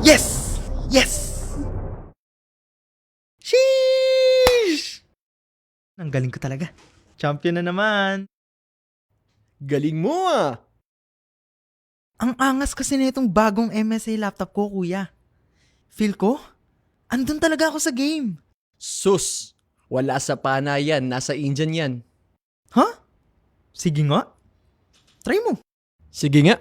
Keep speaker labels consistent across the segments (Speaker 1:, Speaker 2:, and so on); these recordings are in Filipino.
Speaker 1: Yes! Yes! Sheesh! Ang galing ko talaga. Champion na naman.
Speaker 2: Galing mo ah!
Speaker 1: Ang angas kasi na itong bagong MSI laptop ko, kuya. Feel ko, andun talaga ako sa game.
Speaker 2: Sus! Wala sa pana yan. Nasa Indian yan.
Speaker 1: Ha? Sige nga. Try mo.
Speaker 2: Sige nga.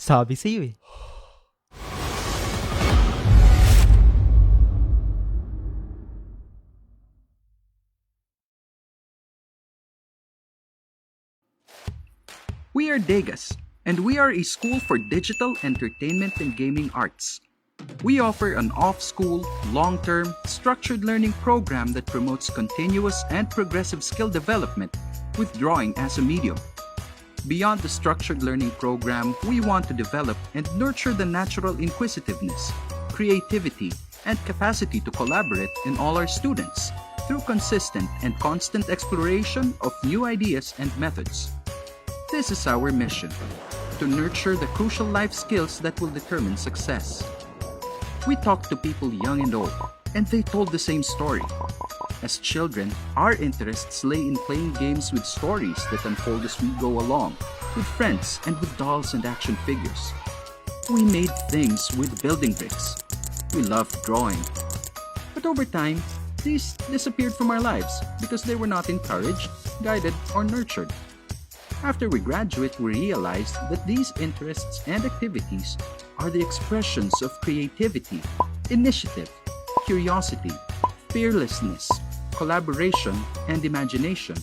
Speaker 1: Sabi sa'yo eh.
Speaker 3: We are Degas, and we are a school for digital entertainment and gaming arts. We offer an off-school, long-term, structured learning program that promotes continuous and progressive skill development with drawing as a medium. Beyond the structured learning program, we want to develop and nurture the natural inquisitiveness, creativity, and capacity to collaborate in all our students through consistent and constant exploration of new ideas and methods. This is our mission, to nurture the crucial life skills that will determine success. We talked to people young and old, and they told the same story. As children, our interests lay in playing games with stories that unfold as we go along, with friends and with dolls and action figures. We made things with building bricks. We loved drawing. But over time, these disappeared from our lives because they were not encouraged, guided, or nurtured. After we graduate, we realized that these interests and activities are the expressions of creativity, initiative, curiosity, fearlessness, collaboration, and imagination.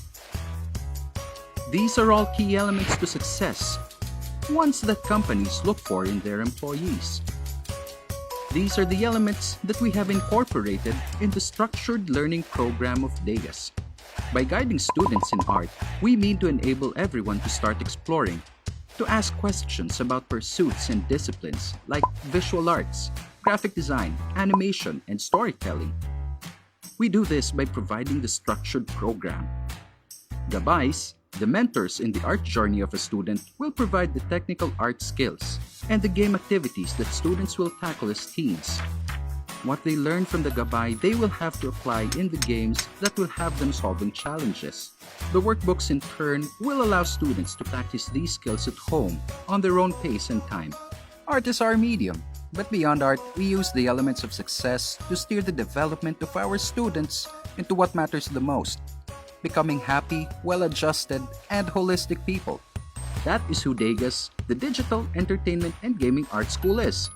Speaker 3: These are all key elements to success, ones that companies look for in their employees. These are the elements that we have incorporated in the structured learning program of Degas. By guiding students in art, we mean to enable everyone to start exploring, to ask questions about pursuits and disciplines like visual arts, graphic design, animation, and storytelling. We do this by providing the structured program. Gabais, the mentors in the art journey of a student, will provide the technical art skills and the game activities that students will tackle as teens. What they learn from the gabay, they will have to apply in the games that will have them solving challenges. The workbooks in turn will allow students to practice these skills at home on their own pace and time.
Speaker 4: Art is our medium, but beyond art, we use the elements of success to steer the development of our students into what matters the most, becoming happy, well-adjusted, and holistic people.
Speaker 3: That is who Degas, the Digital Entertainment and Gaming Art School is.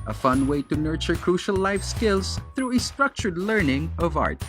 Speaker 3: A fun way to nurture crucial life skills through a structured learning of art.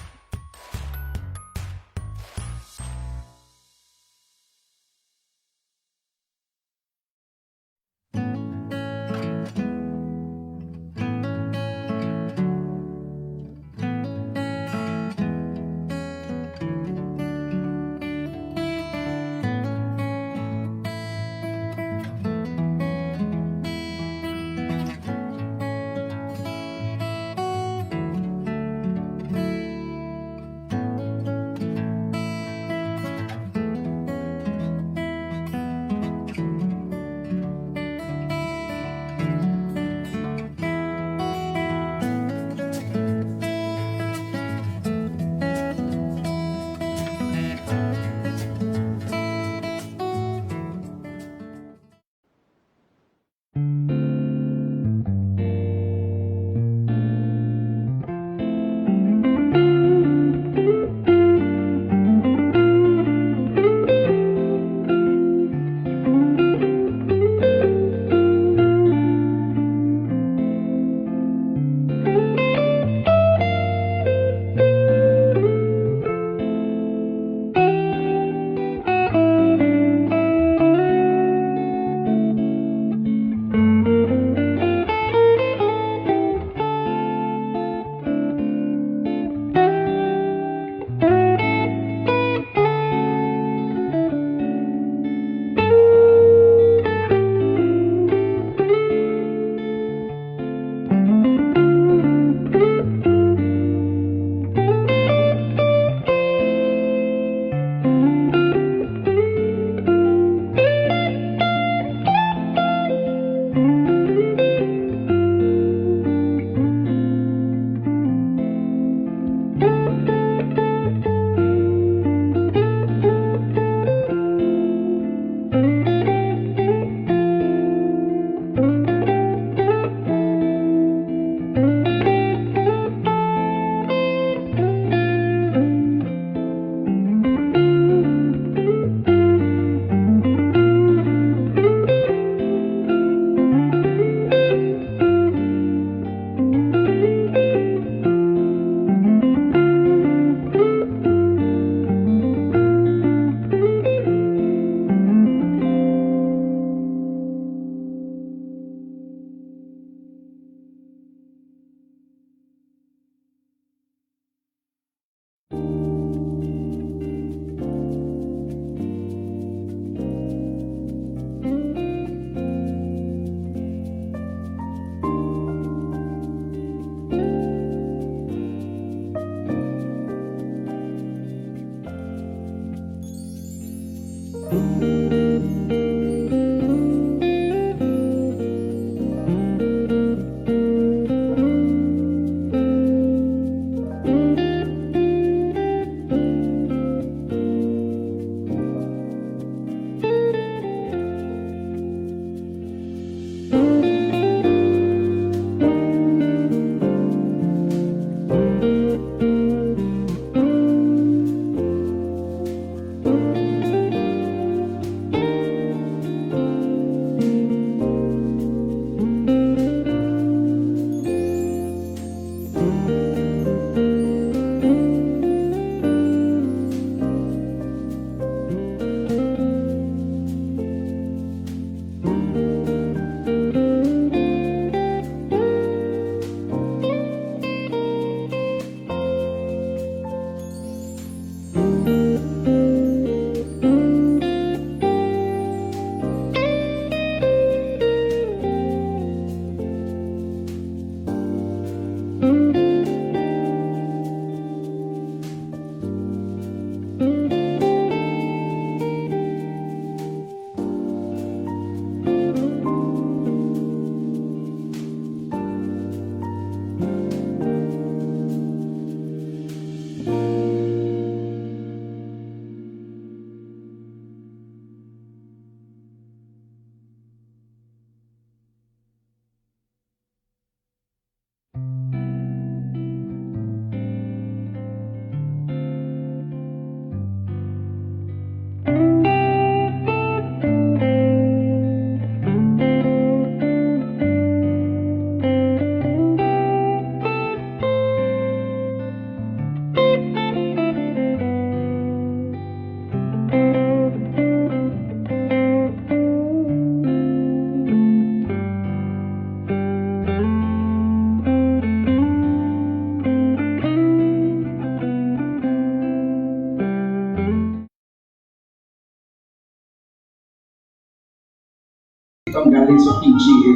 Speaker 5: dito ang galing sa PGA?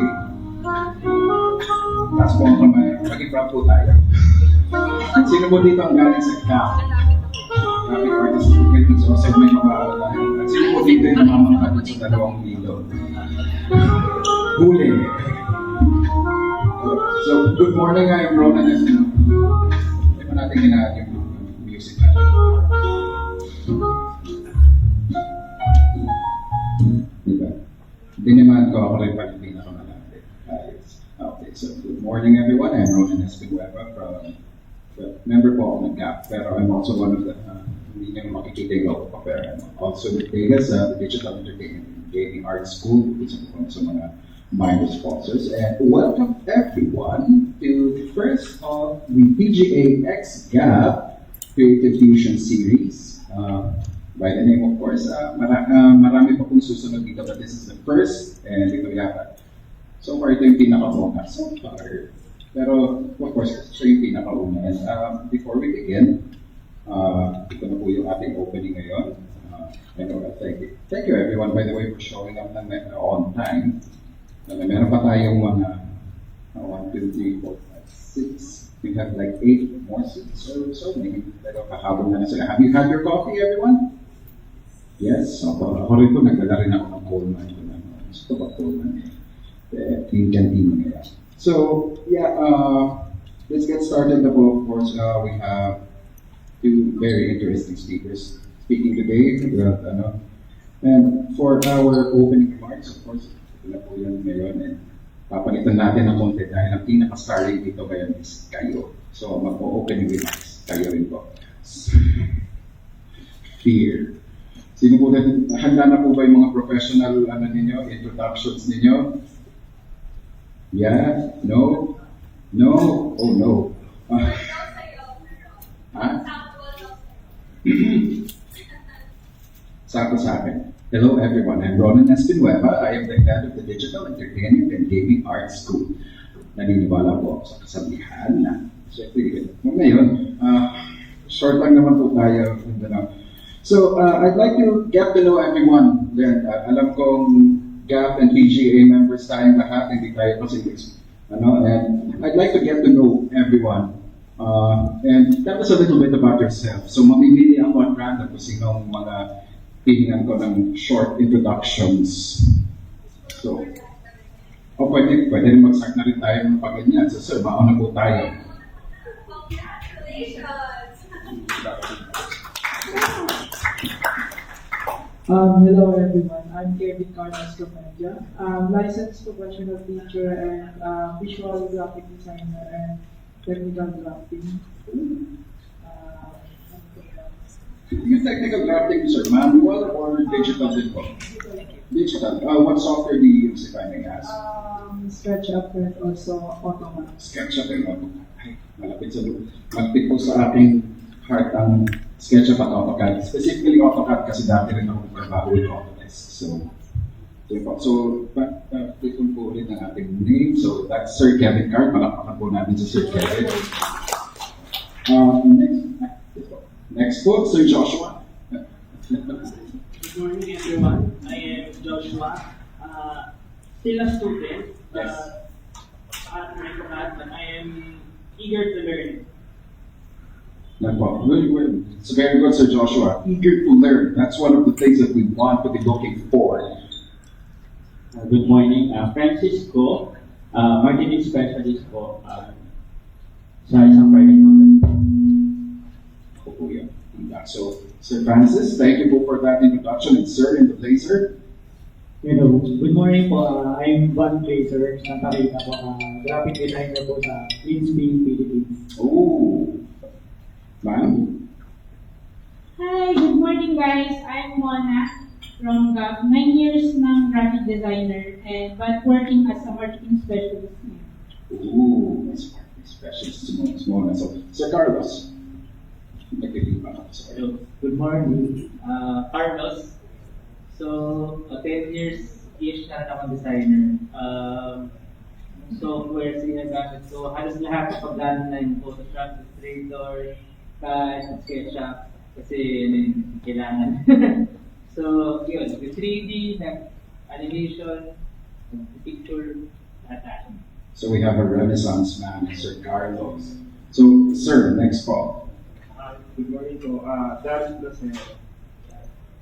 Speaker 5: Taas po ang kamay. Maging proud po tayo. Sino po dito ang galing sa CAP? Graphic Artist in the Philippines. So, may mga at sino po dito yung namamangkat sa dalawang hilo? Huli. So, good morning. I'm Ronan Espinueva. Hindi pa natin ginahan yung music natin. Diba? Diniman ko ako rin pag hindi na kamalapit. Okay, so good morning everyone. I'm Ronan Espinueva from member po ako ng GAP, pero I'm also one of the hindi nyo makikita yung logo ko, pero I'm also with Degas, the Digital Entertainment and Gaming Arts School, isa po sa mga minor sponsors. And welcome everyone to the first of the PGA X GAP Creative Fusion Series. By the name, of course, marami pa pong susunod dito, but this is the first, and ito yata. So far, ito yung pinaka-una. So far. Pero, of course, ito yung pinaka-una. And before we begin, ito na po yung ating opening ngayon. Thank you everyone, by the way, for showing up on time. Meron pa tayong mga 1, 2, 3, 4, 5, 6. We have like 8 more seats or so. Pero kahabol na sila. Have you had your coffee, everyone? Yes. Ako rin po, nagdala rin ako ng Coleman. Gusto ba Coleman? Clean canteen nila. So, yeah, let's get started. Of course, we have two very interesting speakers speaking today. And for our opening remarks, of course, ito na po yan ngayon. And papalitan natin ng konti dahil ang pinaka-starring dito ngayon is kayo. So, mag-opening remarks. Kayo rin po. Fear. Sino po natin, handa na po ba yung mga professional ninyo, introductions ninyo? Yeah? No? No? Oh, no. Sako sa akin. Hello everyone, I'm Ronan Espinueva. I am the head of the Digital Entertainment and Gaming Arts School. Naniniwala po ako sa kasabihan na siyempre, ngayon, short lang naman po tayo. So, I'd like to get to know everyone. Then, alam kong GAP and PGA members tayong lahat, hindi tayo kasi and I'd like to get to know everyone. And tell us a little bit about yourself. So, mamimili ako at random kung sinong mga tingnan ko ng short introductions. So, pwede rin mag-start na rin tayo ng pag-ganyan. So, sir, mauna po tayo.
Speaker 6: Congratulations!
Speaker 7: Hello everyone, I'm Kevin Carlos Camedia. Licensed professional teacher and visual graphic designer and technical drafting.
Speaker 5: Yung technical drafting, sir, manual or digital din po? Digital. What software do you use, if I may ask?
Speaker 7: SketchUp and also Automat.
Speaker 5: SketchUp and Automat. Ay, malapit po sa aking heart ang SketchUp at AutoCAD. Specifically AutoCAD kasi dati rin ako nagtrabaho with Autodesk. So, click-on po ulit ang ating name. So, that's Sir Kevin Card. Malakpakan po natin si Sir Kevin. Next po, Sir Joshua.
Speaker 8: Good morning everyone. I am Joshua. Still a student.
Speaker 5: Yes.
Speaker 8: At I am eager to learn.
Speaker 5: It's very good, Sir Joshua. Eager to learn. That's one of the things that we want to be looking for.
Speaker 9: Good morning, Francisco, marketing specialist po sa isang private company.
Speaker 5: So, Sir Francis, thank you po for that introduction. And Sir in the blazer.
Speaker 7: Hello, good morning po. I'm Van Blazer, Santa Rita po. Graphic designer po sa Livestream, Philippines.
Speaker 5: Oh, ma'am.
Speaker 6: Hi, good morning guys. I'm Mona from GAP. 9 years ng graphic designer but working as a marketing specialist.
Speaker 5: Ooh, that's marketing specialist. So, Sir Carlos.
Speaker 9: So, good morning, Carlos. So, 10 years-ish na rin akong designer. Software sinagamit ko, halos lahat ng pagdaan na yung Photoshop, Illustrator, CAD, SketchUp, kasi kailangan. So, yun, yung 3D, animation, picture, lahat.
Speaker 5: So we have a Renaissance man, Sir Carlos. So, sir, next call.
Speaker 10: Good morning po. Dustin,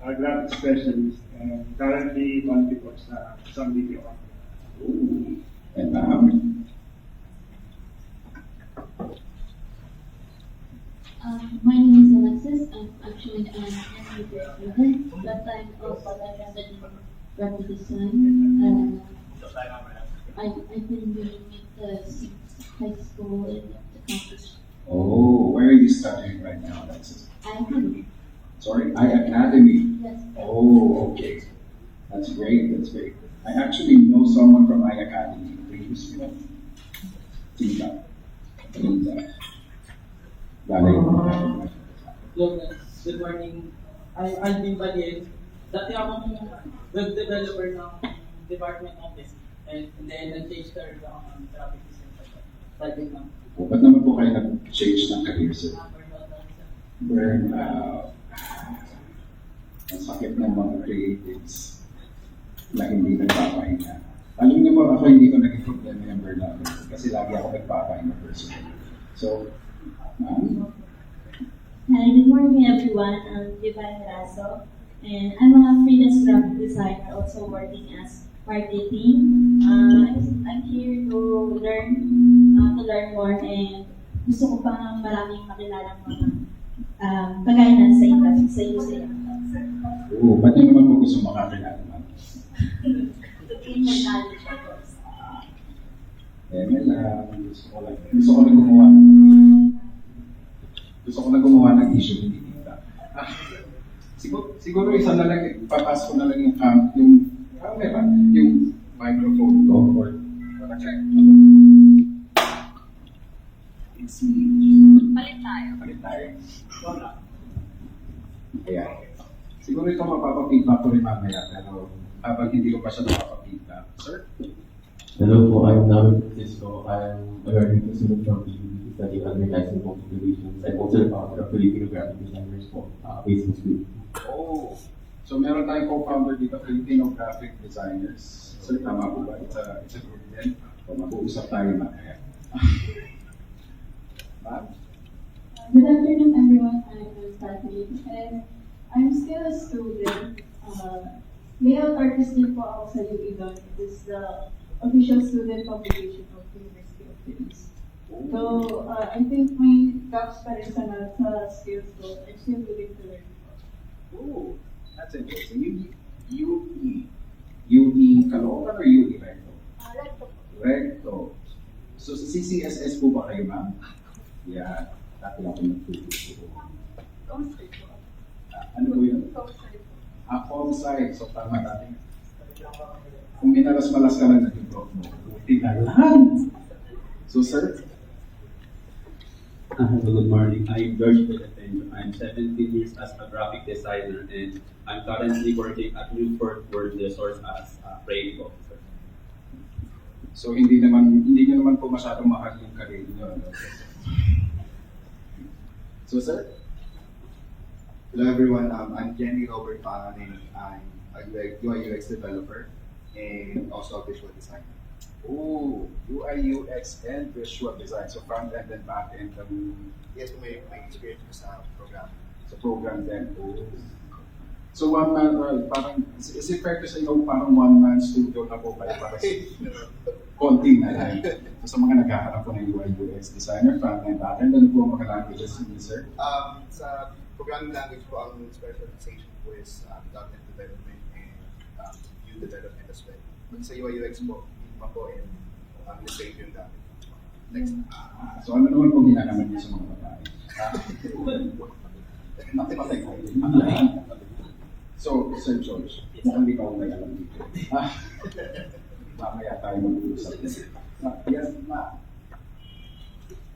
Speaker 10: graphic specialist, and currently content po sa isang video company.
Speaker 5: Ooh. And ma'am?
Speaker 11: My name is Alexis. I'm actually an animator student, but I'm also interested in graphic design. I've been doing it since high school and the college.
Speaker 5: Oh, where are you studying right now, Alexis?
Speaker 11: I have
Speaker 5: Sorry, I-Academy.
Speaker 11: yes.
Speaker 5: Oh, okay. That's great, that's great. I actually know someone from I-Academy previously. Tita.
Speaker 9: Hello guys, good morning. I'm Alvin Balien. Dati akong web developer ng Department Office. And then, nag-change career ako ng graphic design. Studying lang.
Speaker 5: O, ba't naman po kayo nag-change ng career, sir? Burnout. Ang sakit ng mga creatives na hindi nagpapahinga. Alam niyo po, ako hindi ko naging problema yung burnout kasi lagi ako nagpapahinga personally. So, ma'am?
Speaker 11: Hi, good morning everyone. I'm Divine Raso, and I'm a freelance graphic designer also working as marketing. I'm here to learn more, and gusto ko pang maraming makilala mga kagaya sa iyo.
Speaker 5: Oo, ba't niyo naman po gusto makakilala, ma'am?
Speaker 11: To gain my knowledge, of course.
Speaker 5: Gusto ko na gumawa ng issue, hindi kita. Siguro isa na lang, papasok ko na lang yung camera, yung microphone ko, or it's me. Palit tayo. Ayan. Siguro ito mapapakita ko rin mamaya, pero habang hindi ko pa siya napapakita. Sir?
Speaker 12: Hello po, I'm Navid Francisco. I'm a learning student from PGA studying advertising public relations. I'm also the founder of Philippine Graphic Designers po, based in Sweden.
Speaker 5: Oh, so meron tayong co-founder dito, Filipino Graphic Designers. Sir, tama po ba? It's a group din. So, mag-uusap tayo mamaya. Ma'am?
Speaker 13: Good afternoon, everyone. I'm Stephanie, and I'm still a student. Layout artist din po ako sa UP doon. It is the official student publication of the University of Philippines. So, I think may gaps pa rin sa skills ko. I'm still willing to learn.
Speaker 5: Oh, that's interesting. UE Caloocan or UE Recto? Recto. So, sa CCSS po ba kayo, ma'am? Yeah, dati ako nagtuturo. Ano po yun? Comsci. So, tama natin. Kung minalas-malas ka lang naging prof mo, buti na lang. So, sir?
Speaker 14: Good morning. I'm George Philippine. I'm 17 years as a graphic designer, and I'm currently working at Newport World Resource as a training officer.
Speaker 5: So, hindi nyo naman po masyadong mahal yung career nyo. So, sir?
Speaker 15: Hello everyone, I'm Jenny Robert Panganin. I'm a UI UX developer and also a visual designer.
Speaker 5: Oh, UI UX and visual design. So front end and back end.
Speaker 15: Yes, may experience ko sa program.
Speaker 5: Sa program din. So one man, parang, is it fair to say parang one man studio na po kayo para sa konti na lang. So sa mga naghahanap po ng UI UX designer, front end, back end, ano po ang mga languages niyo, sir?
Speaker 15: Sa programming language po, ang specialization po is .NET development and Vue development as well. But sa UI UX po, iba po and Illustrator yung gamit. Next.
Speaker 5: So ano naman po ginagawa niyo sa mga babae?
Speaker 15: Matay ko.
Speaker 5: So, Sir George, mukhang di pa ako may alam dito. Mamaya tayo mag-uusap. Yes, ma.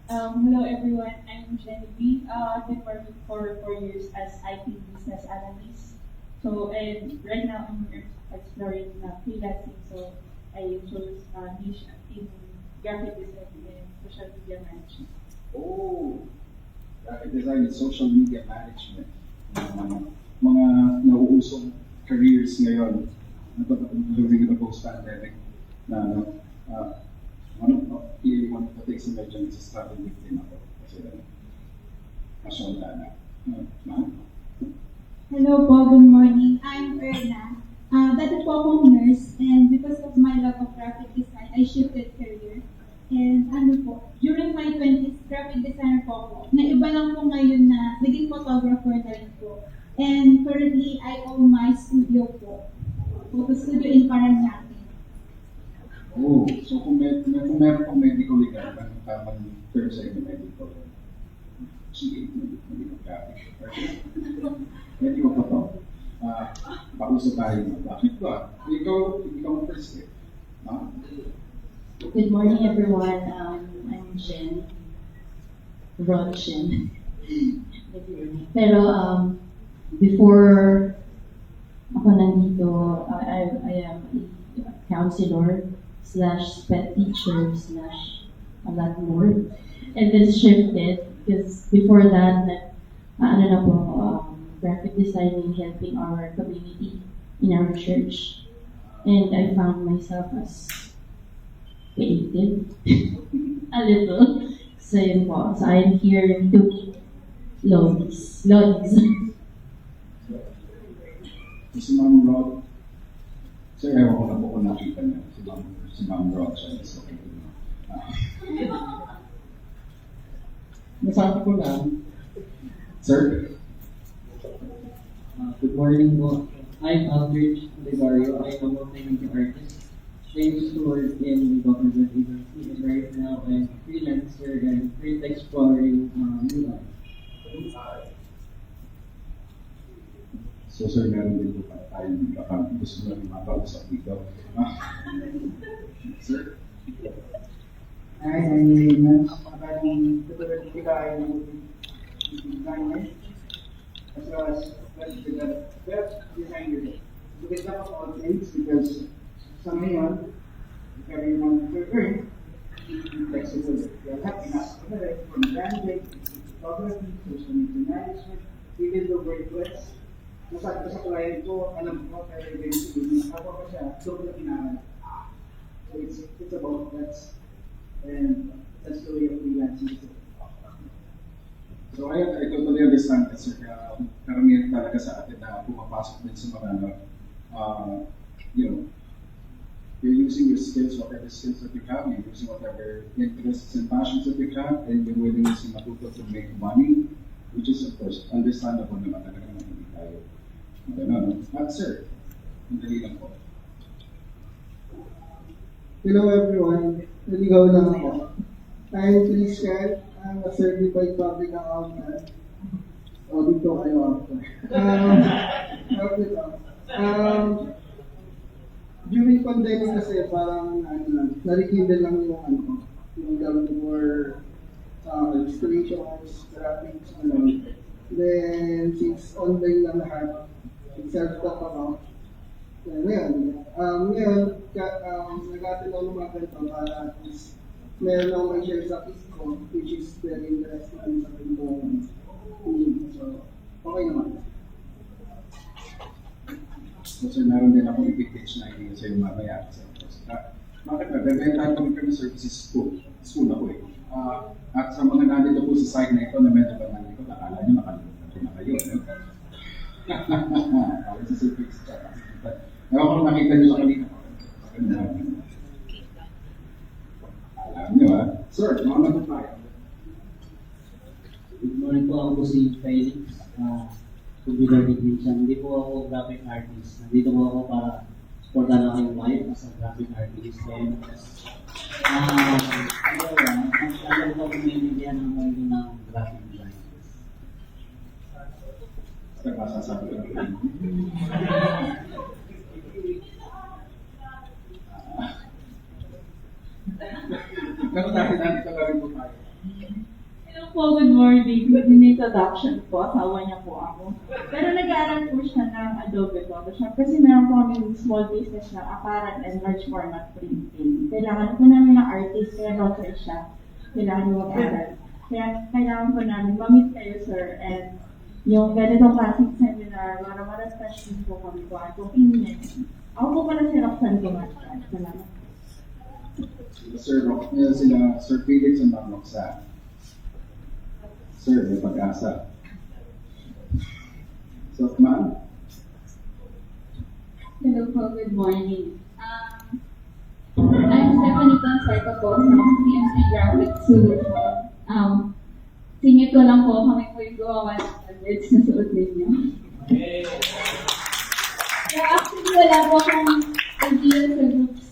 Speaker 6: Hello everyone, I'm Genevieve. I've been working for 4 years as IT business analyst. So, and right now I'm exploring freelancing. So, I chose niche in graphic design and social media management.
Speaker 5: Oh, graphic design and social media management. Mga nauusong careers ngayon during the post-pandemic na one of the things you mentioned is starting with din ako. Kasi masyonda na. Ma'am?
Speaker 13: Hello po, good morning. I'm Erna. Dati po akong nurse, and because of my love of graphic design, I shifted career. And during my 20s, graphic designer po ako. Naiba lang po ngayon na naging photographer na rin po. And currently, I own my studio po. Photo studio in Paranaque.
Speaker 5: Oh, so kung meron pang medical legal, tamang term sa inyo medical, GA, medical graphic. Pwede mo pa to. Pausap tayo mo. Bakit ba? Ikaw first eh.
Speaker 11: Good morning, everyone. I'm Jen. Ron Jen. Pero before ako nandito, I am a counselor / pet teacher / a lot more. And then shifted because before that, graphic designing, helping our community in our church. And I found myself as creative a little. So yun po. So I'm here to meet Lodis.
Speaker 5: Si Ma'am Rod, sir, ewan ko na po kung nakita niya. Si Ma'am Rod, siya is okay. Nasabi ko lang. Sir?
Speaker 16: Good morning po. I'm Albert Ligario. I'm a multimedia artist. I used to work in the government agency, and right now I'm a freelancer and currently exploring new life.
Speaker 5: So sir, meron din po tayong gusto na mapag-usap dito. Sir?
Speaker 17: Hi, I'm Reynolds. Parang tutulad ko tayo ng designer as well as web designer. So we talk about things because sa ngayon, if everyone to earn, be flexible. You have enough from branding, photography, social media management, even the workplace. Masabi ko sa client ko, alam ko, pero eventually, ako pa siya, sobrang inaral. So it's about that. And that's the way of freelancing.
Speaker 5: So I totally understand that, sir. Karamihan talaga sa atin na pumapasok din sa mga, you're using your skills, whatever skills that you have, you're using whatever interests and passions that you have, and you're willing to matuto to make money, which is of course understandable naman talaga naman hindi tayo. But sir, hindi lang po.
Speaker 17: Hello everyone, naligaw lang ako. I'm Christian, I'm a certified public accountant. Dito kayo after. During pandemic kasi parang narikindle lang yung gawin for illustrations, graphics, Then since online lang lahat, self-taught ako. Ngayon, nag-atin ako ng mga ganito para at least meron akong may share sa kids ko, which is very interesting sa ganito. So, okay naman.
Speaker 5: So sir, meron din akong i-pitch na idea sa'yo mamaya. Bakit ba? Bebentahan kami ng services school. School ako eh. At sa mga nandito po sa site na ito, na medyo ba nandito, nakala nyo nakalimutan ko na kayo. Ako sa service chat. Ewan ko nakita nyo sa kanina. Alam nyo Sir, mga naman tayo.
Speaker 16: Good morning po, ako po si Felix. Computer technician. Hindi po ako graphic artist. Nandito po ako para supportan ang aking wife as a graphic artist. And alam ko kung maintindihan ang mundo ng graphic design.
Speaker 5: Sir, masasabi ko na. Nandito na rin po tayo.
Speaker 6: Hello po, good morning. Good introduction po. Asawa niya po ako. Pero nag-aaral po siya ng Adobe Photoshop kasi meron po kami small business na apparel and large format printing. Kailangan po namin ng artist, kaya doctor siya. Kailangan mo mag-aral. Kaya kailangan po namin ma-meet kayo, sir. And yung ganitong klaseng seminar, para special po kami po. At kung inyo, ako po pala si Roxanne Gumata. Salamat.
Speaker 5: Sir Felix and Ma'am Roxanne. Sir, may pag-asa. So, ma'am?
Speaker 18: Hello po, good morning. I'm Stephanie Concerto po from CMC Graphic Solution. Singit ko lang po, kami po yung gawa ng convergence na suot ninyo. So actually, wala po akong idea sa groups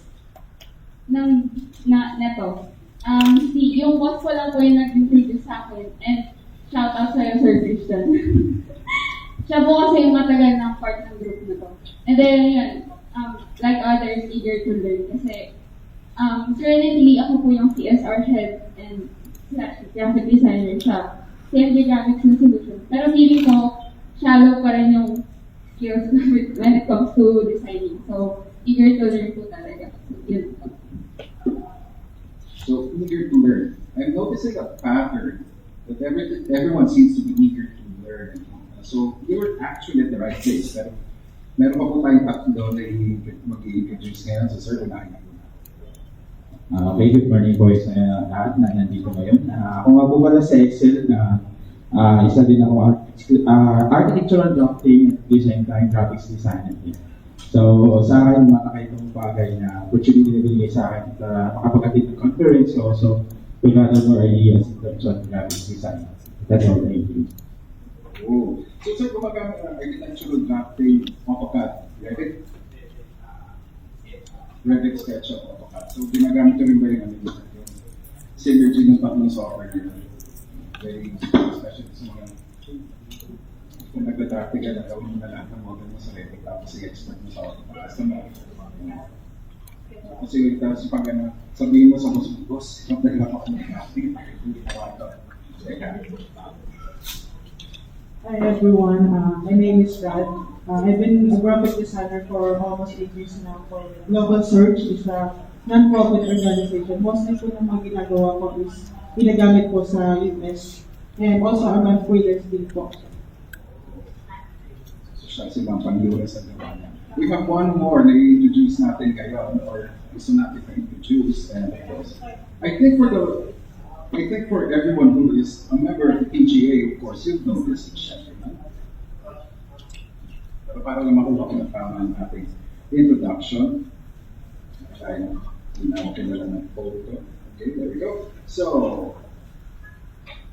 Speaker 18: na to. Yung boss ko lang po yung nag-introduce sa akin, and shout out sa'yo, Sir Christian. Siya po kasi yung matagal ng part ng group na to. And then, yun, like others, eager to learn. Kasi, currently, ako po yung CSR head and graphic designer sa CMG Graphics and Solutions. Pero feeling ko, shallow pa rin yung skills when it comes to designing. So, eager to learn po talaga. So, yun po.
Speaker 5: So, eager to learn. I'm noticing a pattern that everyone seems to be eager to learn. So, you were actually at the right place. Pero, meron pa po tayong tatlo na mag-i-introduce ngayon. So, sir, unahin na po.
Speaker 19: Okay, good morning boys lahat na nandito ngayon. Ako nga po pala sa Excel na isa din ako architectural drafting at design time graphics designer din. So sa akin, mataka itong bagay na opportunity na binigay sa akin at makapag-attend ng conference so also to gather more ideas in terms of graphics design. That's all, thank you.
Speaker 5: Oh. So sir, gumagamit ng architectural drafting, AutoCAD, Revit, SketchUp, AutoCAD. So, ginagamit ko rin ba yung synergy ng tatlong software nila? Very special sa mga kung nagda-drafting ka na gawin mo na lahat ng model mo sa Revit tapos i-export mo sa AutoCAD. Kasi tapos pag sabihin mo sa boss, yung naglapak mo ng drafting, hindi na ito.
Speaker 7: Hi everyone, my name is Brad. I've been a graphic designer for almost 8 years now for Global Search. It's a non-profit organization. Mostly po ng mga ginagawa ko is ginagamit po sa US. And also I'm a freelance din po.
Speaker 5: So siya silang pang-US sa gawa niya. We have one more na i-introduce natin kayo or gusto natin i-introduce. And of course, I think for everyone who is a member of the PGA, of course, you'll know this is Chef. Pero para lang makuha ko na tama ang ating introduction. Kaya, hindi na ako kilala ng photo. Okay, there we go. So,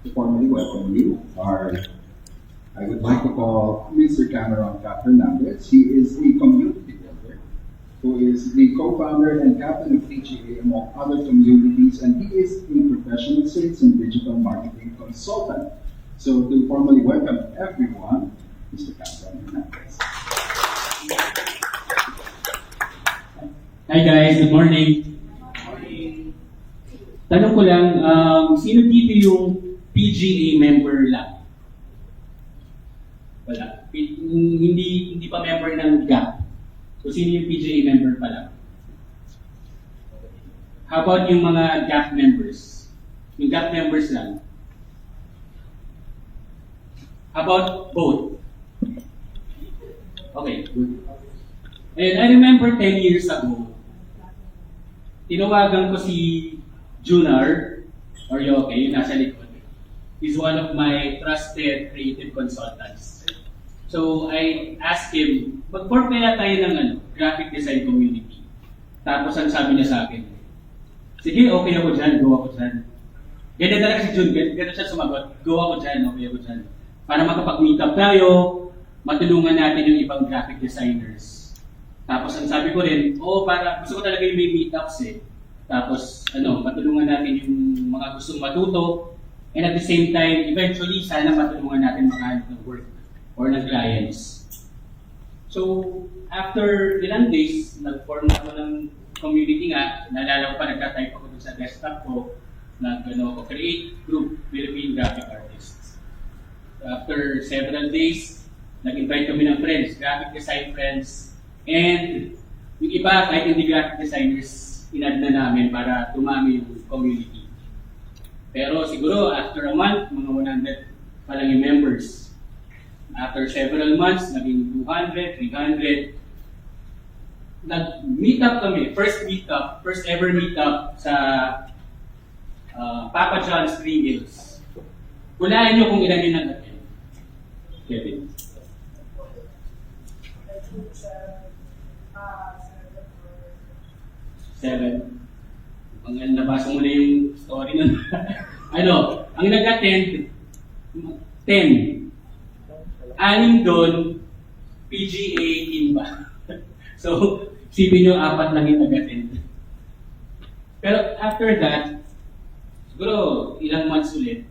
Speaker 5: to formally welcome you, I would like to call Mr. Cameron Cap Hernandez. He is a community builder who is the co-founder and captain of PGA among other communities, and he is a professional sales and digital marketing consultant. So, to formally welcome everyone, Mr. Cameron Hernandez.
Speaker 20: Hi guys, good morning. Tanong ko lang, sino dito yung PGA member lang? Wala. Hindi pa member ng GAP. So sino yung PGA member pa lang? How about yung mga GAP members? Yung GAP members lang? How about both? Okay, good. And I remember 10 years ago, tinawagan ko si Junar, or Yoke, yung nasa likod. He's one of my trusted creative consultants. So I asked him, mag-form kaya tayo ng graphic design community. Tapos ang sabi niya sa akin, sige, okay ako dyan, go ako dyan. Ganyan talaga si Jun, ganyan siya sumagot, go ako dyan, okay ako dyan. Para makapag-meet up tayo, matulungan natin yung ibang graphic designers. Tapos ang sabi ko rin, para gusto ko talaga yung may meetups eh. Tapos matulungan natin yung mga gustong matuto. And at the same time, eventually, sana matulungan natin maghanap ng work or ng clients. So, after ilang days, nag-form ako ng community nga. Naalala ko pa, nagka-type ako dun sa desktop ko. Create group, Philippine graphic artists. After several days, nag-invite kami ng friends, graphic design friends, and yung iba, kahit hindi graphic designers, in-add na namin para tumami yung community. Pero siguro, after a month, mga 100 pa lang yung members. After several months, naging 200, 300. nag-meet up kami, first ever meet up sa Papa John's Green Hills. Hulaan nyo kung ilan yung nag-attend. Kevin. Seven. Ang nabasa mo na yung story nun. Ang nag-attend, 10. 6 doon, PGA Imba. So, sipin nyo, 4 lang yung nag-attend. Pero after that, siguro ilang months ulit,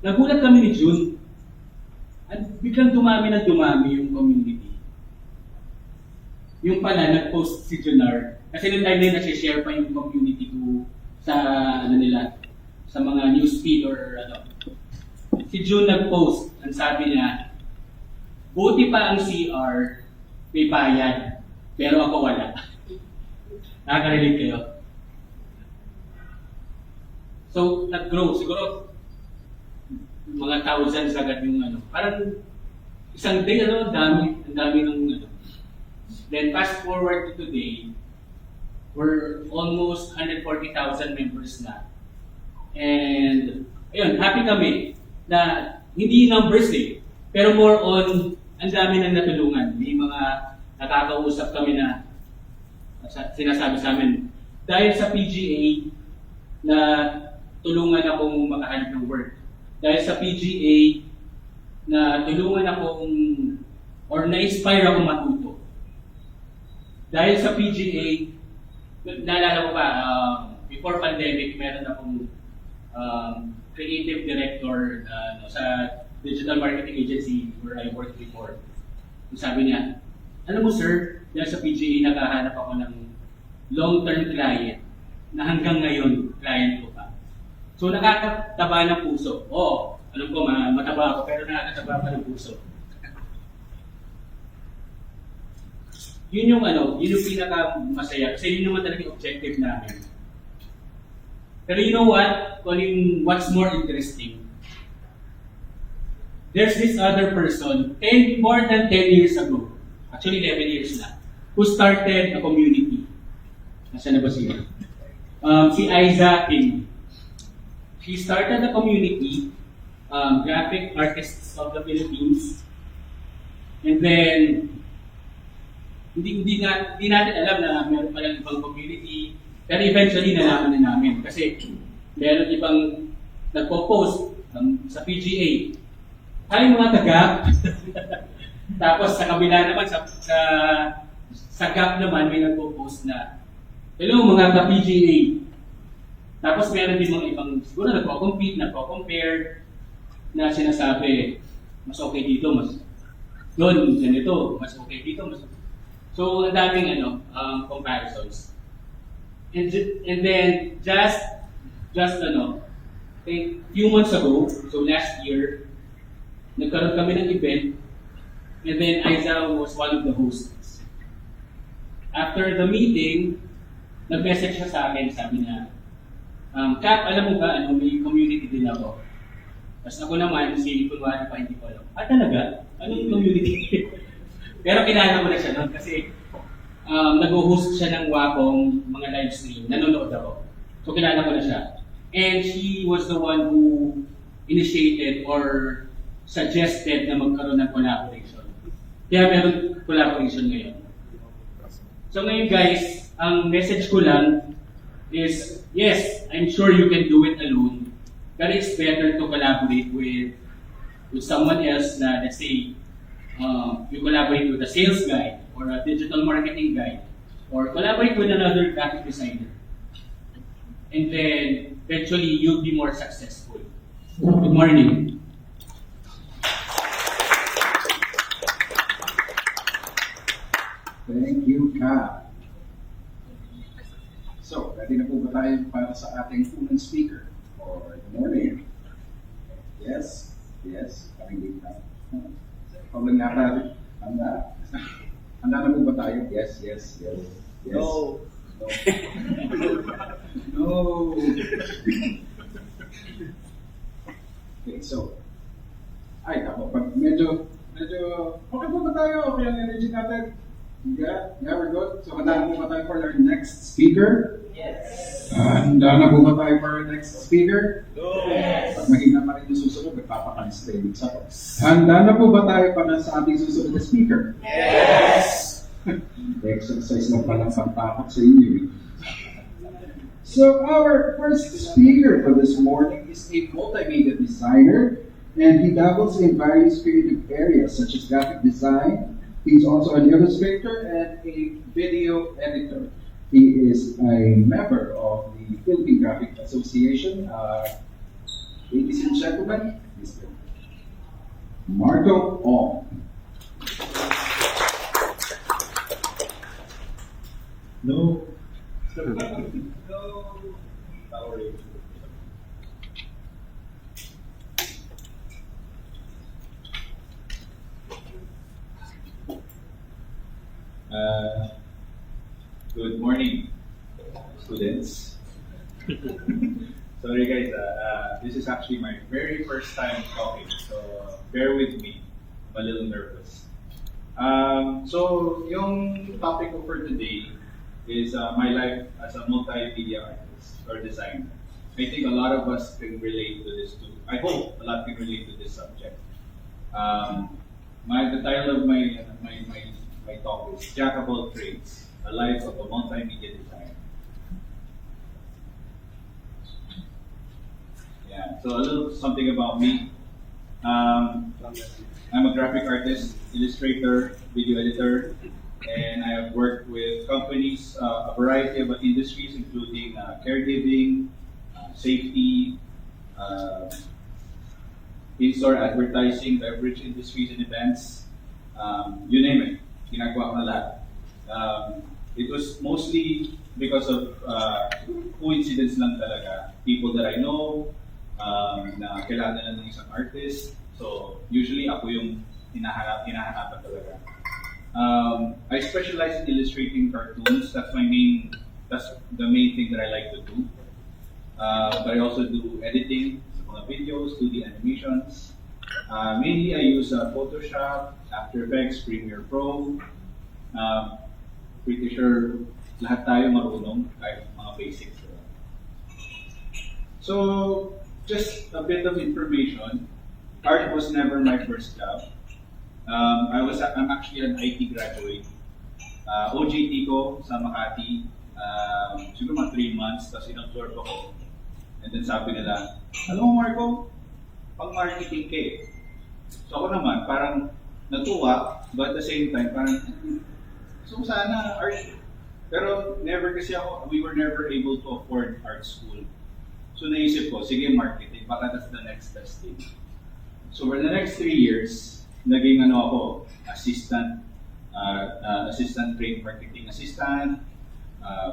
Speaker 20: nagulat kami ni June. At biglang dumami yung community. Yung pala, nag-post si Junar. Kasi nung time na yun, nasi-share pa yung community ko sa, sa mga newsfeed or Si June nag-post, ang sabi niya, buti pa ang CR, may bayad, pero ako wala. Nakaka-relate kayo? So, nag-grow. Siguro, mga thousands agad yung Parang, isang day, ang dami ng Then, fast forward to today, we're almost 140,000 members na. And, ayun, happy kami na hindi numbers pero more on, ang dami nang natulungan. May mga nakakausap kami na sinasabi sa amin, dahil sa PGA na tulungan akong makahanap ng work. Dahil sa PGA na tulungan akong or na-inspire akong matuto. Dahil sa PGA, naalala ko ba, before pandemic, meron akong creative director sa digital marketing agency where I worked before. Sabi niya, alam mo sir, dahil sa PGA nakahanap ako ng long-term client na hanggang ngayon, client ko pa. So nakakataba ng puso. Oo, alam ko mataba ako pero nakakataba pa ng puso. Yun yung pinaka masaya kasi yun naman talaga yung objective namin. Pero you know what? What's more interesting? There's this other person, more than 10 years ago, actually 11 years na, who started a community. Nasaan na ba siya? Si Aiza King. She started a community, graphic artists of the Philippines, and then hindi natin alam na meron palang ibang community, pero eventually nalaman na namin kasi meron ibang nagpo-post sa PGA. Hi mga taga! Tapos sa kabila naman, sa GAP naman may nagpo-post na hello mga ka-PGA. Tapos meron din mga ibang siguro nagpo-compete, nagpo-compare na sinasabi mas okay dito, mas doon, ganito, mas okay dito, mas so, ang daming comparisons. And then, just think, few months ago, so last year, nagkaroon kami ng event, and then Aiza was one of the hosts. After the meeting, nag-message siya sa akin, sabi niya, Cap, alam mo ba, may community din ako. Tapos ako naman, kunwari pa hindi ko alam. Talaga? Anong community? Pero kilala ko na siya noon kasi nag-host siya ng Wapong mga live stream. Nanonood ako. So kilala ko na siya. And she was the one who initiated or suggested na magkaroon ng collaboration. Kaya meron collaboration ngayon. So ngayon guys, ang message ko lang is, yes, I'm sure you can do it alone. But it's better to collaborate with someone else na, let's say, you collaborate with a sales guy or a digital marketing guy or collaborate with another graphic designer. And then eventually you'll be more successful. Good morning.
Speaker 4: Thank you, Ka. So, ready na po ba tayo para sa ating unang speaker? Or good morning. Yes, pakinggan na. Pablang nga natin. Handa na po ba tayo? Yes.
Speaker 20: No.
Speaker 4: No. Okay, so, medyo, okay po ba tayo? Okay ang energy natin?
Speaker 5: Yeah, we're good. So handa na po ba tayo for our next speaker?
Speaker 8: Yes.
Speaker 5: Handa na po ba tayo for our next speaker?
Speaker 8: Yes.
Speaker 5: Pag mahina pa rin yung susunod, magpapaka-straight sa ko. Handa na po ba tayo para sa ating susunod na speaker?
Speaker 8: Yes.
Speaker 5: Exercise lang palang pantakot sa inyo. So our first speaker for this morning is a multimedia designer, and he dabbles in various creative areas such as graphic design. He's also an illustrator and a video editor. He is a member of the Philippine Graphic Association. Ladies and gentlemen, Mr. Marco Ong.
Speaker 21: No. Good morning, students. Sorry guys, this is actually my very first time talking, so bear with me. I'm a little nervous. So yung topic ko for today is my life as a multimedia artist or designer. I think a lot of us can relate to this too. I hope a lot can relate to this subject. The title of my talk is Jack of all trades, a life of a multimedia designer. Yeah, so a little something about me. I'm a graphic artist, illustrator, video editor, and I have worked with companies, a variety of industries, including caregiving, safety, in-store advertising, beverage industries and events, you name it, ginagawa ko na lahat. It was mostly because of coincidence lang talaga. People that I know, na kailangan nila ng isang artist. So, usually ako yung hinahanapan talaga. I specialize in illustrating cartoons. That's the main thing that I like to do. But I also do editing sa mga videos, 2D animations. Mainly I use Photoshop, After Effects, Premiere Pro. Pretty sure lahat tayo marunong, kahit mga basics. So, just a bit of information. Art was never my first job. I'm actually an IT graduate. OJT ko sa Makati, siguro mga 3 months, tapos in-absorb ako. And then sabi nila, alam mo Marco, pang-marketing ka eh. So ako naman, parang natuwa, but at the same time, parang, so sana art. Pero never kasi we were never able to afford art school. So naisip ko, sige marketing, baka that's the next best thing. So for the next 3 years, naging assistant, trade marketing assistant,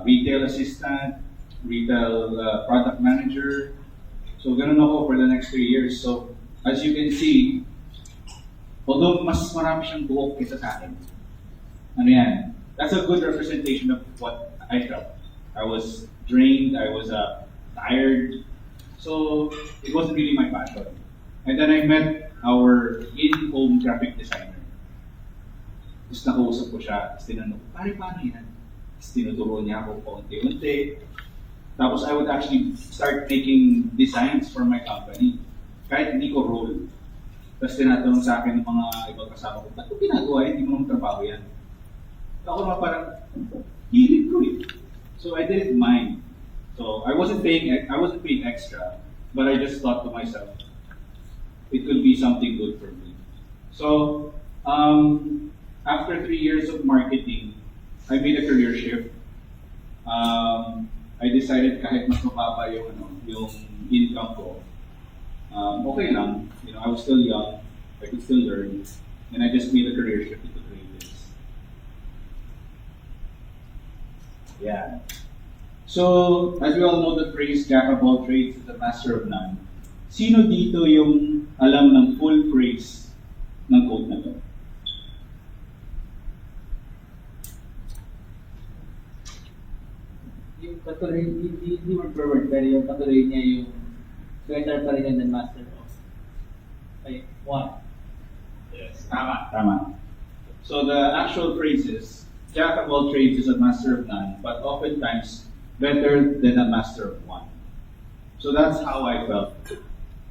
Speaker 21: retail assistant, retail product manager. So ganun ako for the next 3 years. So as you can see, although mas marami siyang buhok kaysa sa akin, that's a good representation of what I felt. I was drained, I was tired, so it wasn't really my passion. And then I met our in-home graphic designer. Tapos nakausap ko siya, tapos tinanong ko, paano yan? Tapos tinuturo niya ako paunti-unti. Tapos I would actually start making designs for my company. Kahit hindi ko role. Tapos tinatanong sa akin ng mga ibang kasama ko, ba't ko ginagawa yan? Hindi mo trabaho yan. Ako naman parang, hilig ko eh. So I didn't mind. So I wasn't paying extra, but I just thought to myself, it could be something good for me. So after 3 years of marketing, I made a career shift. I decided kahit mas mababa yung income ko, okay lang. I was still young, I could still learn, and I just made a career shift into creatives. Yeah. So, as we all know, the phrase Jack of all trades is a master of none. Sino dito yung alam ng full phrase ng quote na to?
Speaker 9: Yung patuloy, hindi word per word, pero yung patuloy niya yung sweater pa rin ng master of. Okay, 1.
Speaker 21: Yes, tama. So the actual phrase is, jack of all trades is a master of none, but oftentimes better than a master of one. So that's how I felt.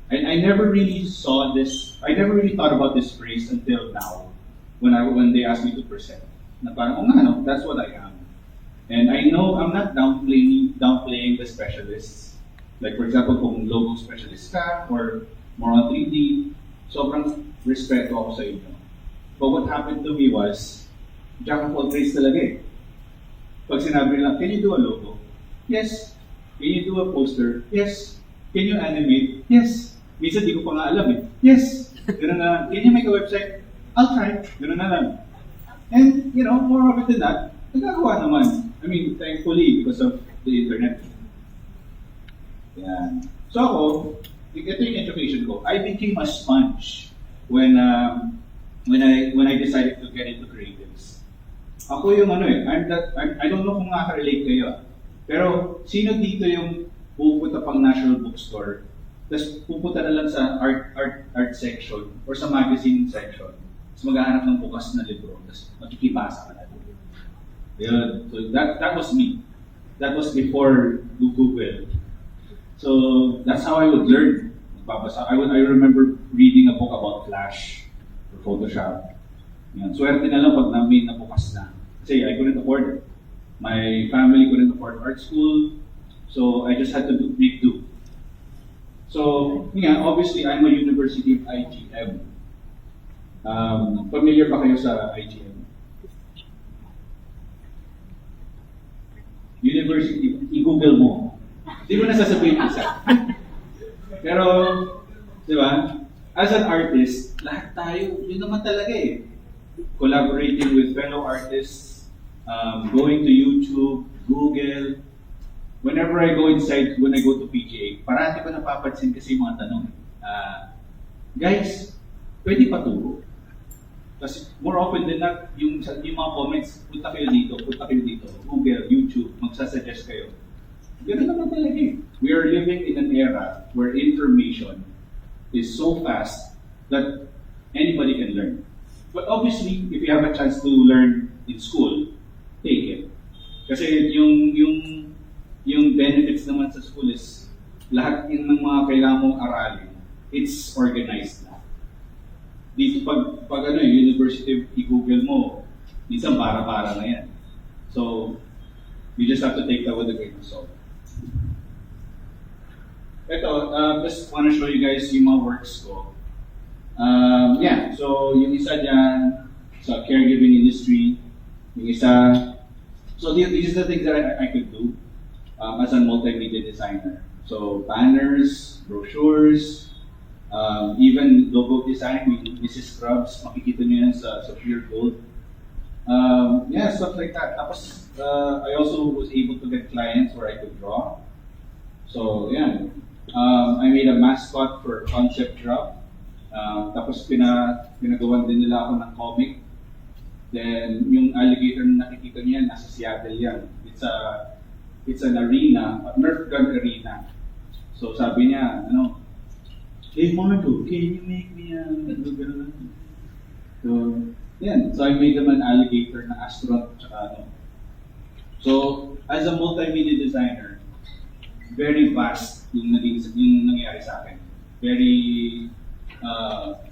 Speaker 21: And I never really saw this, I never really thought about this phrase until now, when they asked me to present. Na parang, oh nga, no, that's what I am. And I know I'm not downplaying the specialists. Like for example, kung logo specialist ka, or more on 3D, sobrang respeto ako sa inyo. But what happened to me was, jack of all trades talaga eh. Pag sinabi nila, can you do a logo? Yes. Can you do a poster? Yes. Can you animate? Yes. Minsan di ko pa nga alam eh. Yes. Ganun na, can you make a website? I'll try. Ganun na lang. And, you know, more of it than that, nagagawa naman. I mean, thankfully, because of the internet. Yeah. So ako, ito yung education ko. I became a sponge when I decided to get into creatives. Ako yung ano eh, I don't know kung makaka-relate kayo. Pero sino dito yung pupunta pang National Bookstore, tapos pupunta na lang sa art section or sa magazine section, tapos maghahanap ng bukas na libro, tapos makikibasa ka na. Yun. So that was me. That was before Google. So that's how I would learn. I remember reading a book about Flash or Photoshop. Yan. Swerte na lang pag may nabukas na. Kasi I couldn't afford it. My family couldn't afford art school, so I just had to make do. So, yeah, obviously, I'm a University of IGM. Familiar ba kayo sa IGM? University, i-google mo. Hindi ko na sasabihin isa. Pero, di ba, as an artist, lahat tayo, yun naman talaga eh. Collaborating with fellow artists, going to YouTube, Google. Whenever I go inside, when I go to PGA, parati ko napapansin kasi yung mga tanong. Guys, pwede paturo. Kasi more often than not, yung mga comments, punta kayo dito, Google, YouTube, magsasuggest kayo. Ganun naman talaga eh. We are living in an era where information is so fast that anybody can learn. But obviously, if you have a chance to learn in school, take it. Kasi yung benefits naman sa school is lahat ng mga kailangan mong aralin, it's organized na. Dito pag university, i-google mo, minsan para-para na yan. So, you just have to take that with a grain of salt. Ito, just want to show you guys yung mga works ko. Yeah, so yung isa dyan, sa caregiving industry, yung isa, so these are the things that I could do as a multimedia designer. So banners, brochures, even logo design, yung Mrs. Scrubs, makikita nyo yan sa Pure Gold. Yeah, stuff like that. Tapos, I also was able to get clients where I could draw. So, yeah. I made a mascot for Concept Drop. Tapos, pinagawan din nila ako ng comic. Then, yung alligator na nakikita niya, nasa Seattle yan. It's an arena, a Nerf gun arena. So, sabi niya, hey Marco, can you make me a... So, yeah. So, I made them an alligator na astronaut. So, as a multimedia designer, very vast yung nangyari sa akin. Very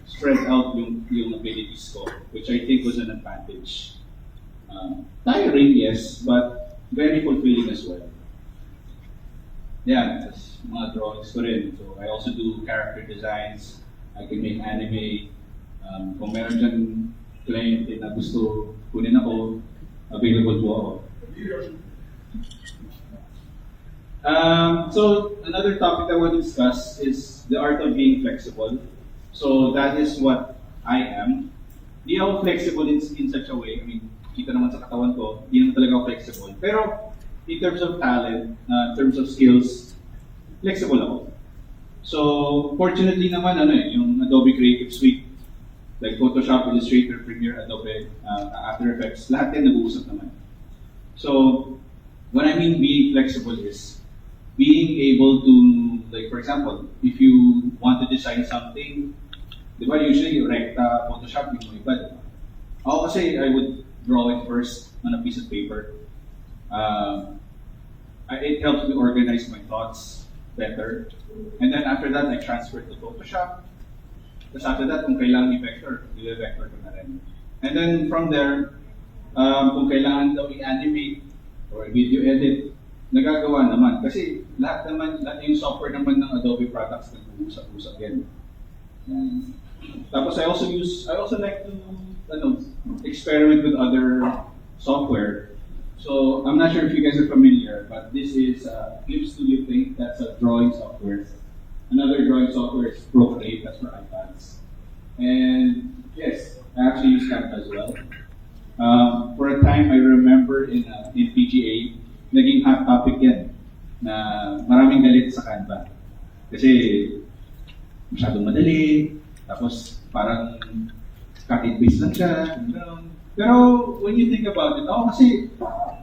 Speaker 21: spread out yung abilities ko, which I think was an advantage. Tiring, yes, but very fulfilling as well. Yeah, that's mga drawings ko rin. So, I also do character designs. I can make anime. Kung meron dyan client na gusto kunin ako, available po ako. So another topic I want to discuss is the art of being flexible. So that is what I am. Di ako flexible in such a way. I mean, kita naman sa katawan ko, di naman talaga ako flexible. Pero in terms of talent, in terms of skills, flexible ako. So fortunately naman, yung Adobe Creative Suite, like Photoshop, Illustrator, Premiere, Adobe, After Effects, lahat yan nag-uusap naman. So what I mean being flexible is being able to, like for example, if you want to design something, di ba usually recta, Photoshop yung iba, di ba? Ako kasi draw it first on a piece of paper. It helps me organize my thoughts better. And then after that, I transfer it to Photoshop. Tapos after that, kung kailangan i-vector, i-vector ko na rin. And then from there, kung kailangan daw i-animate or video edit, nagagawa naman. Kasi lahat yung software naman ng Adobe products nag-uusap-usap yan. Tapos I also like to experiment with other software. So I'm not sure if you guys are familiar, but this is Clip Studio Paint. That's a drawing software. Another drawing software is Procreate. That's for iPads. And yes, I actually use Canva as well. For a time, I remember in PGA, naging hot topic yan na maraming galit sa Canva. Kasi masyadong madali, tapos parang cut and paste lang siya. Pero when you think about it, kasi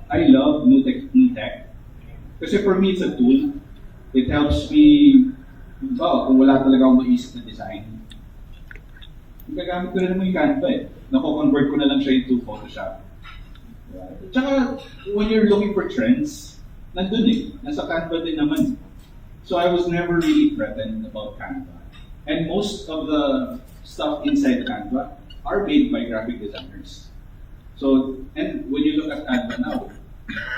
Speaker 21: I love new tech. Kasi for me, it's a tool. It helps me, kung wala talaga akong maisip na design, gagamit ko na naman yung Canva eh. Nako-convert ko na lang siya into Photoshop. Tsaka, when you're looking for trends, nandun eh. Nasa Canva din naman. So I was never really threatened about Canva. And most of the stuff inside Canva are made by graphic designers. So, and when you look at Canva now,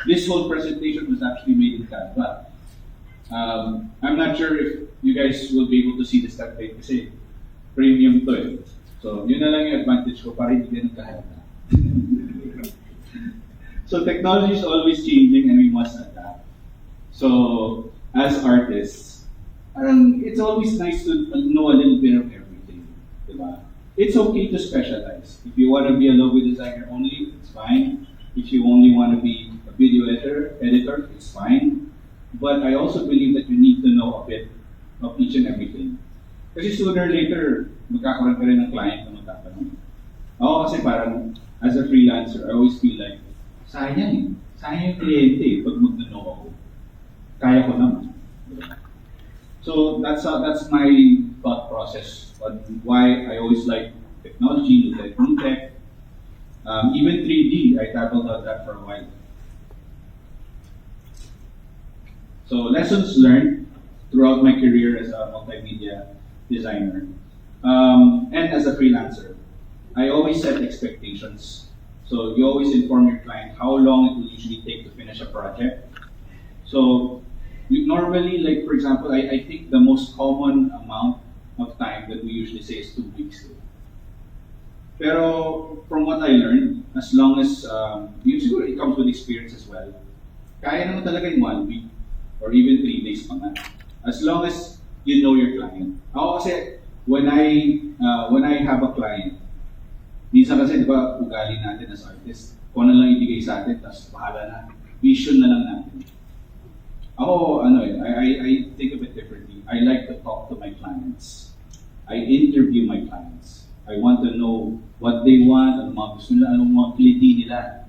Speaker 21: this whole presentation was actually made in Canva. I'm not sure if you guys will be able to see this template kasi premium to eh. So, yun na lang yung advantage ko para hindi ganun kahalaga. So, technology is always changing and we must adapt. So, as artists, it's always nice to know a little bit of everything. Diba? It's okay to specialize. If you want to be a logo designer only, it's fine. If you only want to be a video editor, it's fine. But I also believe that you need to know a bit of each and everything. Kasi sooner or later, magkakaroon ka rin ng client na magtatanong. Ako kasi parang, as a freelancer, I always feel like, sayang eh. Sayang yung kliyente eh, pag mag-know ako. Kaya ko naman. So that's my thought process on why I always like technology, new tech. Even 3D, I dabbled on that for a while. So lessons learned throughout my career as a multimedia designer and as a freelancer. I always set expectations. So you always inform your client how long it will usually take to finish a project. So normally, like for example, I think the most common amount of time that we usually say is 2 weeks. Pero from what I learned, as long as, it comes with experience as well, kaya naman talaga in 1 week or even 3 days pa nga. As long as you know your client. Ako kasi, when I have a client, minsan kasi, di ba, ugali natin as artists, kung ano lang ibigay sa atin, tapos bahala na, vision na lang natin. Ako, I think of it differently. I like to talk to my clients. I interview my clients. I want to know what they want, ano mga gusto nila, ano mga kiliti nila.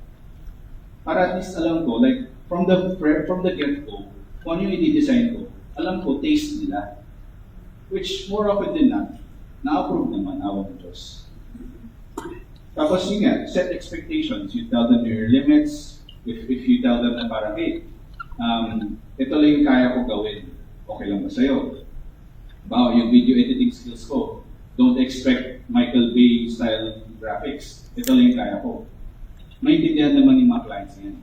Speaker 21: Para at least alam ko, like, from the get-go, kung ano yung i-design ko, alam ko, taste nila. Which, more often than not, na-approve naman, awa ng Diyos. Tapos yun nga, set expectations. You tell them your limits. If you tell them na parang, hey, ito lang yung kaya ko gawin. Okay lang ba sa'yo? Bawa, yung video editing skills ko, don't expect Michael Bay style graphics. Ito lang yung kaya ko. Maintindihan naman yung mga clients niyan.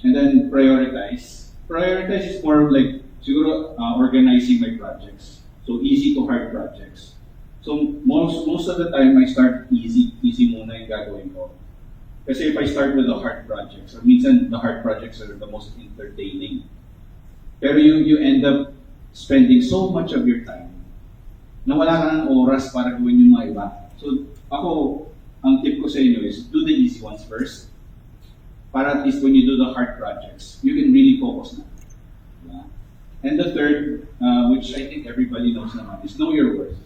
Speaker 21: And then prioritize. Prioritize is more of like, siguro organizing my projects. So easy to hard projects. So most of the time, I start easy muna yung gagawin ko. Kasi if I start with the hard projects, or minsan the hard projects are the most entertaining. Pero you end up spending so much of your time na wala ka ng oras para gawin yung mga iba. So ako, ang tip ko sa inyo is do the easy ones first. Para at least when you do the hard projects, you can really focus na. Yeah. And the third, which I think everybody knows naman, is know your worth.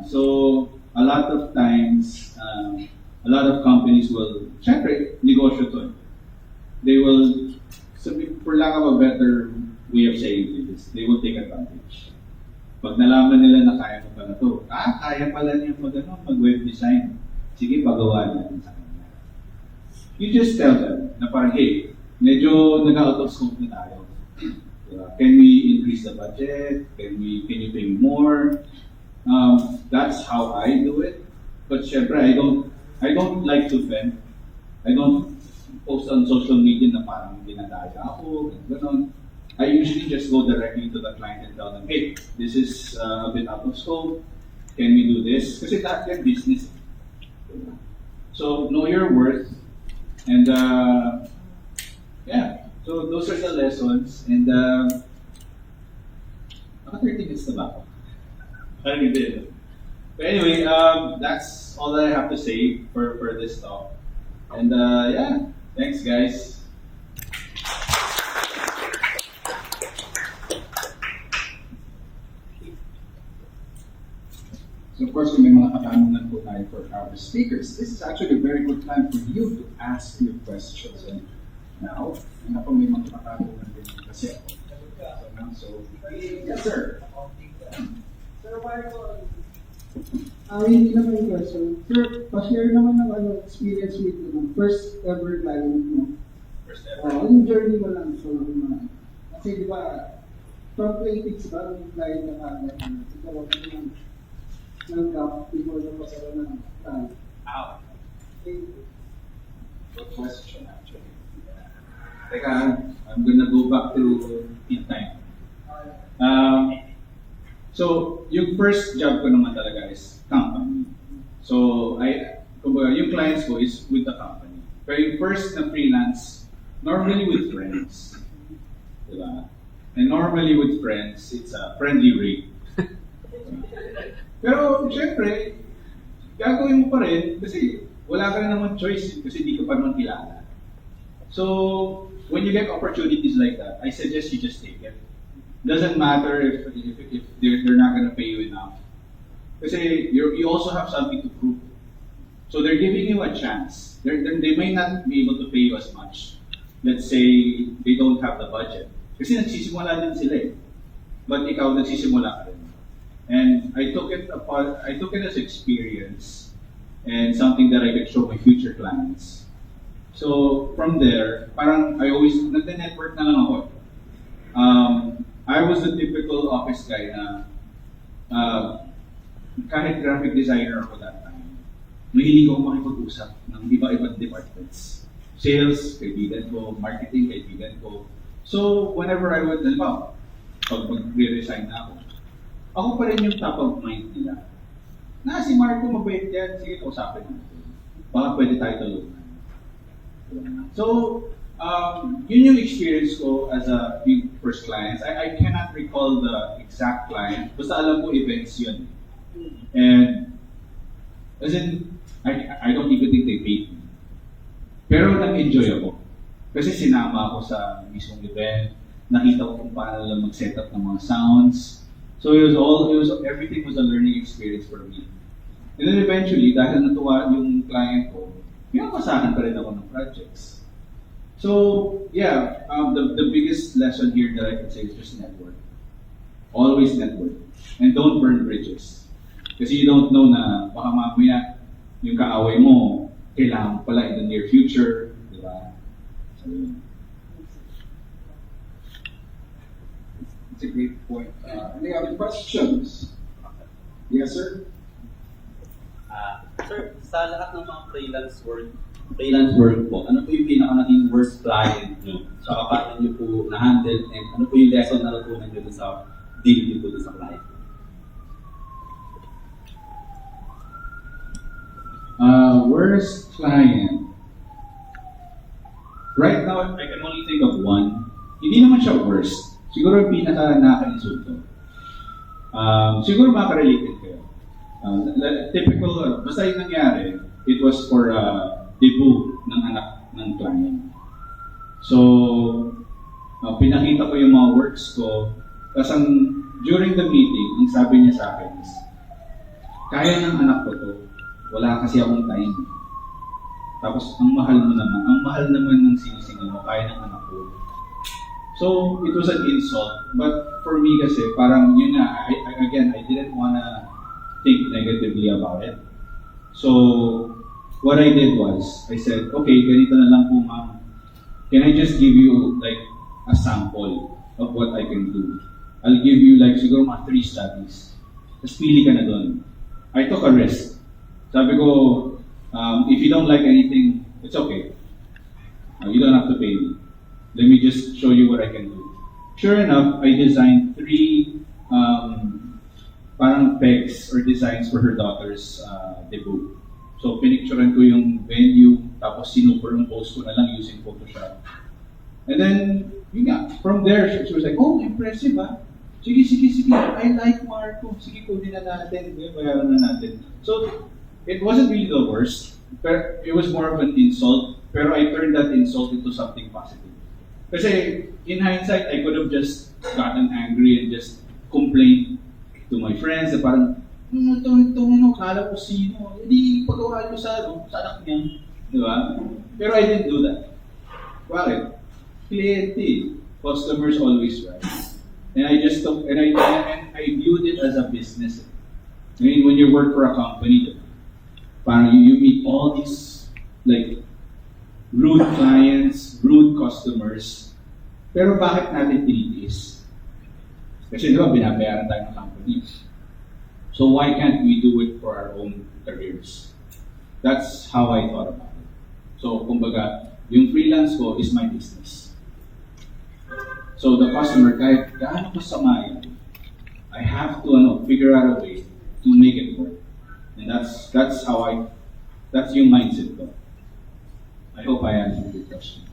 Speaker 21: So a lot of times, a lot of companies will, syempre, negosyo to. They will, for lack of a better way of saying this, they will take advantage. Pag nalaman nila na kaya mo pala to, kaya pala niya mag-web design. Sige, pagawa natin sa kanila. you just tell them na parang, hey, medyo nag-out of scope na tayo. Can we increase the budget? Can you pay more? That's how I do it. But syempre, I don't like to vent. I don't post on social media na parang dinadaya ako, gano'n. I usually just go directly to the client and tell them, hey, this is a bit out of scope. Can we do this? Kasi lahat yan business. So, know your worth. And, yeah. So, those are the lessons. And, naka 30 minutes na ba ako? Parang hindi. But anyway, that's all that I have to say for this talk. And, yeah. Thanks, guys.
Speaker 5: So of course, kung may mga katanungan po tayo for our speakers, this is actually a very good time for you to ask your questions. And now, ako may mga katanungan din kasi ako. So, yes sir.
Speaker 17: Hindi naman yung question. Sir, pa-share naman ng experience with first ever client mo.
Speaker 21: First ever?
Speaker 17: Yung journey mo lang. So, kasi di ba, from plastics ba, yung client na kagad, ikaw ang ng gap before na pasara ng client.
Speaker 21: Ow.
Speaker 5: Good question actually.
Speaker 21: Teka, I'm gonna go back to in time. So, yung first job ko naman talaga is company. So, kumbaga, yung clients ko is with the company. Pero yung first na freelance, normally with friends. Diba? And normally with friends, it's a friendly rate. Pero, syempre, gagawin mo pa rin kasi wala ka na naman choice kasi di ka pa naman kilala. So, when you get opportunities like that, I suggest you just take it. Doesn't matter if they're not gonna pay you enough. Kasi you also have something to prove. So they're giving you a chance. They may not be able to pay you as much. Let's say they don't have the budget. Kasi nagsisimula din sila eh. But ikaw nagsisimula ka rin. And I took it as experience and something that I could show my future clients. So from there, parang I always nagde-network na lang ako. I was the typical office guy na kahit graphic designer ako that time, mahilig ako makipag-usap ng iba-ibang departments. Sales, kaibigan ko, marketing, kaibigan ko. So whenever I would, pag mag-resign na ako pa rin yung top of mind nila. Na si Marco mabait yan, sige kausapin natin. Baka pwede tayo tulungan. So, yun yung experience ko as a first client. I cannot recall the exact client. Basta alam ko events yun. And, as in, I don't even think they paid me. Pero nag-enjoy ako. Kasi sinama ako sa mismong event. Nakita ko kung paano lang mag-set up ng mga sounds. So everything was a learning experience for me. And then eventually, dahil natuwa yung client ko, pinapasahan pa rin ako ng projects. So, yeah, the biggest lesson here that I can say is just network. Always network. And don't burn bridges. Kasi you don't know na baka mamaya yung kaaway mo, kailangan pala in the near future. Diba? So,
Speaker 5: That's a great point. Any other questions? Yes, sir?
Speaker 14: Sir, sa lahat ng mga freelance work po, ano po yung pinaka-naging worst client nyo? Saka paano nyo po na-handle and ano po yung lesson na natutunan nyo sa deal nyo po sa client?
Speaker 21: Worst client. Right now, I can only think of one. Hindi naman siya worst. Siguro yung pinaka-nakaka-insulto. Siguro makaka-related kayo. Typical, basta yung nangyari, it was for debut ng anak ng client. So, pinakita ko yung mga works ko. Tapos during the meeting, ang sabi niya sa akin is, kaya ng anak ko to, wala kasi akong time. Tapos, ang mahal naman ng sinisingal mo, kaya ng anak ko. So, it was an insult. But for me kasi, parang yun nga, I didn't wanna think negatively about it. So, what I did was, I said, okay, ganito na lang po ma'am. Can I just give you like a sample of what I can do? I'll give you like siguro mga 3 studies. Tapos pili ka na doon. I took a risk. Sabi ko, if you don't like anything, it's okay. You don't have to pay me. Let me just show you what I can do. Sure enough, I designed 3 parang pegs or designs for her daughter's debut. So, pinicturean ko yung venue, tapos sinuperimpose ko na lang using Photoshop. And then, yun nga, from there, she was like, oh, impressive ah. Sige, I like Marco. Sige, kunin na natin. Bayaran na natin. So, it wasn't really the worst. Pero it was more of an insult. Pero I turned that insult into something positive. Kasi, in hindsight, I could have just gotten angry and just complained to my friends na parang, kala ko sino. Hindi pagawa nyo sa anak niya. Di ba? Pero I didn't do that. Bakit? Kliyente. Customers always right. And I just took, and I viewed it as a business. I mean, when you work for a company, parang you meet all these, like, rude clients, rude customers. Pero bakit natin tinitiis? Kasi di ba, binabayaran tayo ng company. So why can't we do it for our own careers? That's how I thought about it. So, kumbaga, yung freelance ko is my business. So the customer, kahit gaano kasama yan, I have to figure out a way to make it work. And that's yung mindset ko. I hope I answered your question.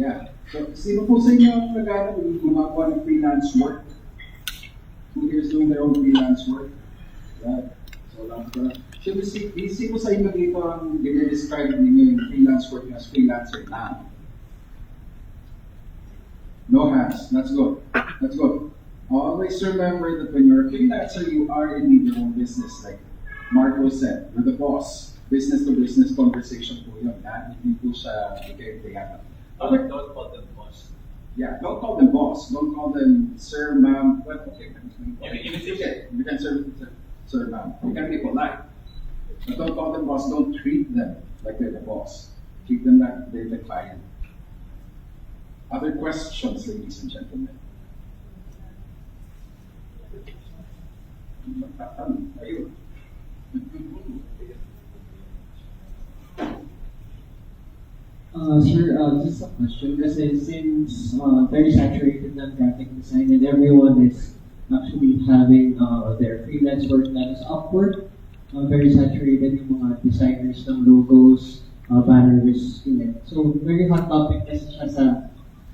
Speaker 5: Yeah. So, sino po sa inyo ang gumagawa ng freelance work? Who here is doing their own freelance work? Yeah. So, lang ko. Sino sa inyo dito ang describe ninyo yung freelance work as freelancer na? No hands. That's good. That's good. Always remember that when you're a freelancer, you are in your own business. Like Marco said, you're the boss. Business-to-business conversation po yun. Hindi po siya ikaya.
Speaker 14: Don't call them boss.
Speaker 5: Yeah, don't call them boss. Don't call them sir, ma'am. But okay, you can sir, ma'am. You can be polite. But don't call them boss. Don't treat them like they're the boss. Treat them like they're the client. Other questions, ladies and gentlemen? Ayun.
Speaker 16: Sir, just a question kasi since very saturated na graphic design and everyone is actually having their freelance work that is upward, very saturated yung mga designers ng logos, banners, yun. So, very hot topic kasi siya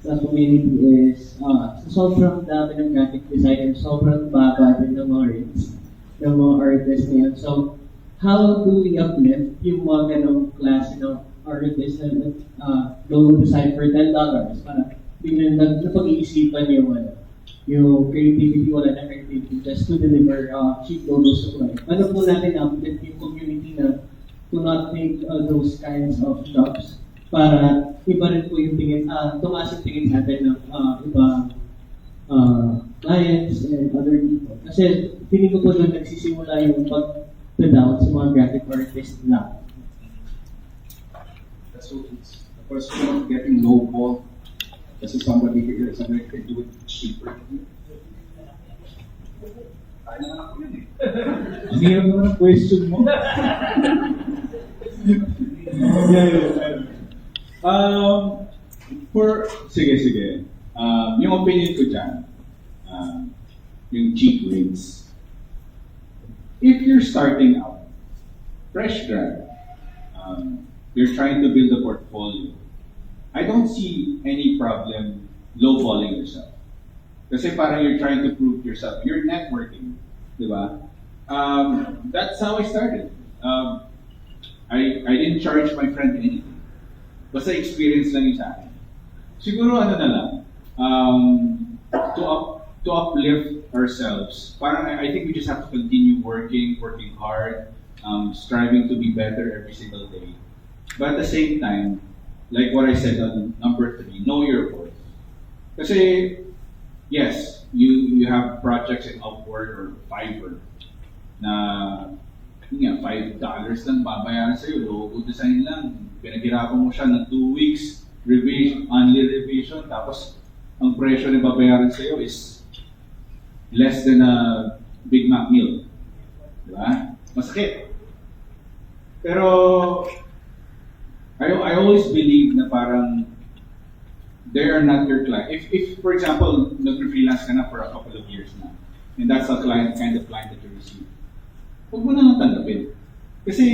Speaker 16: sa community is sa sobrang dami ng graphic designers, sobrang baba din ng mga rates ng mga artists ngayon. So, how do we uplift yung mga ganong klase ng artist na logo design for $10 para biglang napag-iisipan yung creativity, wala na creativity just to deliver cheap logos to client. Ano po natin uplift yung community na to not make those kinds of jobs para iba rin po yung tingin, tumaas yung tingin natin ng ibang clients and other people. Kasi feeling ko po doon nagsisimula yung pag-down sa mga graphic artists na.
Speaker 5: So it's the question of getting lowball. Kasi somebody can do it cheaper. Kaya naman ako yun eh.
Speaker 10: Ang hirap naman ang question mo.
Speaker 21: Sige. Yung opinion ko dyan, yung cheap rates. If you're starting out, fresh grad, you're trying to build a portfolio, I don't see any problem lowballing yourself. Kasi parang you're trying to prove yourself. You're networking, di ba? That's how I started. I didn't charge my friend anything. Basta experience lang yung sa akin. Siguro ano na lang, to uplift ourselves, parang I think we just have to continue working hard, striving to be better every single day. But at the same time, like what I said on number 3, know your worth. Kasi, yes, you have projects in Upwork or Fiverr na yun nga, $5 lang babayaran sa'yo, logo design lang. Pinaghirapan mo siya ng 2 weeks, revision, only revision, tapos ang presyo na babayaran sa'yo is less than a Big Mac meal. Diba? Masakit. Pero I always believe na parang they are not your client. If for example, nag-freelance ka na for a couple of years na, and that's the kind of client that you receive, huwag mo na lang tanggapin. Kasi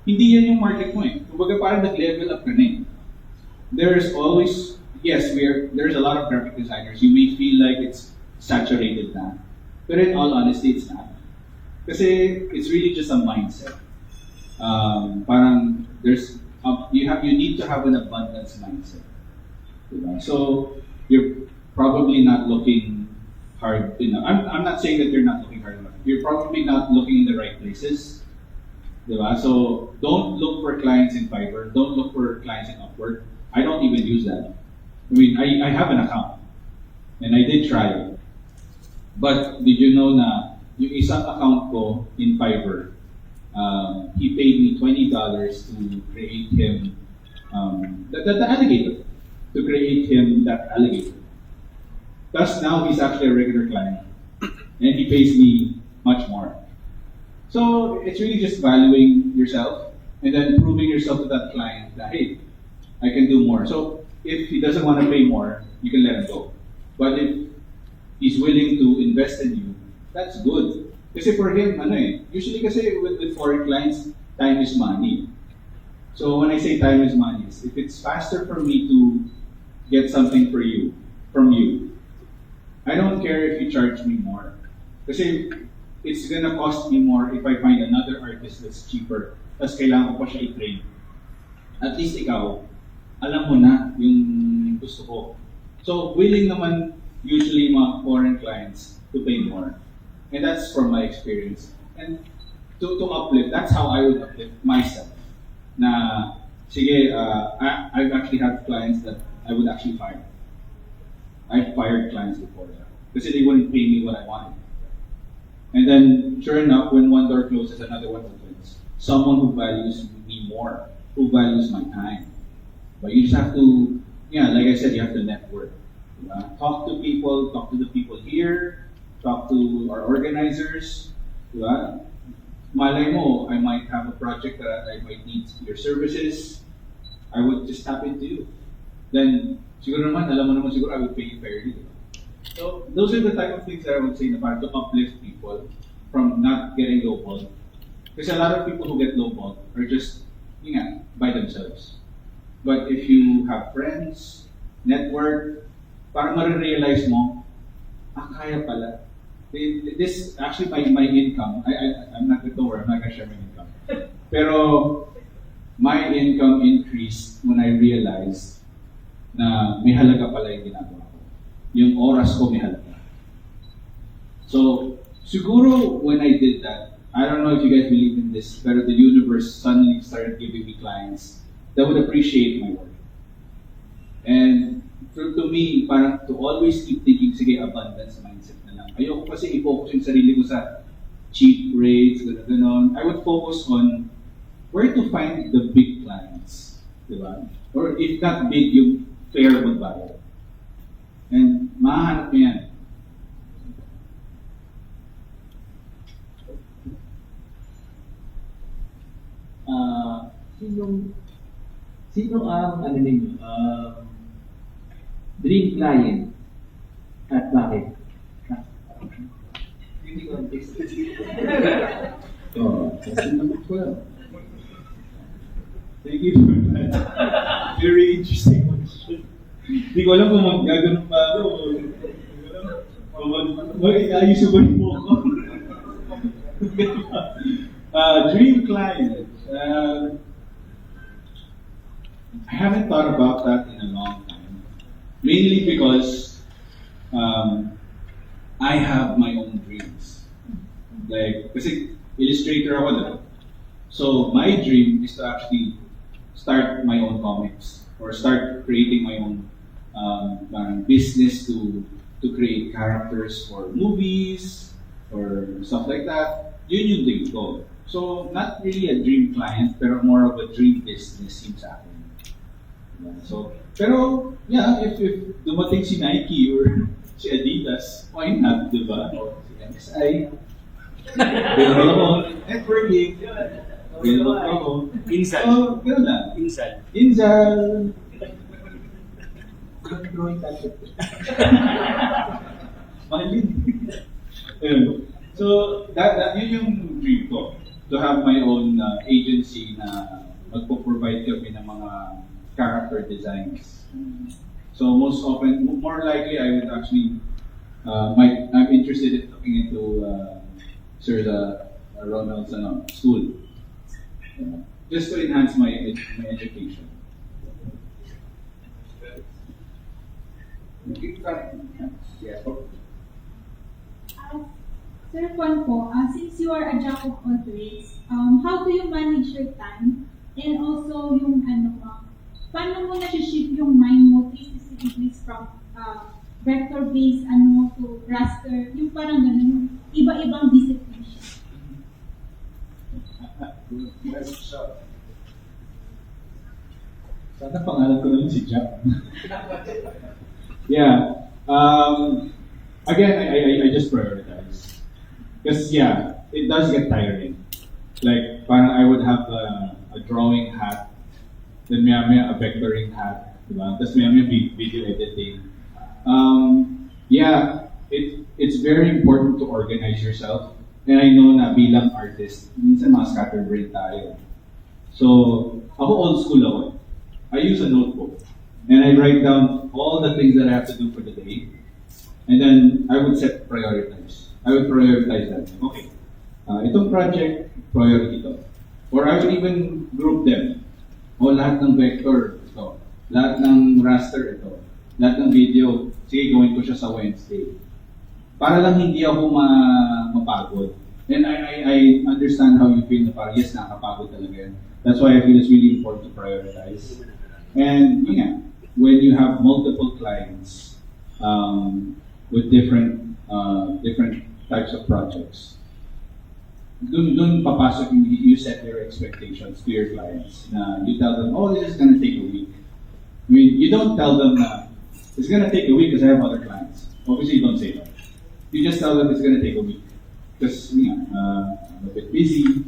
Speaker 21: hindi yan yung market mo eh. Kumbaga parang nag-level up ka na eh. There's always, yes, there's a lot of graphic designers. You may feel like it's saturated na. But in all honesty, it's not. Kasi it's really just a mindset. Parang you need to have an abundance mindset. Diba? So you're probably not looking hard enough. I'm not saying that you're not looking hard enough. You're probably not looking in the right places. Diba? So don't look for clients in Fiverr. Don't look for clients in Upwork. I don't even use that. I mean, I have an account. And I did try it. But did you know na yung isang account ko in Fiverr, he paid me $20 to create him the alligator. To create him that alligator. Thus now he's actually a regular client. And he pays me much more. So it's really just valuing yourself and then proving yourself to that client that, hey, I can do more. So if he doesn't want to pay more, you can let him go. But if he's willing to invest in you, that's good. Kasi for him, usually kasi with foreign clients, time is money. So when I say time is money, if it's faster for me to get something from you, I don't care if you charge me more. Kasi it's gonna cost me more if I find another artist that's cheaper, tapos kailangan ko pa siya i-train. At least ikaw, alam mo na yung gusto ko. So willing naman usually mga foreign clients to pay more. And that's from my experience. And to uplift, that's how I would uplift myself. Na, sige, I've actually had clients that I would actually fire. I've fired clients before that. Kasi they wouldn't pay me what I wanted. And then, sure enough, when one door closes, another one opens. Someone who values me more, who values my time. But you just have to, like I said, you have to network. Talk to people, talk to the people here, talk to our organizers. Diba? Malay mo, I might have a project that I might need your services. I would just tap into you. Then, siguro naman, alam mo naman siguro, I would pay you fairly. Diba? So, those are the type of things that I would say na para to uplift people from not getting lowballed. Because a lot of people who get lowballed are just, by themselves. But if you have friends, network, parang marirealize mo, kaya pala. This, actually, my income, I'm not gonna share my income. Pero, my income increased when I realized na may halaga pala yung ginagawa ko. Yung oras ko may halaga. So, siguro when I did that, I don't know if you guys believe in this, pero the universe suddenly started giving me clients that would appreciate my work. And to me, parang to always keep thinking, sige, abundance mindset na lang. Ayoko kasi i-focus yung sarili ko sa cheap rates, gano'n. I would focus on where to find the big clients. Diba? Or if not big, yung fair magbayad. And mahanap mo yan.
Speaker 2: Sino ang dream client at bakit?
Speaker 21: Thank you for that. Very interesting question. Hindi ko alam kung mag-gaganon pa ako. Mag-ayusin ba yung buhok ko? Dream client. I haven't thought about that in a long time. Mainly because I have my own dreams. Like, kasi illustrator ako na. So my dream is to actually start my own comics or start creating my own business to to create characters for movies or stuff like that. Yun yung dream ko. So, not really a dream client, pero more of a dream business yung sa akin. Yeah, so, pero, yeah, if dumating si Nike or si Adidas, why not, di ba? O si MSI, available ako, networking, available ako.
Speaker 20: Insan.
Speaker 21: So, gano'n lang. Insan. Growing target. Mahal yun. So, yun yung dream ko. To have my own agency na magpo-provide kami ng mga character designs. So most often, more likely, I would actually, I'm interested in looking into Sir Ronald's school. Just to enhance my education. Yes.
Speaker 18: Sir Juan po, since you are a jack of all trades, how do you manage your time? And also yung paano mo na-shift yung mind mo 360 degrees from vector-based to raster, yung parang ganun, yung iba-ibang discipline siya.
Speaker 21: Sana pangalan ko naman si Jack. Yeah. Again, I just prioritize. Because yeah, it does get tiring. Like, parang I would have a drawing hat, then maya a vectoring hat, diba? Tapos maya video editing. Yeah, it's very important to organize yourself. And I know na bilang artist, minsan mga scatterbrain tayo. So, ako old school ako. I use a notebook. And I write down all the things that I have to do for the day. And then I would set priorities. I would prioritize that. Okay, itong project, priority to. Or I would even group them. O lahat ng vector, ito. Lahat ng raster, ito. Lahat ng video, sige, gawin ko siya sa Wednesday. Para lang hindi ako mapagod. And I understand how you feel na parang, yes, nakakapagod talaga yan. That's why I feel it's really important to prioritize. And yeah, when you have multiple clients with different types of projects, dun papasok you set your expectations to your clients. Na you tell them, oh, this is gonna take a week. I mean, you don't tell them it's gonna take a week because I have other clients. Obviously, you don't say that. You just tell them it's gonna take a week because I'm a bit busy.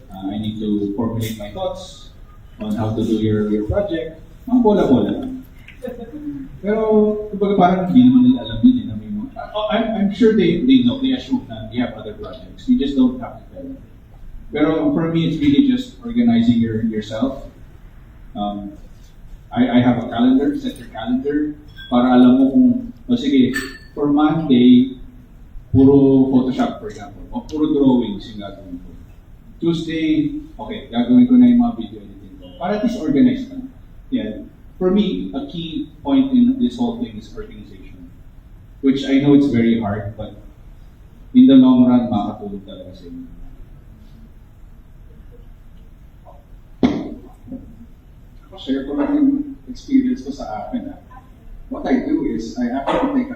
Speaker 21: I need to formulate my thoughts on how to do your project. Mga bola-bola lang. Pero, kumbaga parang hindi naman nila alam yun na may mga... I'm sure they know, they assume that you have other projects. You just don't have to tell them. Pero for me, it's really just organizing yourself. I have a calendar, set your calendar, para alam mo kung, sige, for Monday, puro Photoshop, for example, o puro drawings yung gagawin ko. Tuesday, okay, gagawin ko na yung mga video editing ko. Para at least organized na. Yeah. For me, a key point in this whole thing is organization. Which I know it's very hard, but in the long run, makakatulog talaga sa inyo.
Speaker 5: Share ko lang yung experience ko sa akin. What I do is, I actually take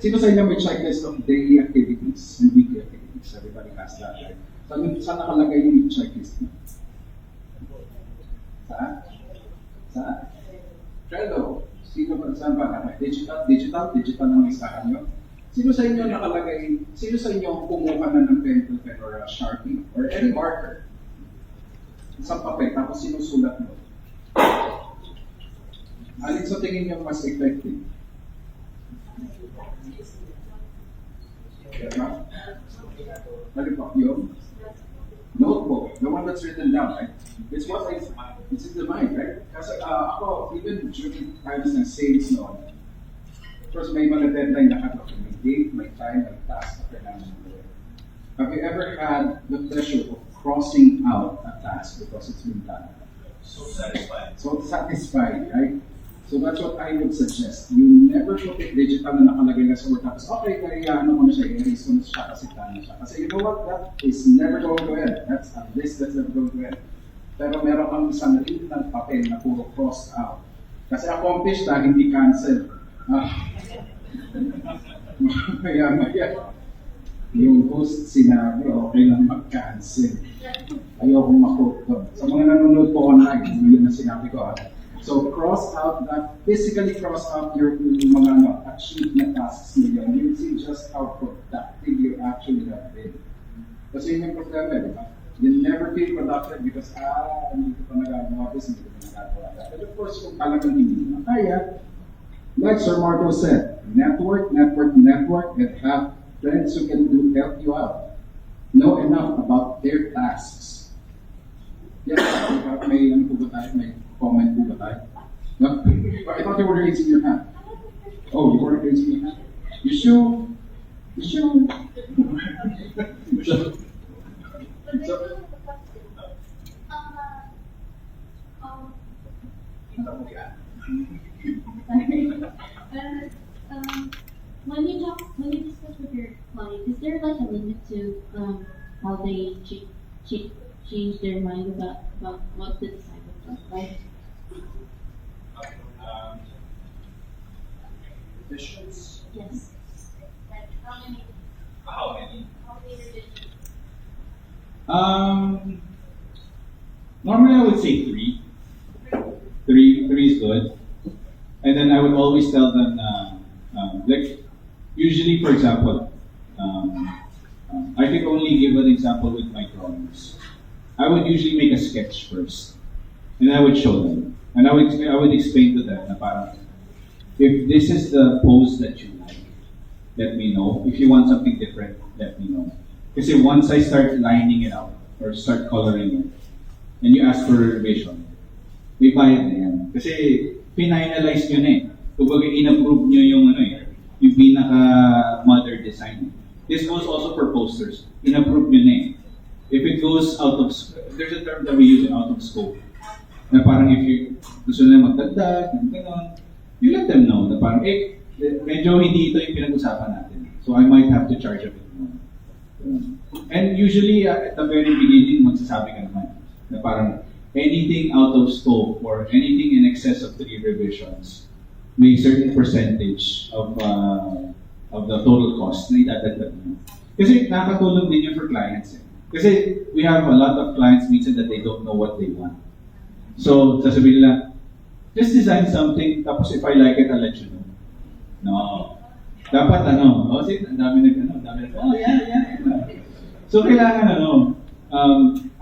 Speaker 5: sino sa inyo may checklist of daily activities and weekly activities? Everybody has that, right? Saan nakalagay yung checklist mo? Saan? Trello. Saan ba? Digital ang listahan nyo. Sino sa inyo kumuha na ng pen or a Sharpie or any marker? Isang papel, tapos sinusulat mo. Alin sa tingin nyo mas effective? Alin pa? Yung notebook, the one that's written down, right? It's in the mind, right? Kasi ako, even during times ng sales noon, first may mga deadline na cut-off. May date, may time, may task na kailangan mo gawin. Have you ever had the pleasure of crossing out a task because it's been done? So satisfied, right? So that's what I would suggest. You never put it digital na nakalagay na sa word. Tapos, okay, kaya ano ko na siya, i-erase ko na siya kasi tama siya. Kasi you know what? That is never going to end. That's a list that's never going to end. Pero meron kang isang rin ng papel na puro crossed out. Kasi accomplished na, hindi cancel. Maya, yung host sinabi, okay lang mag-cancel. Ayokong makot doon. Sa mga nanonood po online, yun na sinabi ko. So cross out that, physically cross out your mga achieved na tasks niyo. You see just how productive you actually have been. Kasi yun yung problema, di ba? You never feel productive because, hindi ko pa nagagawa this, hindi ko pa nagagawa that. But of course, kung talagang hindi mo kaya, like Sir Marco said, network, and have friends who can help you out. Know enough about their tasks. Yes, may comment po ba tayo? No? I thought you were raising your hand. Oh, you weren't raising your hand? You sure?
Speaker 11: When you discuss with your client, is there like a limit to how they change their mind about what the design would look like?
Speaker 21: Revisions?
Speaker 11: Yes. Like how many?
Speaker 21: How many?
Speaker 11: How many revisions?
Speaker 14: Normally I would say three. Three is good. And then I would always tell them, like, usually, for example, I can only give an example with my drawings. I would usually make a sketch first, and I would show them, and I would explain to them na parang, if this is the pose that you like, let me know. If you want something different, let me know. Because once I start lining it out or start coloring it, and you ask for a revision, may bayad na yan. Kasi finalize nyo na eh. Kumbaga in-approve nyo yung yung pinaka-mother design. This goes also for posters. In-approve nyo na eh. If it goes out of, there's a term that we use in out of scope. Na parang if you gusto nila magdagdag, gano'n, you let them know na parang, medyo hindi ito yung pinag-usapan natin. So I might have to charge a bit more. And usually, at the very beginning, magsasabi ka naman na parang anything out of scope or anything in excess of 3 revisions, may certain percentage of the total cost na idadagdag mo. Kasi nakakatulong din yun for clients. Kasi we have a lot of clients minsan that they don't know what they want. So, sasabihin nila, just design something, tapos if I like it, I'll let you know. No. Dapat ang dami yeah. So, kailangan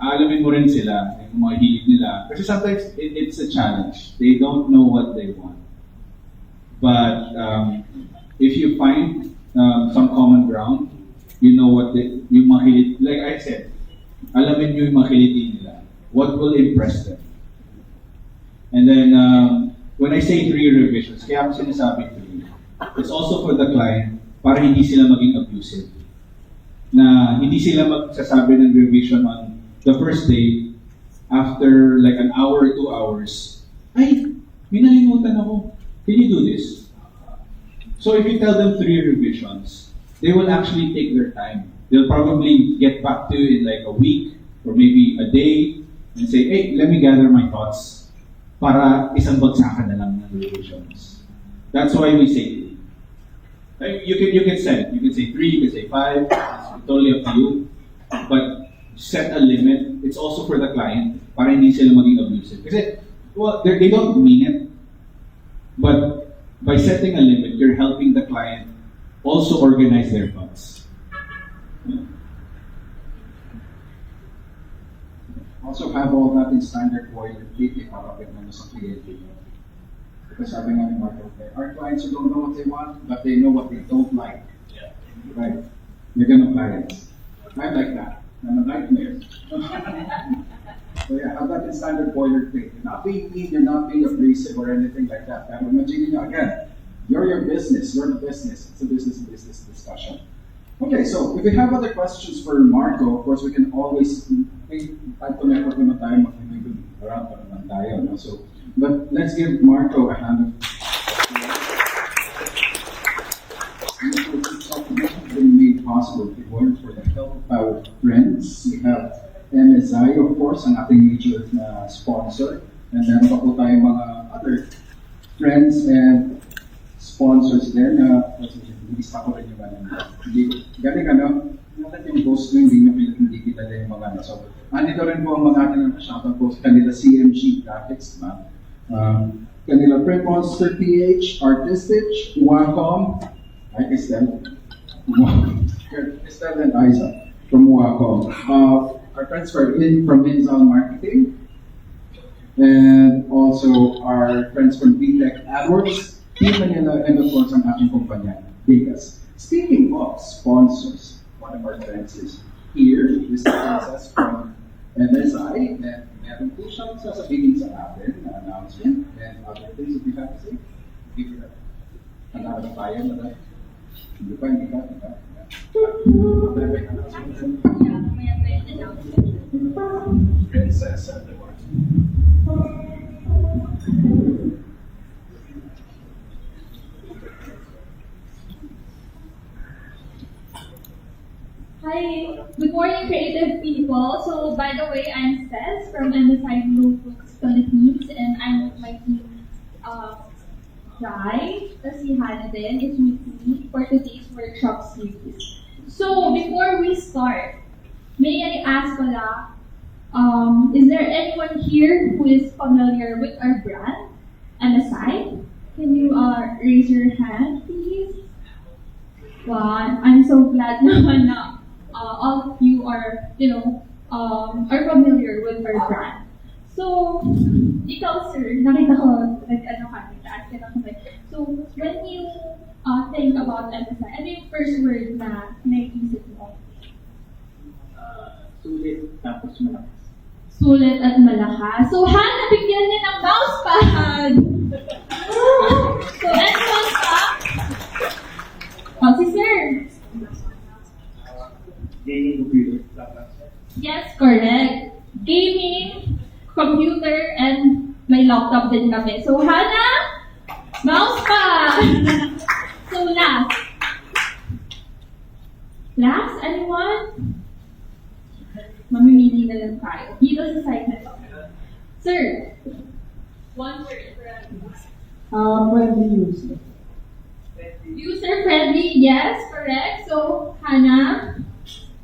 Speaker 14: alamin mo rin sila, yung mga hilig nila. Kasi sometimes it's a challenge. They don't know what they want. But if you find some common ground, you know what yung mga hilig, like I said, alamin nyo yung mga hiliti nila. What will impress them? And then, when I say 3 revisions, kaya ako sinasabi 3, it's also for the client para hindi sila maging abusive. Na hindi sila magsasabi ng revision on the first day, after like an hour or 2 hours, ay, may nalimutan ako. Can you do this? So if you tell them 3 revisions, they will actually take their time. They'll probably get back to you in like a week or maybe a day and say, hey, let me gather my thoughts para isang bagsakan na lang ng revisions. That's why we say 3. You can set it. You can say 3, you can say 5. It's totally up to you. But set a limit. It's also for the client para hindi sila maging abusive. Kasi, well, they don't mean it. But by setting a limit, you're helping the client also organize their thoughts.
Speaker 5: Also have all that in standard boilerplate para pagmano sa kliyente. Because sabi nga ni Marco, our clients who don't know what they want, but they know what they don't like.
Speaker 21: Yeah.
Speaker 5: Right. You're gonna apply it. I like that. I'm a nightmare. So yeah, have that in standard boilerplate. You're not being mean, you're not being abrasive or anything like that. Pero imagine nyo again, you're your business, you're the business. It's a business discussion. Okay, so if we have other questions for Marco, of course we can always, type to network naman tayo, mag-around pa naman tayo. No? So, but let's give Marco a hand. Been made possible for the help of our friends. We have MSI, of course, ang ating major sponsor. And then pa po tayo mga other friends and sponsors din na isa ko rin yung galing bakit yung post ko hindi kita din yung mga so andito rin po ang mga ating shoutout po sa kanila CMG Graphics kanila Print Monster PH Artistic Wacom Estelle and Isa from Wacom our friends from Inzal Marketing and also our friends from BTech AdWords Team Manila and of course ang aking kumpanya Degas. Speaking of sponsors, one of our friends is here, Mr. Princess from MSI, and meron po siyang sasabihin sa atin na announcement and other things that we have to say. Give it up. Ang tayo na hindi pa. Princess at the one.
Speaker 18: Hi, good morning creative people. So by the way, I'm Cez from MSI Books Philippines and I'm with my team Jai, si Hannah din is with me for today's workshop series. So before we start, may I ask pala, is there anyone here who is familiar with our brand, MSI? Can you raise your hand, please? Wow, I'm so glad naman na all of you are, are familiar with our brand. So, ikaw sir, nakita ko, so when you think about MSI, ano yung first word na naisip mo?
Speaker 2: Sulit tapos malakas.
Speaker 18: Sulit at malakas. So, Hannah, bigyan niya ng mousepad! So, and mousepad? Si sir.
Speaker 10: Gaming computer.
Speaker 18: Yes, correct. Gaming, computer, and may laptop din kami. So, Hannah, mousepad! So, last. Last, anyone? Mamimili na lang tayo. Dito sa side na to. Sir, one word for us.
Speaker 7: Friendly user.
Speaker 18: User-friendly, yes, correct. So, Hannah,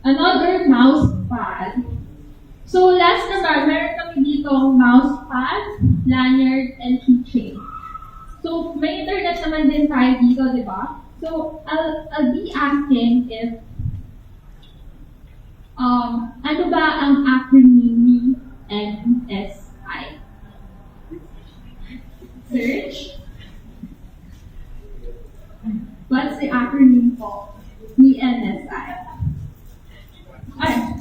Speaker 18: another mouse pad. So, last naman, meron kami dito mouse pad, lanyard, and keychain. So, may internet naman din tayo dito, di ba? So, I'll be asking if ano ba ang acronym ni MSI? Search? What's the acronym po ni MSI? Ay,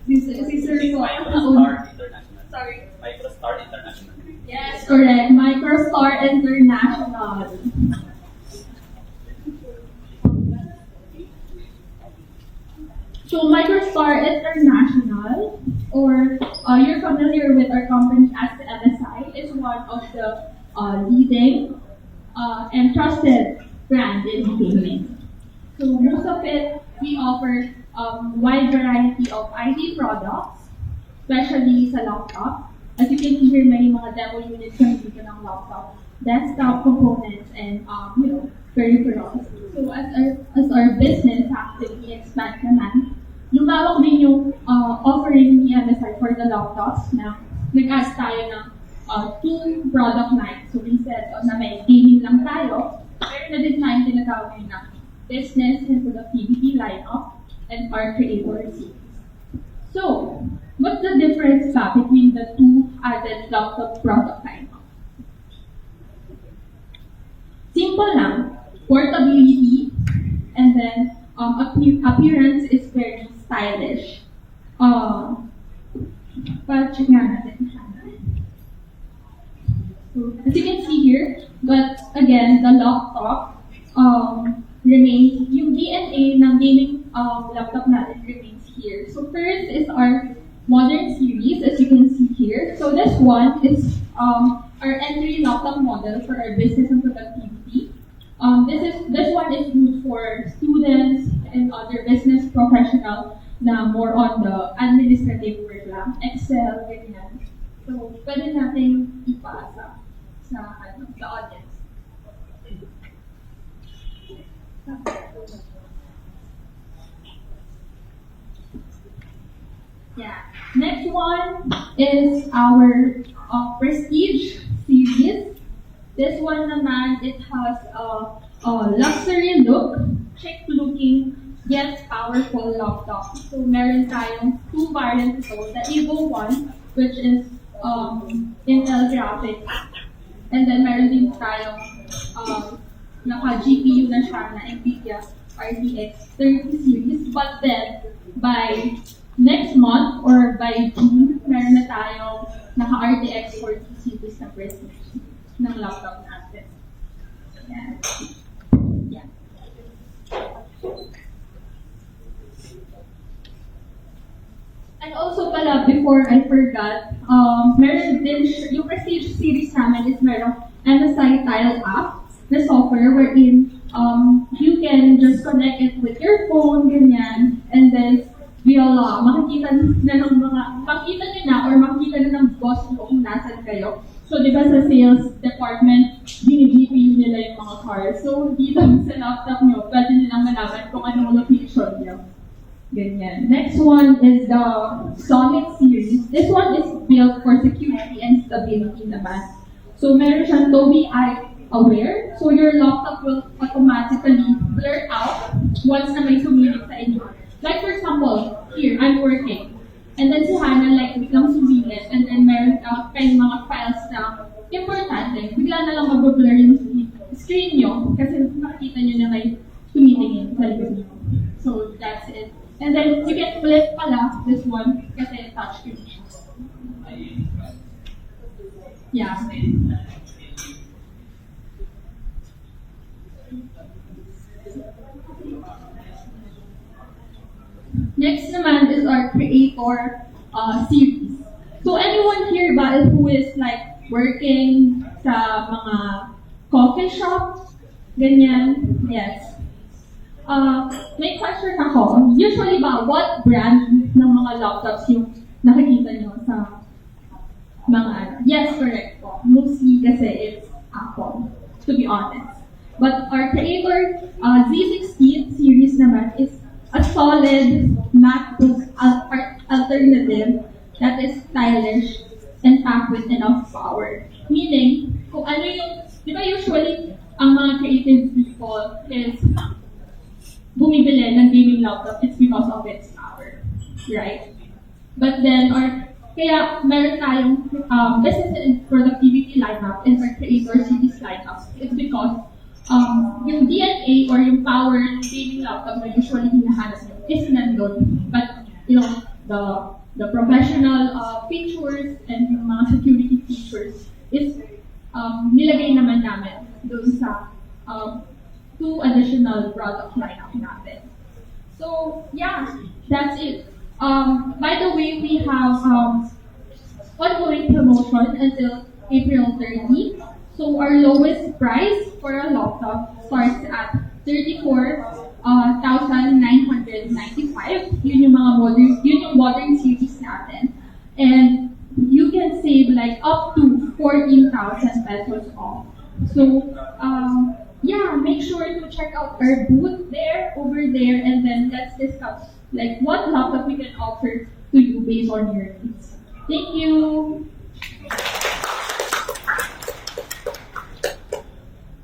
Speaker 18: si Sir po. Sorry.
Speaker 20: MicroStar International.
Speaker 18: Yes, correct. MicroStar International. So MicroStar International, or you're familiar with our company as the MSI, is one of the leading and trusted brand in gaming. So most of it, we offer wide variety of IT products, especially sa laptop. As you can see here, may mga demo units kami dito ng laptop, desktop components, and peripherals. So as our business actually expand naman, lumawak din yung offering ni MSI for the laptops na nag-add tayo ng 2 product lines. So instead na may gaming lang tayo, meron na din tayong tinatawag na business and productivity lineup and our creator series. So, what's the difference ba between the 2 added laptop product lineup? Simple lang, portability, and then appearance is very stylish. Pa-check nga natin. So, as you can see here, but again, the laptop remains, yung DNA ng gaming laptop natin remains here. So first is our modern series, as you can see here. So this one is our entry laptop model for our business and productivity. This one is good for students and other business professional na more on the administrative work lang, Excel, ganyan. So, pwede natin ipasa sa audience. Yeah. Next one is our Prestige series. This one naman, it has a luxury look, chic-looking, yet powerful laptop. So meron tayong two variants ito. The Evo one, which is Intel graphics. And then meron din tayong naka-GPU na siya na NVIDIA RTX 30 series. But then, by next month or by June, meron na tayong naka-RTX 40 series na Prestige ng laptop natin. Yeah. Yeah. And also pala, before I forgot, meron din, yung Prestige series namin is merong MSI Tile app na software wherein you can just connect it with your phone, ganyan, and then makikita nyo na or makikita na ng boss mo kung nasan kayo. So, di ba sa sales department, gini-GPU nila yung mga cars. So, dito sa laptop nyo, pwede nilang malaman kung anong location nyo. Ganyan. Next one is the Solid series. This one is built for security and stability naman. So, meron siyang Tobii Eye aware. So, your laptop will automatically blur out once na may sumilip sa inyo. Like for example, here, I'm working. And then si Hannah, like, biglang sumilip. And then meron kayong mga files na importante. Bigla na lang mag-blur yung screen nyo. Kasi makikita nyo na may tumitingin sa likod nyo. So, that's it. And then, you can flip pala this one kasi touchscreen siya. Yeah. Next naman is our Creator series. So anyone here ba who is like working sa mga coffee shop? Ganyan? Yes. May question ako. Usually ba, what brand ng mga laptops yung nakikita nyo sa mga Yes, correct po. Mostly kasi it's Apple, to be honest. But our Creator Z16 series naman is a solid MacBook alternative that is stylish and packed with enough power. Meaning, kung ano yung, di ba usually, ang mga creative people is bumibili ng gaming laptop, it's because of its power, right? But then, kaya meron tayong business and productivity lineup in our Creator series lineup. It's because yung DNA or yung power ng gaming laptop na usually hinahanap nyo is nandun. But, you know, the professional features and yung mga security features is nilagay naman namin doon sa two additional product lineup natin. So, yeah, that's it. By the way, we have ongoing promotion until April 30. So our lowest price for a laptop starts at 34,995. Yun yung mga modern series natin. And you can save like up to 14,000 pesos off. So yeah, make sure to check out our booth over there, and then let's discuss like what laptop we can offer to you based on your needs. Thank you.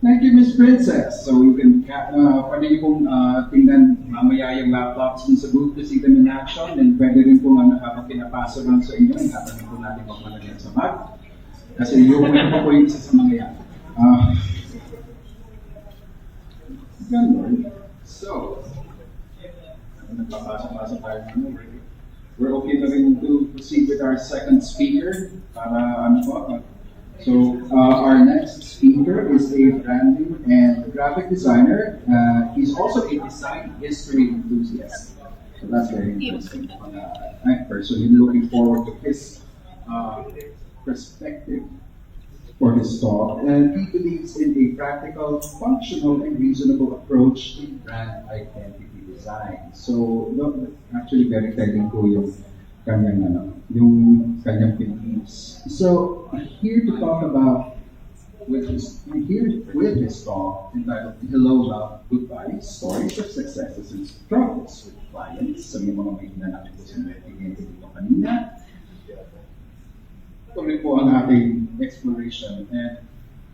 Speaker 5: Thank you, Miss Princess. So you can pwede niyo pong tingnan mamaya yung laptops dun sa booth to see them in action, and pwede rin pong habang pinapasa lang sa inyo, tatanong po natin kung malagyan sa bag. Kasi yung po yung isa sa mga yan. Ganun. So, nagpapasa-pasa tayo naman. We're okay na rin to proceed with our second speaker para So, our next speaker is a branding and graphic designer. He's also a design history enthusiast. So that's very interesting. I'm personally looking forward to his perspective for his talk. And he believes in a practical, functional, and reasonable approach in brand identity design. So, actually very telling ko yung kanyang beliefs. So, here to talk about with his talk entitled Hello, Love, Goodbye, Stories of Successes and Struggles with Clients. So, yung mga may hinanakit ko sa mga dito kanina.
Speaker 1: tuloy po ang ating exploration. And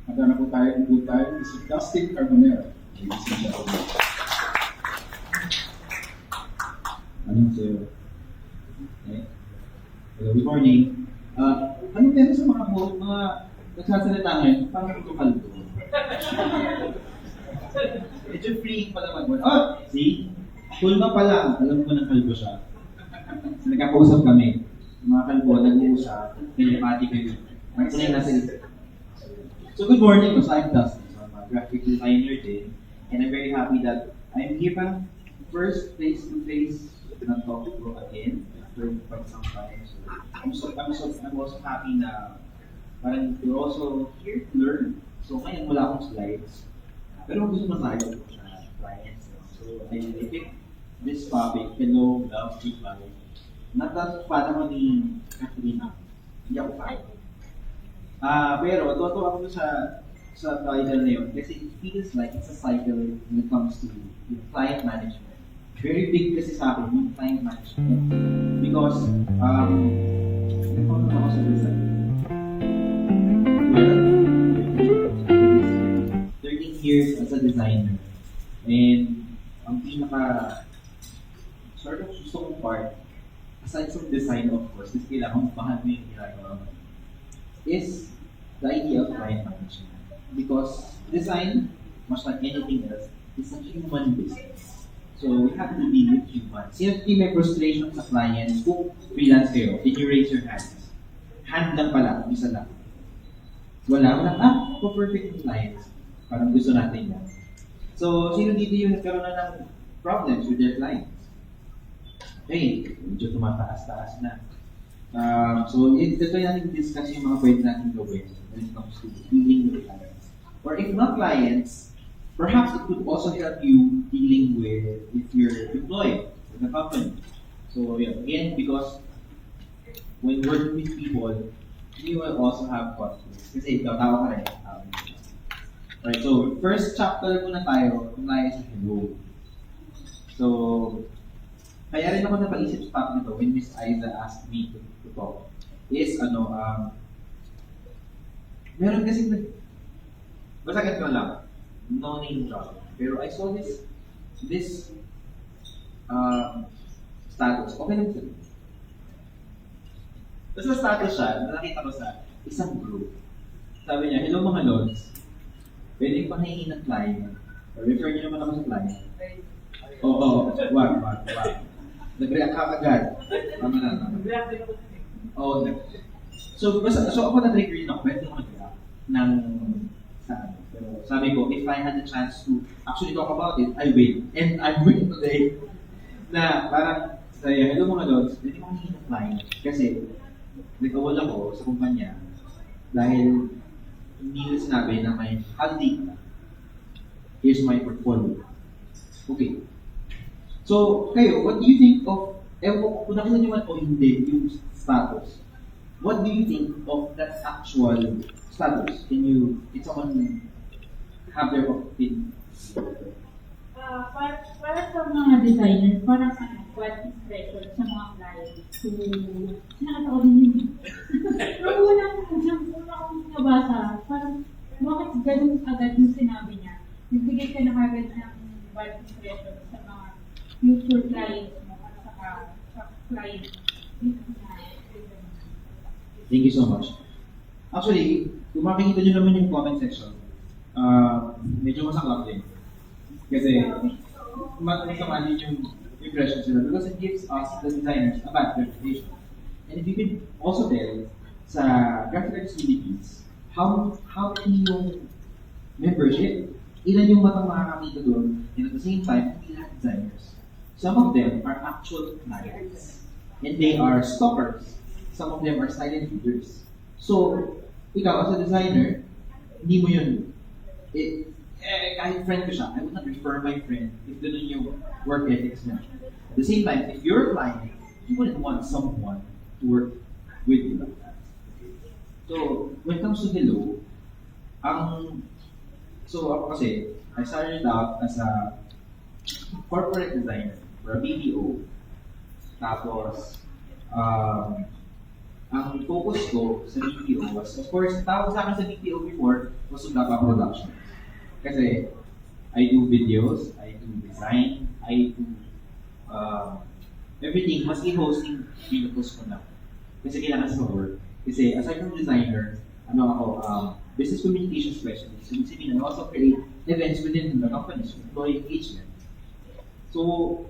Speaker 1: handa na po tayo, good time, is Dustin Carbonera. Ladies and gentlemen.
Speaker 22: Anong sa'yo? Okay. Hello, good morning. Anong meron sa mga nagsasalita ngayon? Parang tutukal ko. Medyo free pa naman. Oh, see? Kulma pa lang. Alam ko ng kalbo siya. Nagkakausap kami. Yung mga kalbo, nag-uusap. Telepathy kayo. Magpunay na sila. So good morning. I'm Dustin. So I'm a graphic designer din. And I'm very happy that I'm given first face-to-face na talk ko again after quite some time. So I'm also happy na parang you're also here to learn. So ngayon wala akong slides. Pero gusto mo tayo sa clients. So I picked this topic, hello, love, goodbye. Not that parang ni Katrina. Hindi ako fan. Pero totoo ako sa title na yun kasi it feels like it's a cycle when it comes to client management. Very big kasi sa akin yung client management because nagpapalala ako sa design. 13 years as a designer and ang sort of gusto kong part aside from design of course kasi kailangan mahal mo yung ginagawa mo is the idea of client management because design much like anything else is a human business. So, we have to deal with humans. Sino may frustration sa clients kung freelance kayo? Can you raise your hands? Hand lang pala, isa lang. Wala, perfect yung clients. Parang gusto natin yan. So, sino dito yung nagkaroon na ng problems with their clients? Okay, medyo tumataas-taas na. So, ito yung natin discuss yung mga pwede natin gawin when it comes to dealing with clients. Or if not clients, perhaps it could also help you dealing with if you're employed in a company. So yeah, again, because when working with people, you will also have conflicts. Kasi ikaw, tao ka rin. Right, so first chapter muna tayo, kung tayo sa hello. So, kaya rin ako napaisip sa topic nito when Miss Aiza asked me to talk. Is, meron kasi basta ganito lang. No name drop. Pero I saw this status. Okay lang sila. Basta status siya, nakita ko sa isang group. Sabi niya, hello mga lords. Pwede pahingi ng client. Or refer niyo naman ako sa client. Oo, wag. Nag-react ka agad. Tama na. Oo. So ako na-trigger yun ako. Pwede ako nag-react ng saan. Pero sabi ko, if I had the chance to actually talk about it, I will. And I'm willing today na parang saya, hello mga dogs, hindi ko hihingi ng client. Kasi nag-awal ako sa kumpanya dahil hindi nila sinabi na may holiday ka. Here's my portfolio. Okay. So, kayo, what do you think of, kung nakita nyo man o hindi yung status, what do you think of that actual status? Can someone have their opinion?
Speaker 6: Para sa mga designers, parang what impression sa mga clients to nakatawa din yun. Pero wala akong nabasa. Parang bakit ganun agad yung sinabi niya? Nagbigay ka na agad ng bad impression sa mga future clients mo at sa clients.
Speaker 22: Thank you so much. Actually, kung makikita nyo naman yung comment section, medyo masaklap din. Kasi, masama din yung impression sila because it gives us, the designers, a bad reputation. And if you could also tell sa graphic arts Philippines, how many yung membership, ilan yung matang makakakita doon, and at the same time, hindi lahat designers. Some of them are actual clients, and they are stalkers. Some of them are silent readers. So, ikaw as a designer, hindi mo yun. Kahit friend ko siya, I would not refer my friend if ganun yung work ethics mo. At the same time, if you're a client, you wouldn't want someone to work with you like that. So, when it comes to hello, so ako kasi, I started out as a corporate designer for a BPO. Tapos, ang focus ko sa BPO was, of course, tawag sa akin sa BPO before was Sugapa Production. Kasi I do videos, I do design, I do everything, maski hosting, pinutos ko na. Kasi kailangan sa work. Kasi aside from designer, business communication specialist. So, I also create events within the company, so employee engagement. So,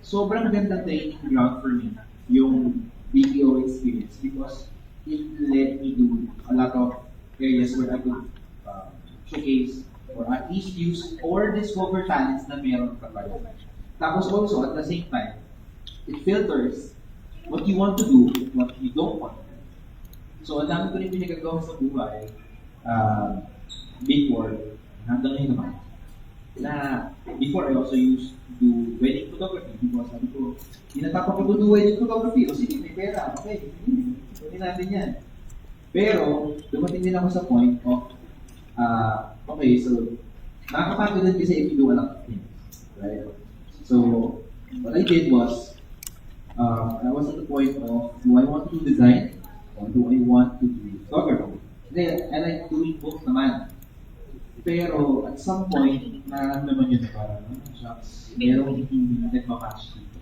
Speaker 22: sobrang magandang training ground for me yung BPO experience because it led me to a lot of areas where I could showcase or at least use or discover talents na meron ka pa. Tapos also, at the same time, it filters what you want to do and what you don't want to do. So, ang dami ko rin pinagagawa sa buhay before, hanggang ngayon naman. Before I also used to do wedding photography because sabi ko, tinatapang ko do wedding photography. O sige, may pera. Okay, pwede natin yan. Pero, dumating din ako sa point of, okay, so, nakakapagod din kasi if you do a lot of things. Right? So, what I did was, I was at the point of, do I want to do design or do I want to do photography? Then, I like doing both naman. Pero at some point, nararamdaman yun na parang, shucks, merong hindi nagmakash dito.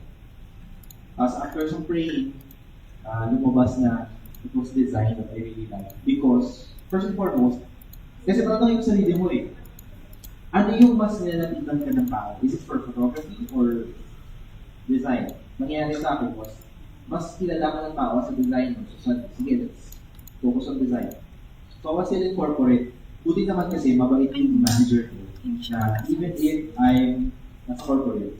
Speaker 22: Tapos after some praying, lumabas na it was design that I really like. Because, first and foremost, kasi parang yung sarili mo eh. Ano yung mas nilalapitan ka ng tao? Is it for photography or design? Nangyayari sa akin was, mas kilala ka ng tao sa design mo. So, sige, let's focus on design. So, I was still in corporate. Buti naman kasi mabait yung manager ko na even if I'm nasa corporate,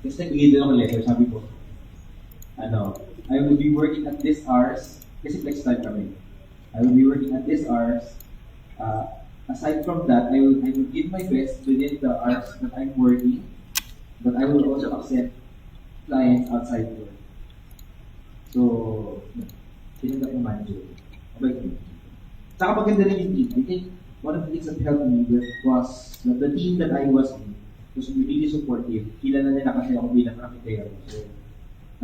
Speaker 22: kasi nagbigay din ako letter, sabi ko, I will be working at this hours, kasi flex time kami. I will be working at this hours. Aside from that, I will give my best within the hours that I'm working, but I will also accept clients outside work. So, sinunod ng manager ko. Mabait mo. Saka maganda rin yung team. I think one of the things that helped me was that the team that I was in was really supportive. Kilala nila kasi ako bilang architect. So,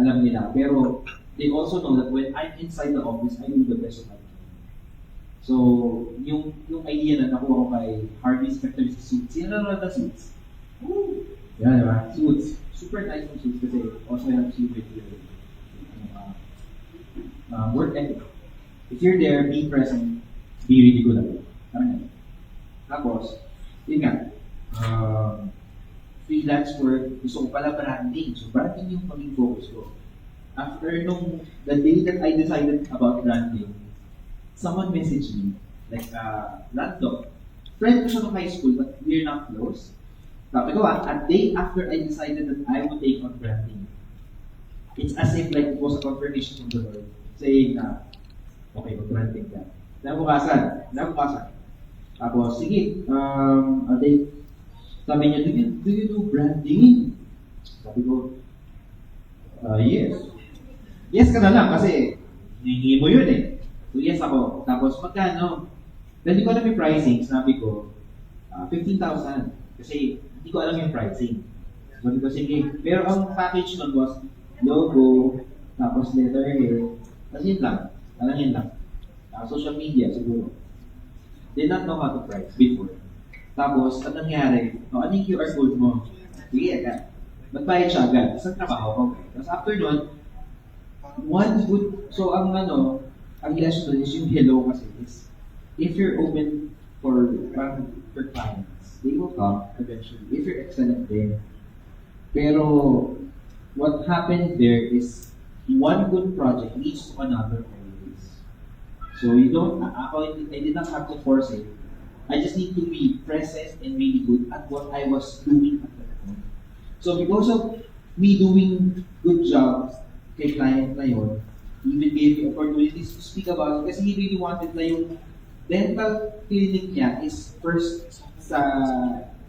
Speaker 22: alam nila. Pero they also know that when I'm inside the office, I do the best of my team. So, yung idea na nakuha ko kay Harvey Specter sa suits. Sino na the suits? Woo! Yan, diba? Suits. Super nice yung suits kasi also helps you with your work ethic. If you're there, be present, be really good at it. Tapos, yun nga, freelance work, gusto ko pala branding. So, branding yung maging focus ko. After the day that I decided about branding, someone messaged me, like, random. Friend ko siya nung high school, but we're not close. Sabi ko, a day after I decided that I would take on branding, it's as if like it was a confirmation from the Lord, saying na, okay, mag-branding ka. Nabukasan. Tapos, sige, sabi niya, do you do branding? Sabi ko, yes. Yes ka na lang kasi hihingi mo yun eh. So yes ako. Tapos, magkano? Dahil ko alam yung pricing, sabi ko, 15,000. Kasi hindi ko alam yung pricing. Sabi ko, sige. Pero ang package nun was logo, tapos letterhead, tapos yun lang. Alam yun lang. Social media siguro. Did not know how to price before. Tapos, ang nangyari, ano yung QR code mo? Sige, agad. Magbayad siya agad. Isang trabaho ko. Tapos after nun, so ang illusion doon is yung hello kasi is, if you're open for clients, they will come eventually. If you're excellent there. Pero, what happened there is, one good project leads to another always. So I did not have to force it. I just need to be present and really good at what I was doing at that point. So because of me doing good jobs kay client na yun, he even gave me opportunities to speak about it kasi he really wanted na yung dental clinic niya is first sa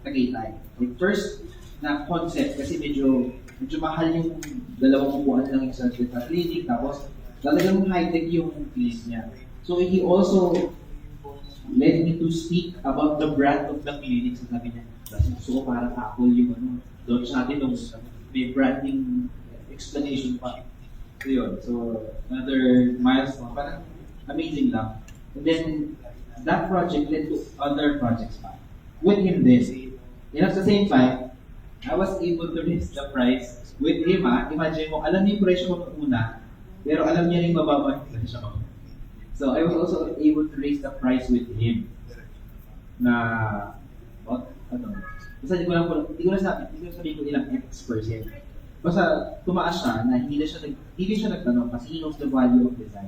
Speaker 22: Tagaytay. Like first na concept kasi medyo mahal yung dalawang upuan lang yung sa dental clinic tapos talagang high-tech yung clinic niya. So he also led me to speak about the brand of the clinic. So sabi niya, gusto ko parang Apple yung launch natin nung may branding explanation pa. So yun. So, another milestone. Parang amazing lang. And then, that project led to other projects pa. With him din. And at the same time, I was able to raise the price with him. Imagine mo, alam niya yung presyo ko nung una, pero alam niya rin mababa yung presyo ko. So, I was also able to raise the price with him. Na, what? Ano? Basta hindi ko na sabi ko ilang X%. Basta tumaas siya na hindi siya nagtanong kasi he knows the value of design.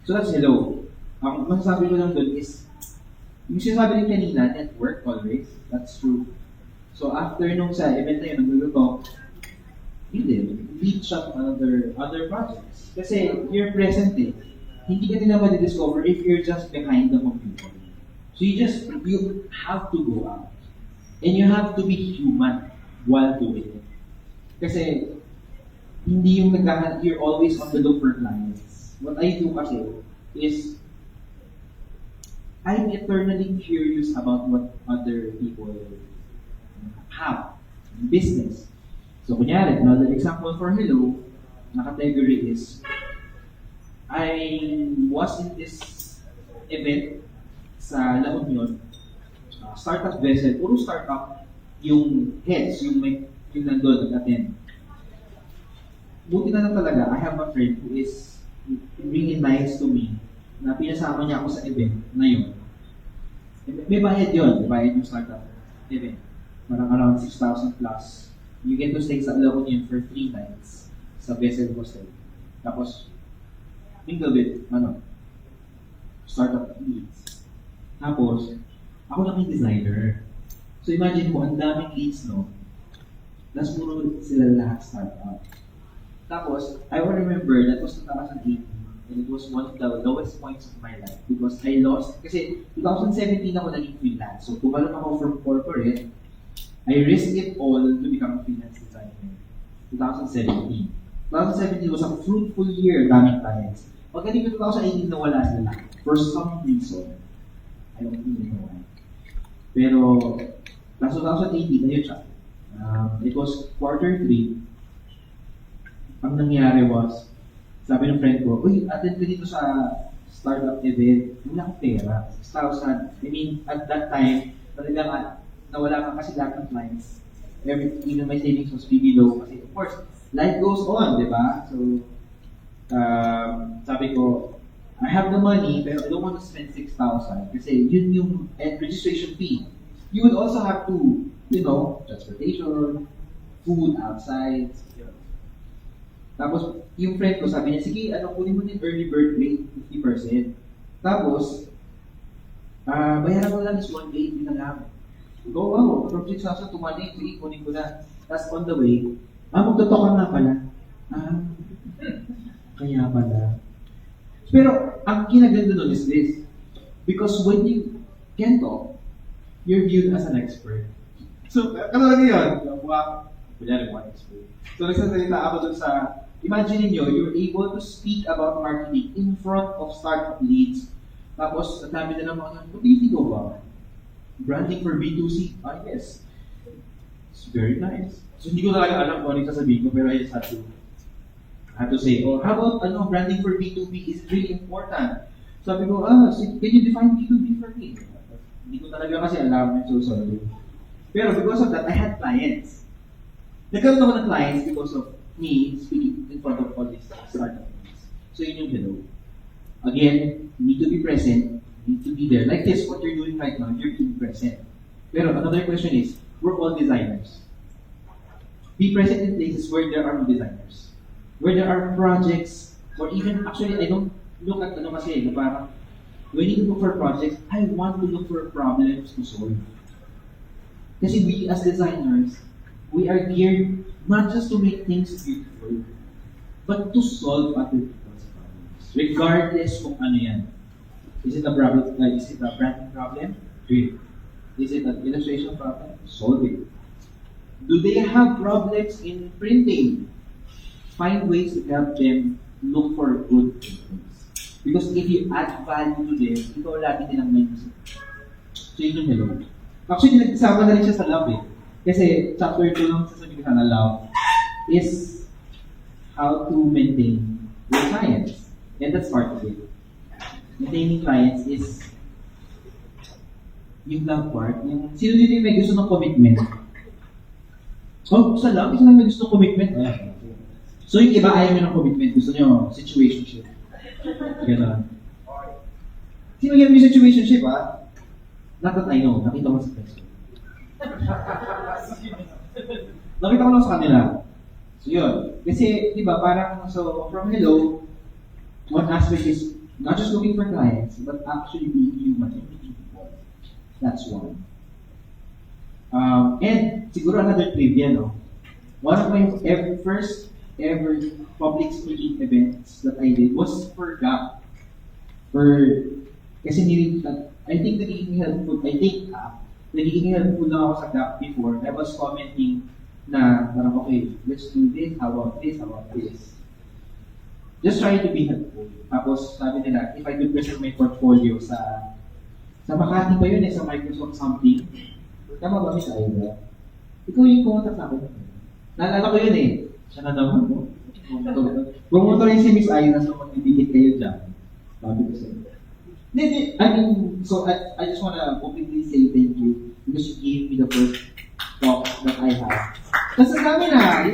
Speaker 22: So that's hello. Ang masasabi ko lang doon is, yung sinasabi rin kanina, network always. That's true. So after nung sa event na yun, nagluluto, hindi, lead siya other projects. Kasi you're present eh. Hindi ka nila ma-discover if you're just behind the computer. So you have to go out. And you have to be human while doing it. Kasi, hindi yung you're always on the look for clients. What I do kasi is, I'm eternally curious about what other people have in business. So, kunyari, another example for Hello, na category is, I was in this event sa La Union, startup vessel, puro startup yung heads, yung nandun, nag-attend. Buti na lang talaga, I have a friend who is really nice to me, na pinasama niya ako sa event na yun. May bayad yun, may bayad yung startup event. Parang around 6,000 plus. You get to stay sa La Union for 3 nights sa vessel hostel. Tapos, mingle with, startup leads. Tapos, ako lang yung designer. So imagine mo, ang daming leads, no? Tapos puro sila lahat startup. Tapos, I will remember, that was 2018, and it was one of the lowest points of my life because I lost, kasi 2017 ako naging freelance. So, tumalong ako from corporate, I risked it all to become a freelance designer. 2017. 2017 was a fruitful year, daming clients. Pagdating ko 2018, nawala sila. For some reason. I don't really know why. Pero, last 2018, ayun siya. It was quarter 3. Ang nangyari was, sabi ng friend ko, uy, attend ka dito sa startup event. Wala akong pera. 6,000. I mean, at that time, talagang nawala ka kasi lahat ng clients. Even my savings was really low. Kasi, of course, life goes on, di ba? So, sabi ko, I have the money, pero I don't want to spend 6,000 kasi yun yung registration fee. You would also have to, transportation, food outside. Tapos, yung friend ko sabi niya, sige, kunin mo din early bird rate, 50%. Tapos, bayaran ko lang is 1.8, yun na lang. Go, wow, from 6,000 to 1.8, sige, kunin ko na. Tapos on the way, magtotokan na pala. Kaya pala. Pero, ang kinaganda nun is this. Because when you can talk, you're viewed as an expert. So, ano lang yun? Kunyari mo expert. So, nagsasalita ako dun sa, imagine niyo, you're able to speak about marketing in front of startup leads. Tapos, ang dami na naman, what do you think about branding for B2C? Yes. It's very nice. So, hindi ko talaga alam kung ano yung sasabihin ko, pero I just had to say, how about branding for B2B is really important. Sabi ko, can you define B2B for me? Hindi ko talaga kasi alam, so sorry. Pero because of that, I had clients. Nagkaroon ako ng clients because of me speaking in front of all these startups. So yun yung Hello. Again, you need to be present, you need to be there. Like this, what you're doing right now, you're being present. Pero another question is, we're all designers. Be present in places where there are no designers. Where there are projects, or even, actually, I don't look at kasi, parang, when you look for projects, I want to look for problems to solve. Kasi we as designers, we are geared not just to make things beautiful, but to solve other people's problems. Regardless kung ano yan. Is it a branding problem? Great. Is it an illustration problem? Solve it. Do they have problems in printing? Find ways to help them look for good things. Because if you add value to them, ikaw lagi nilang may gusto. So yun yung Hello. Actually, nagsama na rin siya sa love eh. Kasi chapter 2 lang sasabihin ko na love is how to maintain your clients. And that's part of it. Maintaining clients is yung love part. Yung, sino dito yung may gusto ng commitment? Oh, isa lang may gusto ng commitment. So yung iba ayaw nyo ng commitment. Gusto nyo situationship. Gano'n. Sino yan yung situationship, ha? Not that I know. Nakita ko sa Facebook. Nakita ko lang sa kanila. So yun. Kasi, di ba, parang, so, from hello, one aspect is not just looking for clients, but actually being human and meeting people. That's one. And, siguro another trivia, no? One of my first ever public speaking events that I did was for GAP. Kasi I think nagiging helpful na ako sa GAP before. I was commenting na parang, okay, let's do this, how about this, how about this. Just try to be helpful. Tapos sabi nila, if I could present my portfolio sa Makati pa yun sa Microsoft something. Tama ba, Miss Aida? Ikaw yung contact ako. Naalala ko yun Siya na naman mo. Promotor rin si Miss Aida, so magdidikit kayo dyan. Sabi ko sa inyo. So I just wanna openly say thank you because you gave me the first talk that I had. Kasi kami na,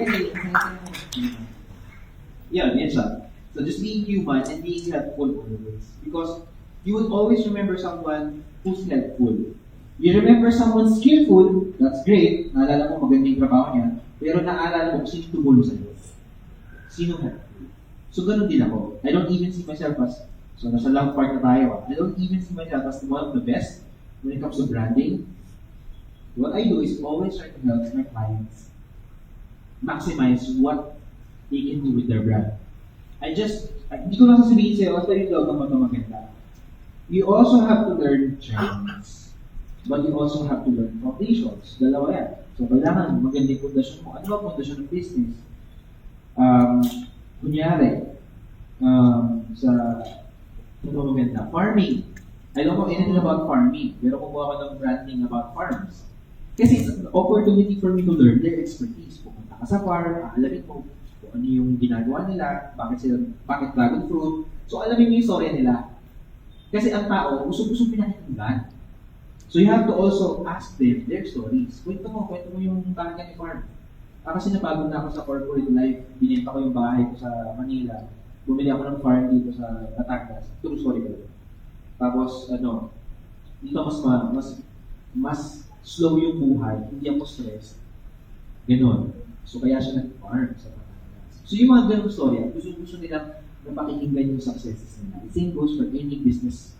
Speaker 22: yan siya. So just being human and being helpful always. Because you would always remember someone who's helpful. You remember someone skillful, that's great, naalala mo maganda yung trabaho niya, pero naalala mo kung sino tumulong sa'yo. Sino helpful. So ganun din ako. I don't even see myself as, so nasa love part na tayo, I don't even see myself as one of the best when it comes to branding. What I do is always try to help my clients maximize what they can do with their brand. Hindi ko lang sasabihin sa'yo, basta yung logo mo ito maganda. You also have to learn trends, but you also have to learn foundations. Dalawa yan. So, kailangan maganda yung pundasyon mo. Ano ba pundasyon ng business? Kunyari, maganda, farming. I don't know anything about farming, pero kumuha ko ng branding about farms. Kasi it's an opportunity for me to learn their expertise. Pupunta ka sa farm, alamin mo kung ano yung ginagawa nila, bakit dragon fruit. So, alamin mo yung story nila. Kasi ang tao, gusto pinakikinggan. So you have to also ask them their stories. Kwento mo yung bakit ni farm. Kasi napagod na ako sa corporate life, binenta ko yung bahay ko sa Manila, bumili ako ng farm dito sa Batangas. True story ko. Tapos, dito mas slow yung buhay, hindi ako stressed. Ganon. So kaya siya nag-farm sa Batangas. So yung mga ganong story, gusto nilang napakinggan yung successes nila. The same goes for any business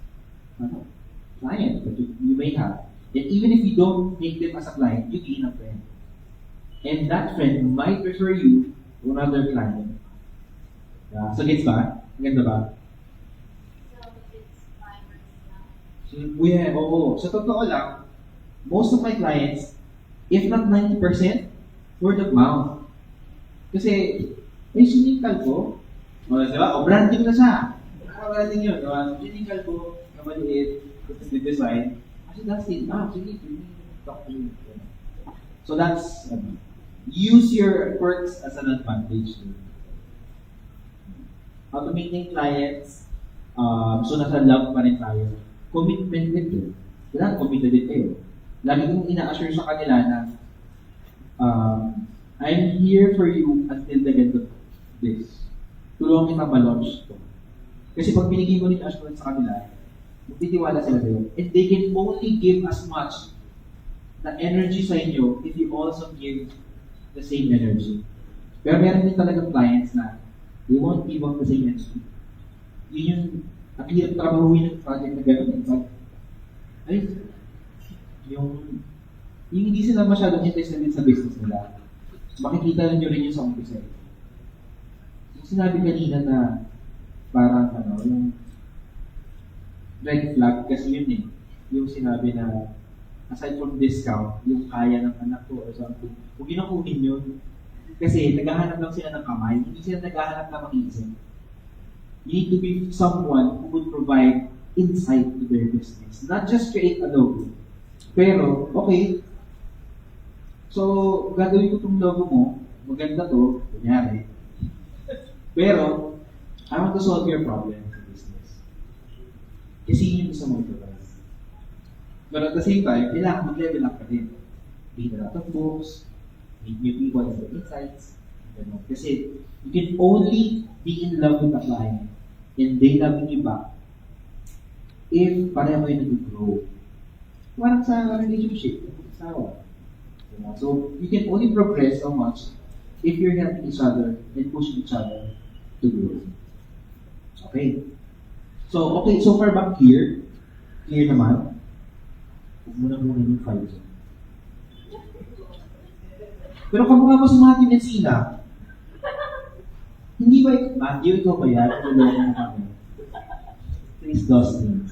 Speaker 22: client that you may have. And even if you don't take them as a client, you gain a friend. And that friend might refer you to another client. So gets ba? Ganda ba? Oo. Sa totoo lang, most of my clients, if not 90%, word of mouth. Kasi, sinikal ko. Diba? Branding na siya. Branding yun. Sinikal ko, na maliit, kasi the design. Kasi Dustin, sige, talk to you. So that's, use your quirks as an advantage. How to maintain clients, so nasa love pa rin tayo. Commitment din yun. Kailangan committed din kayo. Lagi kong ina-assure sa kanila na I'm here for you until the end of this. Tulungan kita ma-launch to. Kasi pag binigay mo rin assurance sa kanila, magtitiwala sila sa'yo. And they can only give as much na energy sa inyo if you also give the same energy. Pero meron din talagang clients na they won't give up the same energy. Yun yung ang hirap trabahuin ng project na gano'n. Yung hindi sila masyadong interested sa business nila. Makikita nyo rin yung sa umpisa. Yung sinabi kanina na parang yung red flag kasi yun yung sinabi na aside from discount, yung kaya ng anak ko or something, huwag yun ang kunin yun. Kasi naghahanap lang sila ng kamay, hindi sila naghahanap na mag-iisip. You need to be someone who would provide insight to their business. Not just create a logo. Pero, okay, so gagawin ko itong logo mo, maganda to, kunyari. Pero, I want to solve your problem sa business. Kasi yun yung gusto mo i-provide. But at the same time, kailangan mag-level up ka din. Read a lot of books, meet new people and get insights. Kasi you can only be in love with a client and they loving you back if pareho kayo nag-grow. Parang sa relationship, asawa. So, you can only progress so much if you're helping each other and pushing each other to grow. Okay. So far back here, clear naman. Huwag mo na muna yung 5. Pero kamukha mo si Matthew and Sina. Hindi ba Matthew, ikaw ba yan? Tulungan mo kami. Please, Dustin.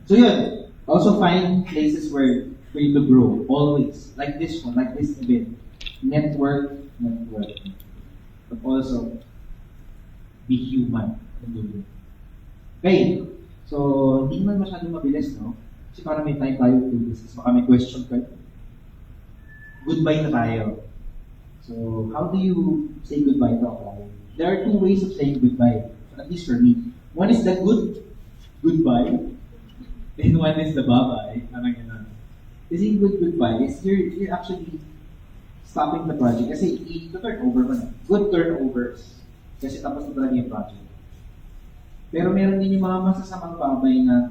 Speaker 22: So yun, also find places where for you to grow, always. Like this one, like this event. Network. But also, be human. Okay, so hindi naman masyadong mabilis, no? Kasi para may time tayo to discuss, baka may question kayo. Goodbye na tayo. So, how do you say goodbye to a client? There are 2 ways of saying goodbye, at least for me. One is the goodbye, and one is the bye-bye. Parang gano'n. Kasi goodbye is you're actually stopping the project. Kasi turnover mo na. Good turnovers. Kasi tapos na talaga yung project. Pero meron din yung mga masasamang babay na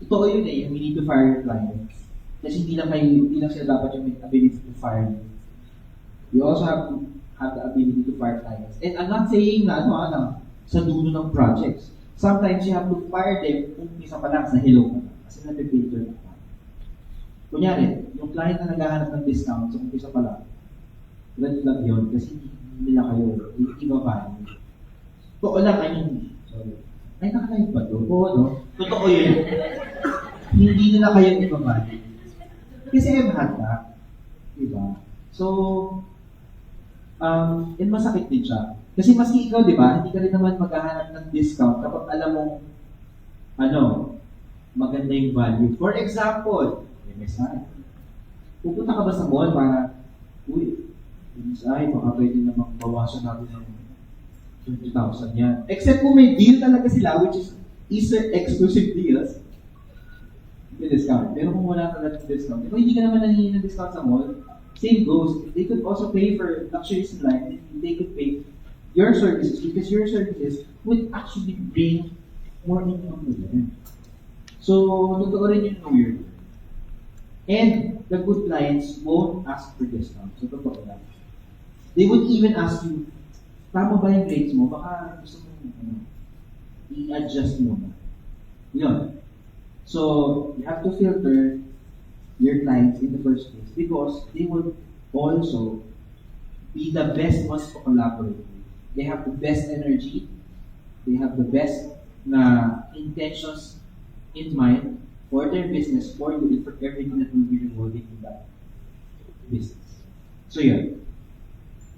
Speaker 22: totoo yun eh, we need to fire your clients. Kasi hindi lang sila dapat yung ability to fire you. You also have to have the ability to fire clients. And I'm not saying na sa dulo ng projects. Sometimes you have to fire them kung isa pa lang sa hello ka. Kasi nag-filter na ka. Kunyari, yung client na naghahanap ng discount sa umpisa pa lang, red flag yun kasi hindi nila kayo i-value. Totoo lang, ay nakalive ba ito? Oo, no? Totoo yun. Hindi nila kayo i-value. Kasi I've had that. Diba? So, and masakit din siya. Kasi maski ikaw, di ba, hindi ka rin naman maghahanap ng discount kapag alam mong, maganda yung value. For example, MSI. Pupunta ka ba sa mall para, MSI, baka pwede namang bawasan natin ng 20,000 yan. Except kung may deal talaga sila, which is Easter exclusive deals, may discount. Pero kung wala talaga discount, kung hindi ka naman nangyayari ng discount sa mall, same goes. They could also pay for luxuries in life, they could pay your services because your services would actually bring more income to them. So, totoo rin yung weird. And the good clients won't ask for discount. So, totoo lang. They would even ask you, tama ba yung grades mo? Baka gusto mo i-adjust mo na. Yun. So, you have to filter your clients in the first place because they will also be the best ones to collaborate with. They have the best energy. They have the best intentions in mind for their business, for you, and for everything that will be revolving in that business. So, yun.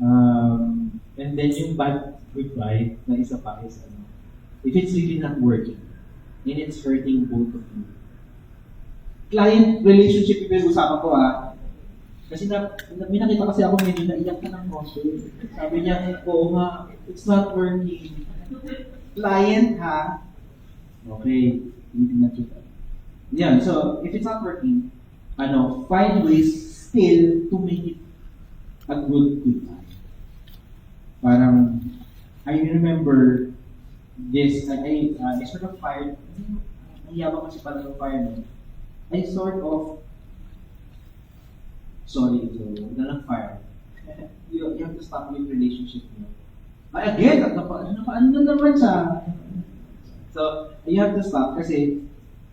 Speaker 22: And then yung bad goodbye na isa pa is if it's really not working and it's hurting both of you. Client relationship yung usapan ko kasi may nakita kasi ako medyo naiyak ka ng konti. Sabi niya, oo nga, it's not working. Client okay, hindi na kita. Yeah, so if it's not working, find ways still to make it a good time. Parang, I remember this, I sort of fired, nahiyabang kasi pala ng fire mo. I sort of, nalang fire. You have to stop your relationship. Again, ano naman siya? So, you have to stop kasi,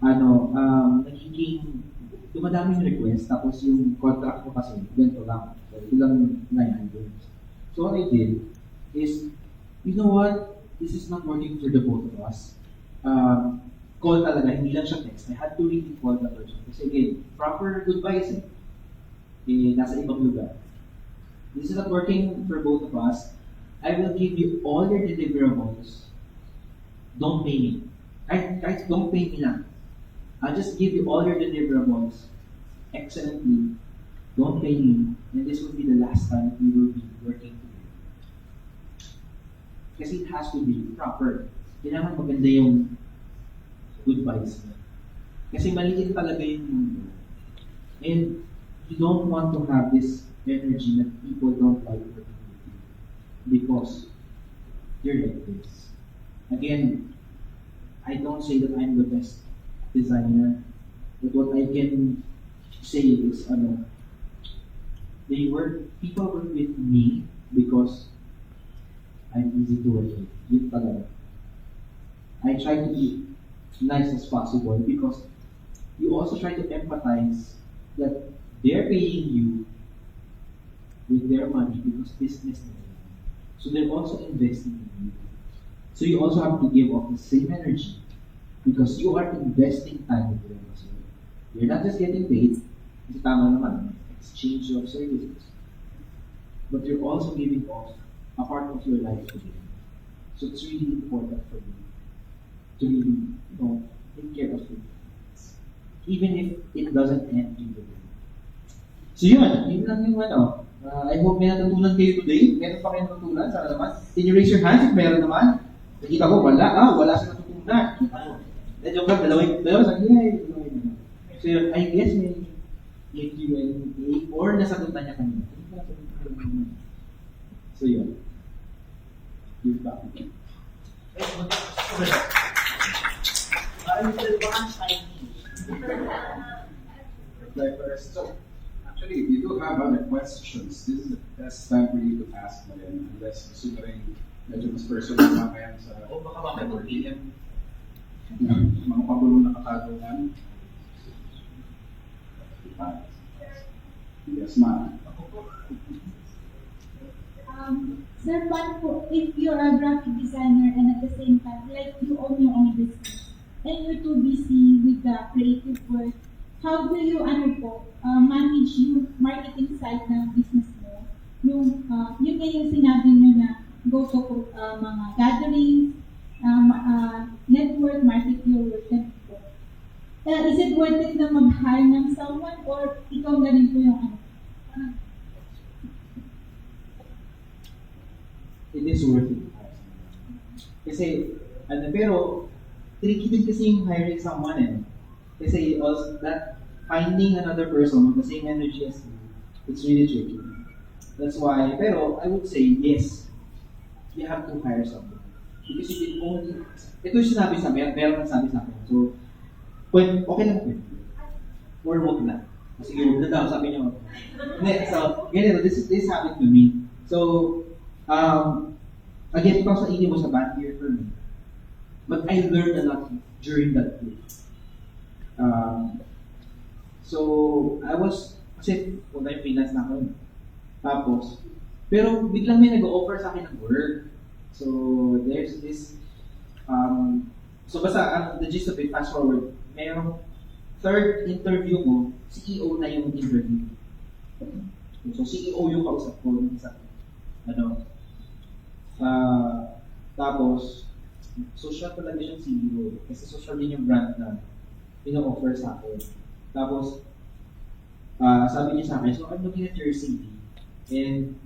Speaker 22: nagiging, dumadaming request, tapos yung contract mo kasi, ganito lang. So, ilang 900. So, what I did is, you know what? This is not working for the both of us. Call talaga, hindi lang siya text. I had to really call the person. Kasi again, proper goodbyes nasa ibang lugar. This is not working for both of us. I will give you all your deliverables. Don't pay me. Guys, don't pay me lang. I'll just give you all your deliverables excellently. Don't pay me. And this will be the last time we will be working together. Kasi it has to be proper. Kailangan maganda yung goodbyes mo. Kasi maliit talaga yung mundo. And you don't want to have this energy that people don't like working with you because you're like this. Again, I don't say that I'm the best designer, but what I can say is, people work with me because I'm easy to work with. Yun talaga. I try to be nice as possible because you also try to empathize that they're paying you with their money because business nila. So they're also investing in you. So you also have to give off the same energy because you are investing time with them as well. You're not just getting paid, kasi tama naman, exchange of services. But you're also giving off a part of your life to them. So it's really important for you to really, take care of them. Even if it doesn't end in the day. So yun lang yung I hope may natutunan kayo today. Meron pa kayo natutunan? Sana naman. Can you raise your hands if meron naman? Nakita ko, wala siya natutunan. Joke lang, dalawa sa yay. So yun, I guess may Q&A or nasagutan niya kanina. So yun. Give back.
Speaker 5: So, actually, if you do have other questions, this is the best time for you to ask mo rin. Unless gusto mo rin medyo mas personal mamaya sa
Speaker 22: baka mamaya PM.
Speaker 5: Mga pabulong na katanungan. Yes, ma'am.
Speaker 3: Sir, but if you're a graphic designer and at the same time, like you own your own business, and you're too busy with the creative work, how do you manage yung marketing side ng business mo? Yun yung sinabi nyo na go to mga gatherings, network, market your work, and is it worth it na mag-hire ng someone or ikaw na rin po yung
Speaker 22: It is worth it. Kasi, pero, tricky din kasi yung hiring someone Kasi also that finding another person with the same energy as you, it's really tricky. That's why, pero I would say yes, you have to hire someone. Because you can only, ito yung sinabi sa akin, meron nagsabi sa akin. So, okay lang po. Or wag na. Sige, wag na daw, sabi niyo. So, ganito, this happened to me. So, again, ikaw sa ini mo sa bad year for me. But I learned a lot during that day. So, I was, kasi punta yung freelance na ako. Tapos, pero biglang may nag-offer sa akin ng work. So, there's this, so basta, the gist of it, fast forward, mayroong third interview mo, CEO na yung interview. So, CEO yung kausap ko, tapos, social talaga siyang CEO, kasi social din yung brand na pina-offer sa akin. Tapos, sabi niya sa akin, so I'm looking at your CV, and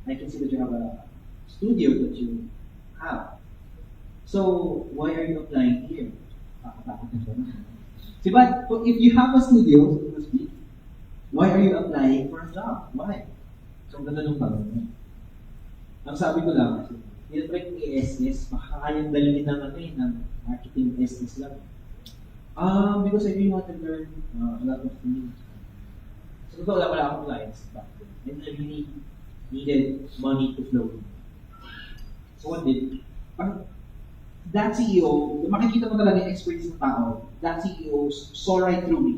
Speaker 22: I can see that you have a studio that you have. So, why are you applying here? Nakakatakot na ba? Diba, if you have a studio, so to speak, why are you applying for a job? Why? So, ang ganda nung tanong niya. Ang sabi ko lang, tinatry kong i-SS, baka kayang dalhin ng marketing SS lang. Because I really want to learn a lot of things. So, totoo lang, wala akong clients back then. And I really needed money to flow in. So, what did? That CEO, makikita mo talaga yung expertise ng tao, that CEO saw right through me.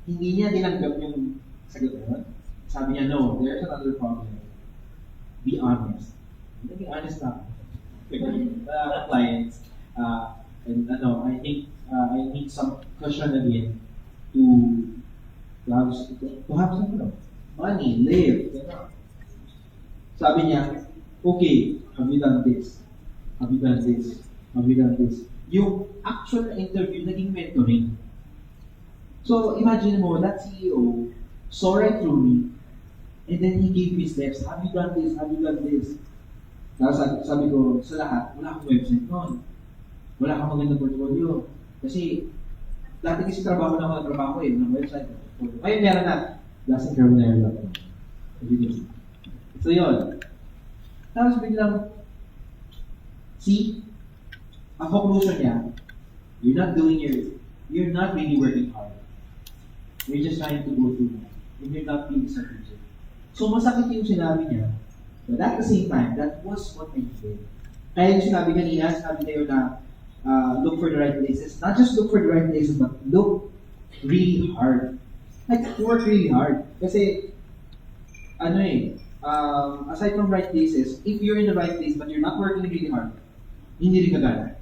Speaker 22: Hindi niya tinanggap yung sagot na yun. Sabi niya, no, there's another problem. Be honest. Be honest na. Clients. And I think I need some cushion again to have some money, live. Sabi niya, okay, have you done this? Have you done this? Have you done this? Yung actual interview, naging mentoring. So, imagine mo, that CEO saw right through me, and then he gave me steps. Have you done this? Have you done this? Tapos sabi ko, sa lahat, wala akong website noon. Wala akong magandang portfolio. Kasi, dati kasi trabaho na ako ng trabaho eh, ng website. Ngayon meron na, Dustin Carbonera. So yun. Tapos biglang, see, ang conclusion niya, you're not really working hard. You're just trying to go through that. And you're not being strategic. So masakit yung sinabi niya, but at the same time, that was what I did. Kaya yung sinabi kayo na look for the right places. Not just look for the right places, but look really hard. Like, work really hard. Kasi, aside from right places, if you're in the right place but you're not working really hard, hindi rin gagana.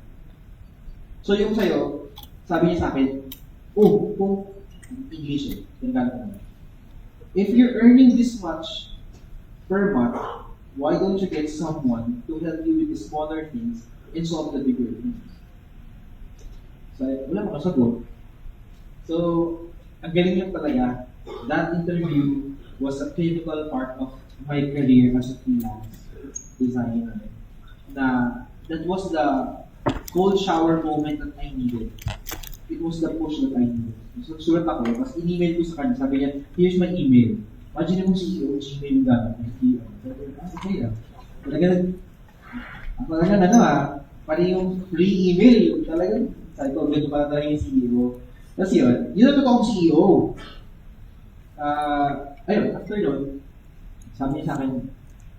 Speaker 22: So yung sa'yo, sabi niya sa akin, kung English eh, if you're earning this much per month, why don't you get someone to help you with the smaller things and solve the bigger things? So, wala mo kasagot. So, ang galing niya talaga. That interview was a pivotal part of my career as a freelance designer. That was the cold shower moment that I needed. It was the push that I needed. So, sulat ako, tapos in-email ko sa kanya, sabi niya, here's my email. Imagine mo CEO, Gmail yung gamit ng CEO. Okay ah. Talagang pari yung free email, talagang, sabi ko, ganito pala talaga yung CEO. Tapos yun na totoong CEO. Ayun, after yun, sabi niya sa akin,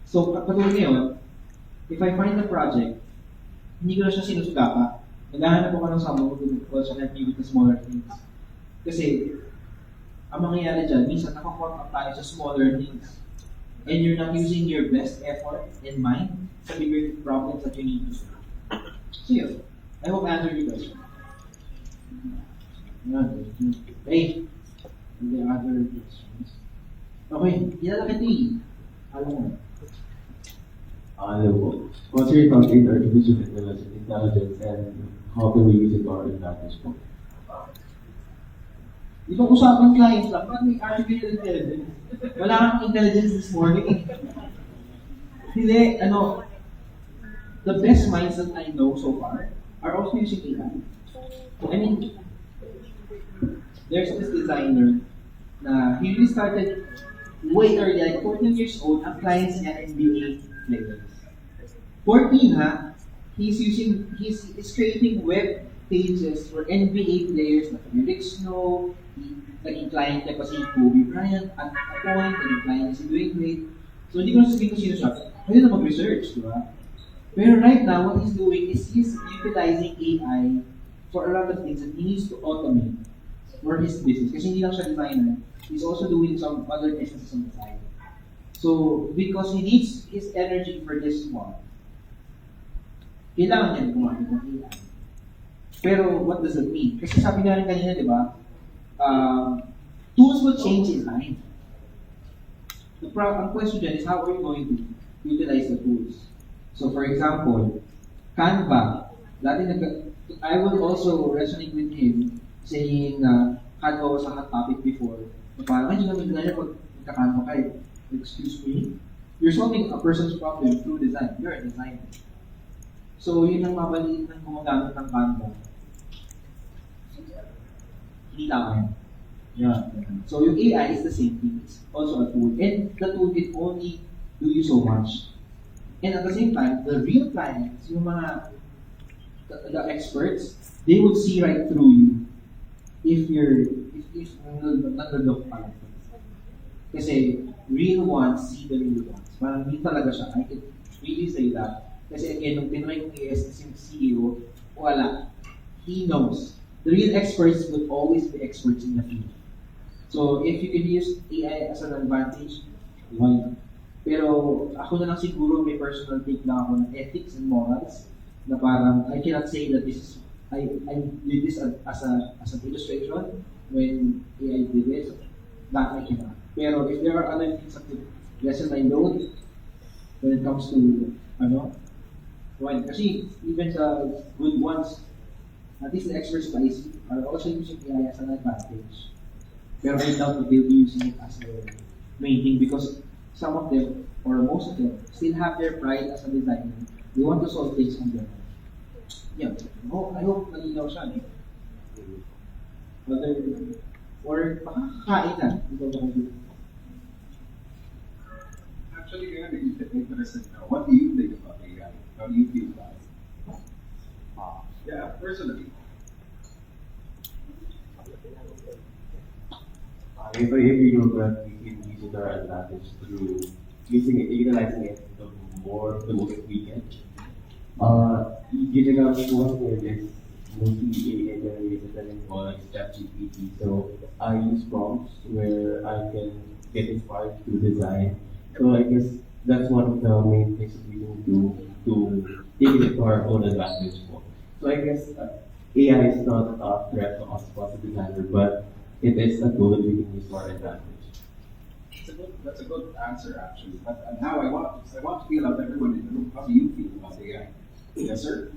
Speaker 22: so patuloy ngayon, if I find a project, hindi ko na siya sinusugapa. Naghahanap ako ng someone who also help me with the smaller things. Kasi, ang mangyayari dyan, minsan nakakork up tayo sa smaller things. And you're not using your best effort and mind sa bigger problems that you need to solve. So yun, I hope I answered your question. Hey, the other questions. Okay, kilala kita eh. Alam mo.
Speaker 12: Hello po. What's your thought in artificial intelligence and how can we use it to our advantage po?
Speaker 22: Ibang usapan clients lang, paano may artificial intelligence? Wala kang intelligence this morning. Hindi, the best minds that I know so far are also using AI. I mean, there's this designer na he really started way early, like 14 years old, ang clients niya NBA players. 14 ha, he's creating web pages for NBA players like Eric Snow, naging client niya pa si Kobe Bryant, at a point, naging client niya si Dwayne Wade. So hindi ko na sabihin kung sino siya, pwede na mag-research, di ba? Pero right now, what he's doing is he's utilizing AI for a lot of things that he needs to automate for his business. Kasi hindi lang siya designer, he's also doing some other businesses on the side. So, because he needs his energy for this one, kailangan niya gumamit ng AI. Pero, what does that mean? Kasi sabi nga rin kanina, di ba, tools will change in time. Ang question dyan is, how are you going to utilize the tools? So, for example, Canva, I would also resonate with him saying na Canva was a hot topic before. Parang hindi naman designer pag nagka-Canva kayo. Excuse me? You're solving a person's problem through design. You're a designer. So, yun ang mabaliit ng gumagamit ng Canva. Hindi tama yan. Yeah. So, yung AI is the same thing. It's also a tool. And the tool can only do you so much. And at the same time, the real clients, yung mga the experts, they would see right through you if nag-look pa lang. Kasi real ones see the real ones. Parang hindi talaga siya. I can really say that. Kasi again, nung tinry kong i-assess yung CEO, wala. He knows. The real experts would always be experts in the field. So if you can use AI as an advantage, why not? Pero ako na lang siguro may personal take na ako ng ethics and morals na parang I cannot say that this is I did this as an illustration when AI did it. That I cannot. Pero if there are other things that could lessen my load when it comes to why? Kasi even sa good ones, at least the experts pa are also using AI as an advantage. Pero I doubt that they'll be using it as a main thing because
Speaker 13: some of them, or most of them, still have their pride as a designer. They want to solve things on their own. Yeah, I hope malinaw siya. Or baka kakain na.
Speaker 5: Actually, I'm interested now. What do you think about AI? How do you feel about it? Yeah, personally.
Speaker 12: If you know that we can use it to our advantage through utilizing it the most we can. Ginagamit ko ngayon is mostly AI generated and involves ChatGPT. So I use prompts where I can get inspired to design. So I guess that's one of the main things that we can do to take it to our own advantage. So I guess AI is not a threat to us as a designer, but it is a tool that we can use to our advantage.
Speaker 5: That's a good answer, actually. But now I want to feel out everyone in the room. How do you feel about AI? Yes, sir.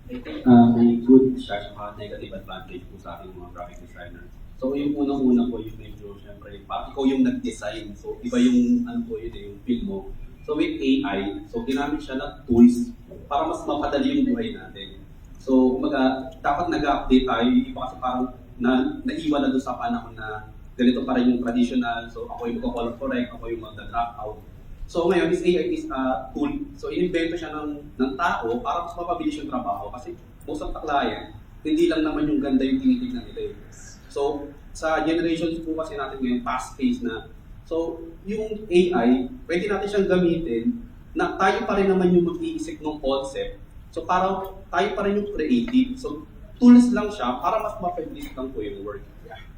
Speaker 15: I think may good siya sa negative advantage po sa ating mga graphic designer. So yung unang-una po yung medyo, syempre, parang ikaw yung nag-design. So iba yung, ano po yun, yung feel mo. So with AI, so ginamit siya na tools para mas mapadali yung buhay natin. So kumbaga, dapat nag-update tayo. Iba kasi parang naiwan na doon sa panahon na ganito pa rin yung traditional. So ako yung mag-color correct, ako yung mag-drop out. So ngayon, this AI is a tool. So inimbento siya ng tao para mas mapabilis yung trabaho. Kasi most of the client, hindi lang naman yung ganda yung tinitignan nila. So sa generations po kasi natin ngayon, fast-paced na. So yung AI, pwede natin siyang gamitin na tayo pa rin naman yung mag-iisip ng concept. So parang tayo pa rin yung creative. So tools lang siya para mas mapabilis lang po yung work.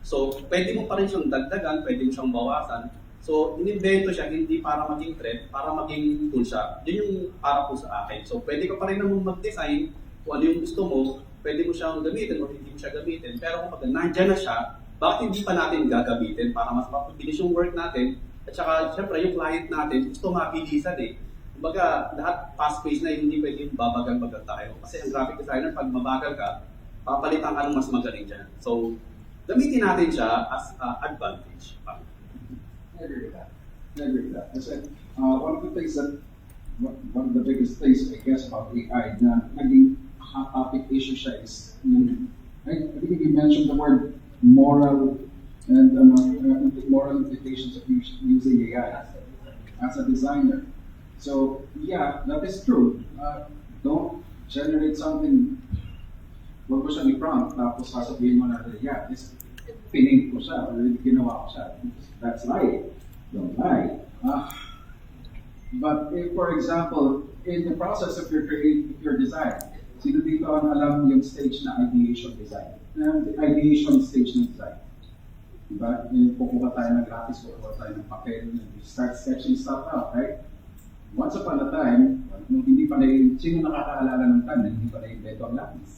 Speaker 15: So pwede mo pa rin siyang dagdagan, pwede mo siyang bawasan. So, inimbento siya hindi para maging trend, para maging tool siya. Yun yung para po sa akin. So, pwede ka pa rin naman mag-design kung ano yung gusto mo, pwede mo siyang gamitin o hindi mo siya gamitin. Pero kapag nandyan na siya, bakit hindi pa natin gagamitin para mas mapabilis yung work natin? At saka, syempre, yung client natin, gusto mabilisan eh. Kumbaga, lahat fast-paced na, hindi pwede babagal-bagal tayo. Kasi ang graphic designer, pag mabagal ka, papalitan ka ng mas magaling dyan. So, gamitin natin siya as advantage.
Speaker 5: I agree with that. I said, one of the things that, one of the biggest things, I guess, about AI na naging hot topic issue siya is, I think you mentioned the word moral and moral implications of using AI as a designer. So, yeah, that is true. Don't generate something, wag mo siya i-prompt, tapos sasabihin mo na, yeah, this pinink ko siya, or ginawa ko siya. That's right. Don't lie. But if, for example, in the process of your design, sino dito ang alam yung stage na ideation design? Ideation stage ng design. Diba? Kukuha tayo ng graphics, kukuha tayo ng papel, and we start sketching stuff out, right? Once upon a time, nung hindi pa sino nakakaalala ng time na hindi pa na-invento ang lapis?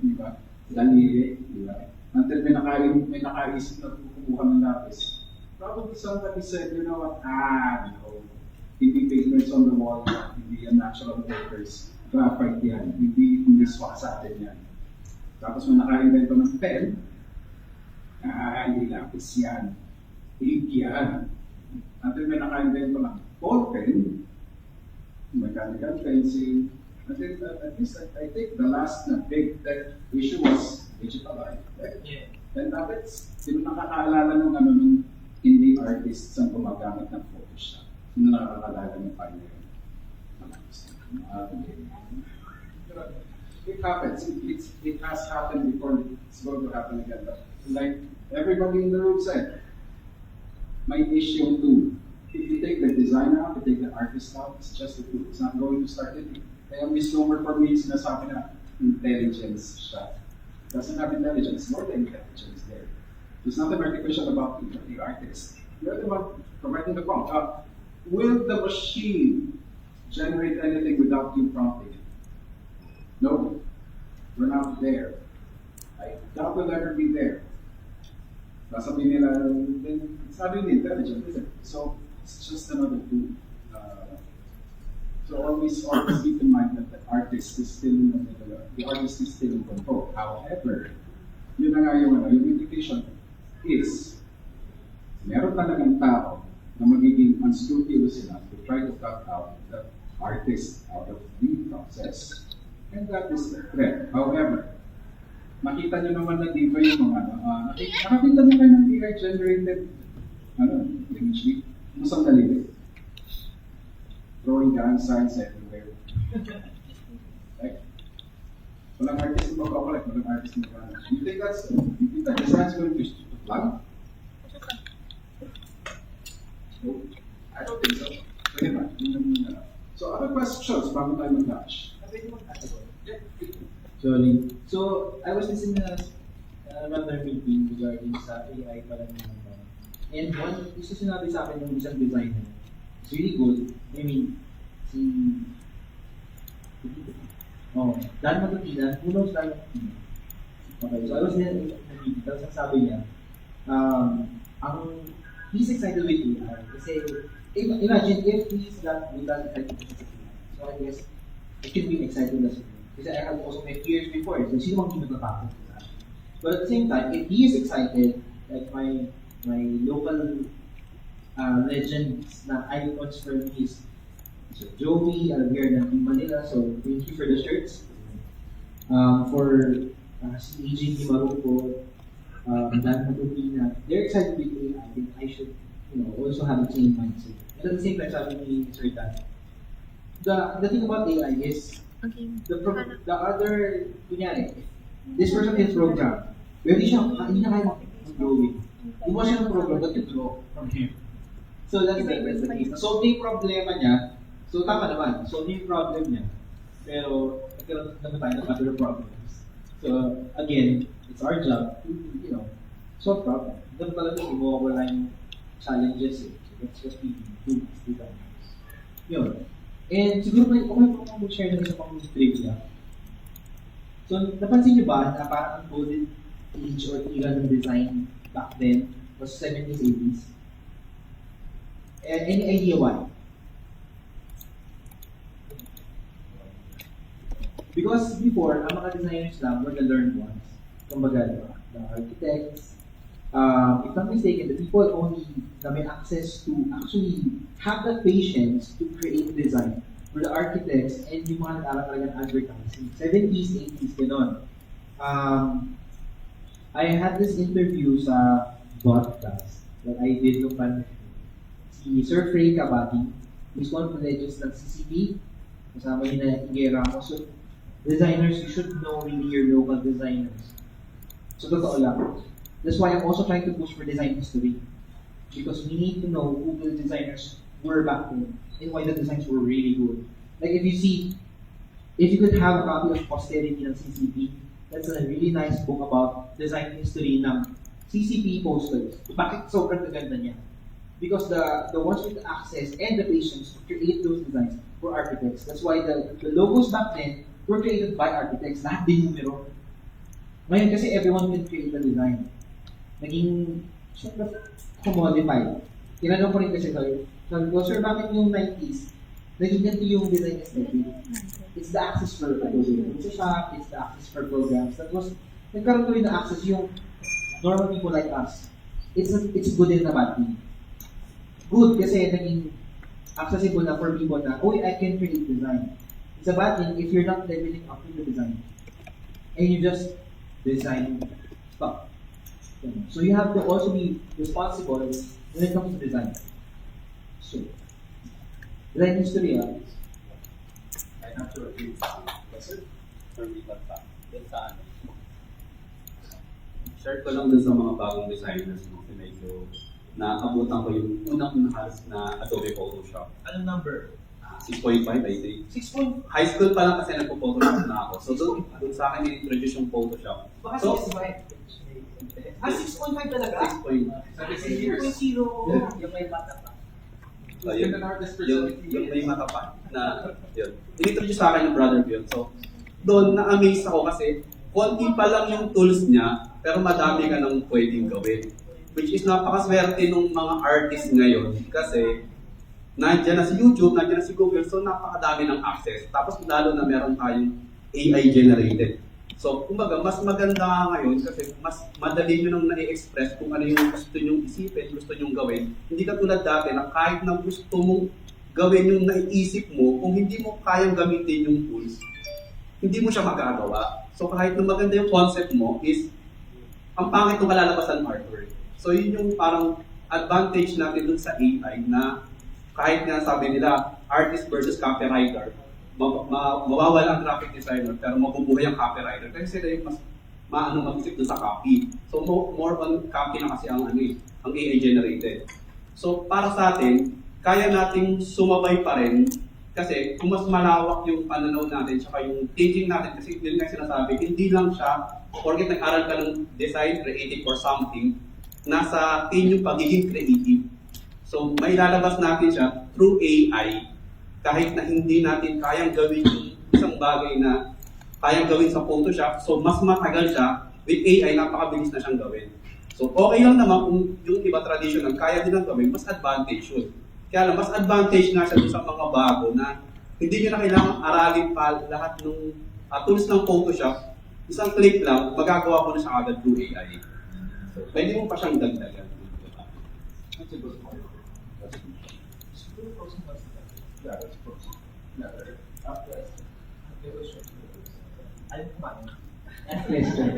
Speaker 5: Diba? Dalili, diba? Until may nakaisip na kumuha ng lapis. Probably somebody said, you know what, no, hindi pigments on the wall yan, hindi yan natural papers, graphite yan, hindi swak sa atin yan. Tapos may naka-invento ng pen, hindi lapis yan, ink yan. Until may naka-invento ng ball pen, mechanical pencil. At least I think the last big tech issue was digital art. Right? Yeah. And that's, sino nakakaalala nung hindi artists ang gumagamit ng Photoshop? Sino nakakaalala ng Pioneer? It happens. It has happened before. It's going to happen again. But like everybody in the room said, my issue too. If you take the designer out, you take the artist out, it's just a tool. It's not going to start anything. Kaya misnomer for me, sinasabi na intelligence siya. Doesn't have intelligence, more than intelligence there. There's nothing artificial about the artist. You're the one correcting the prompt. Will the machine generate anything without you prompting it? No. We're not there. I doubt we'll ever be there. Sasabihin nila, then it's not really intelligent, is it? So it's just another tool. So always keep in mind that the artist is still in control. However,
Speaker 1: yun na nga yung indication is, meron talagang tao na magiging unscrupulous enough to try to cut out the artist out of the process. And that is the threat. However, makita nyo naman na di ba yung mga nakakita nyo kayo ng AI-generated image leak? Musang dalili. Throwing gang signs everywhere. Like, walang artist na mag-operate, walang artist na mag-operate. You think that design's going to flag? No, I don't think so. Pwede ba? So, other questions bago tayo mag-dash?
Speaker 13: Sorry. So, I was listening to another meeting regarding sa AI pala naman. And one, isa sinabi sa akin ng isang designer. It's really good. I mean, Dan Matutina, who knows Dan Matutina? Okay, so I was there in the meeting, tapos ang sabi niya, he's excited with AI. Kasi, imagine if he's not excited with AI. So I guess, it can be exciting as well. Kasi I have also my peers before, so sino mang hindi nagtatakot sa akin. But at the same time, if he is excited, like my local legends na icons for me is so Joey, here na in Manila, so thank you for the shirts. For si AJ Maruco, Dan Matutina, they're excited with AI, then I should also have the same mindset. And at the same time, sabi ni Sir Dan, the thing about AI is, the other, kunyari, this person is programmed, pero hindi na kaya mag-drawing. Gumawa siya ng program that you draw from him. So that's the case. Solve yung problema niya, so tama naman, solve yung problem niya, pero nagkaroon naman tayo ng other problems. So again, it's our job to, solve problems. Doon talaga mawawala yung challenges eh. So that's what we do as designers. Yun. And siguro okay po kung mag-share ng isa pang trivia. So, napansin niyo ba na parang ang golden age or era ng design back then was 70s, 80s? Any idea why? Because before, ang mga designers lang were the learned ones. Kumbaga, the architects. If I'm mistaken, the people only na may access to actually have the patience to create design for the architects and yung mga nag-aaral talaga ng advertising. 70s, 80s, gano'n. I had this interview sa podcast that I did nung pandemic. Si Sir Frey Cabati, he's one of the legends ng CCP. Kasama niya na Igera. So, designers, you should know really your local designers. So, totoo lang. That's why I'm also trying to push for design history. Because we need to know who the designers were back then and why the designs were really good. Like if you could have a copy of Posterity ng CCP, that's a really nice book about design history ng CCP posters. Bakit sobrang ganda niya? Because the ones with the access and the patience to create those designs were architects. That's why the logos back then were created by architects. Lahat din numero. Ngayon kasi everyone can create a design. Naging commodified. Tinanong ko rin kasi sabi ko, sir, bakit yung 90s, naging ganito yung design aesthetic? It's the access for Photoshop, it's the access for programs. That was, nagkaroon ko rin na access yung normal people like us. It's good and a bad thing. Good kasi naging accessible na for people na, I can create design. It's a bad thing if you're not leveling up to the design. And you just design stuff. So you have to also be responsible when it comes to design. So, design history,
Speaker 15: I have to agree with you. Yes, sir. Share ko lang dun sa mga bagong designers mo, medyo naabutan ko yung unang halos na Adobe Photoshop.
Speaker 13: Anong number?
Speaker 15: 6.5, I think.
Speaker 13: 6.5?
Speaker 15: High school pa lang kasi nagpo-Photoshop na ako. So doon sa akin in-introduce yung Photoshop.
Speaker 13: Baka
Speaker 15: So,
Speaker 13: 6.5 talaga?
Speaker 15: 6.0.
Speaker 13: 6.0. Yung may mata pa.
Speaker 15: So, yung may mata pa. Yun. In-introduce sa akin yung brother ko yun. So, doon na-amaze ako kasi konti pa lang yung tools niya, pero madami ka nang pwedeng gawin. Which is napakaswerte ng mga artists ngayon kasi nandiyan na si YouTube, nandiyan na si Google, so napakadami ng access. Tapos lalo na meron tayong AI generated. So, kumbaga, mas maganda nga ngayon kasi mas madali nyo nang na-express kung ano yung gusto nyong isipin, gusto nyong gawin. Hindi katulad dati na kahit na gusto mong gawin yung naiisip mo, kung hindi mo kayang gamitin yung tools, hindi mo siya magagawa. So, kahit na maganda yung concept mo is, ang pangit ng kalalabasan artwork. So, yun yung parang advantage natin dun sa AI na kahit nga sabi nila, artist versus copywriter, mawawala ang graphic designer pero mabubuhay ang copywriter kasi sila yung mas maano mag-isip dun sa copy. So more on copy na kasi ang ang AI generated. So para sa atin, kaya nating sumabay pa rin kasi kung mas malawak yung pananaw natin tsaka yung thinking natin kasi yun nga sinasabi, hindi lang siya porket nag-aral ka ng design, creative or something, nasa yung pagiging creative. So may lalabas natin siya through AI kahit na hindi natin kayang gawin yung isang bagay na kayang gawin sa Photoshop, so mas matagal siya, with AI, napakabilis na siyang gawin. So okay lang naman kung yung iba traditional, kaya din ang gawin, mas advantage yun. Kaya lang, mas advantage nga siya sa mga bago na hindi nyo na kailangan aralin pa lahat ng tools ng Photoshop, isang click lang, magagawa ko na siya agad through AI. So, pwede mo pa siyang dagdagan.
Speaker 2: Question.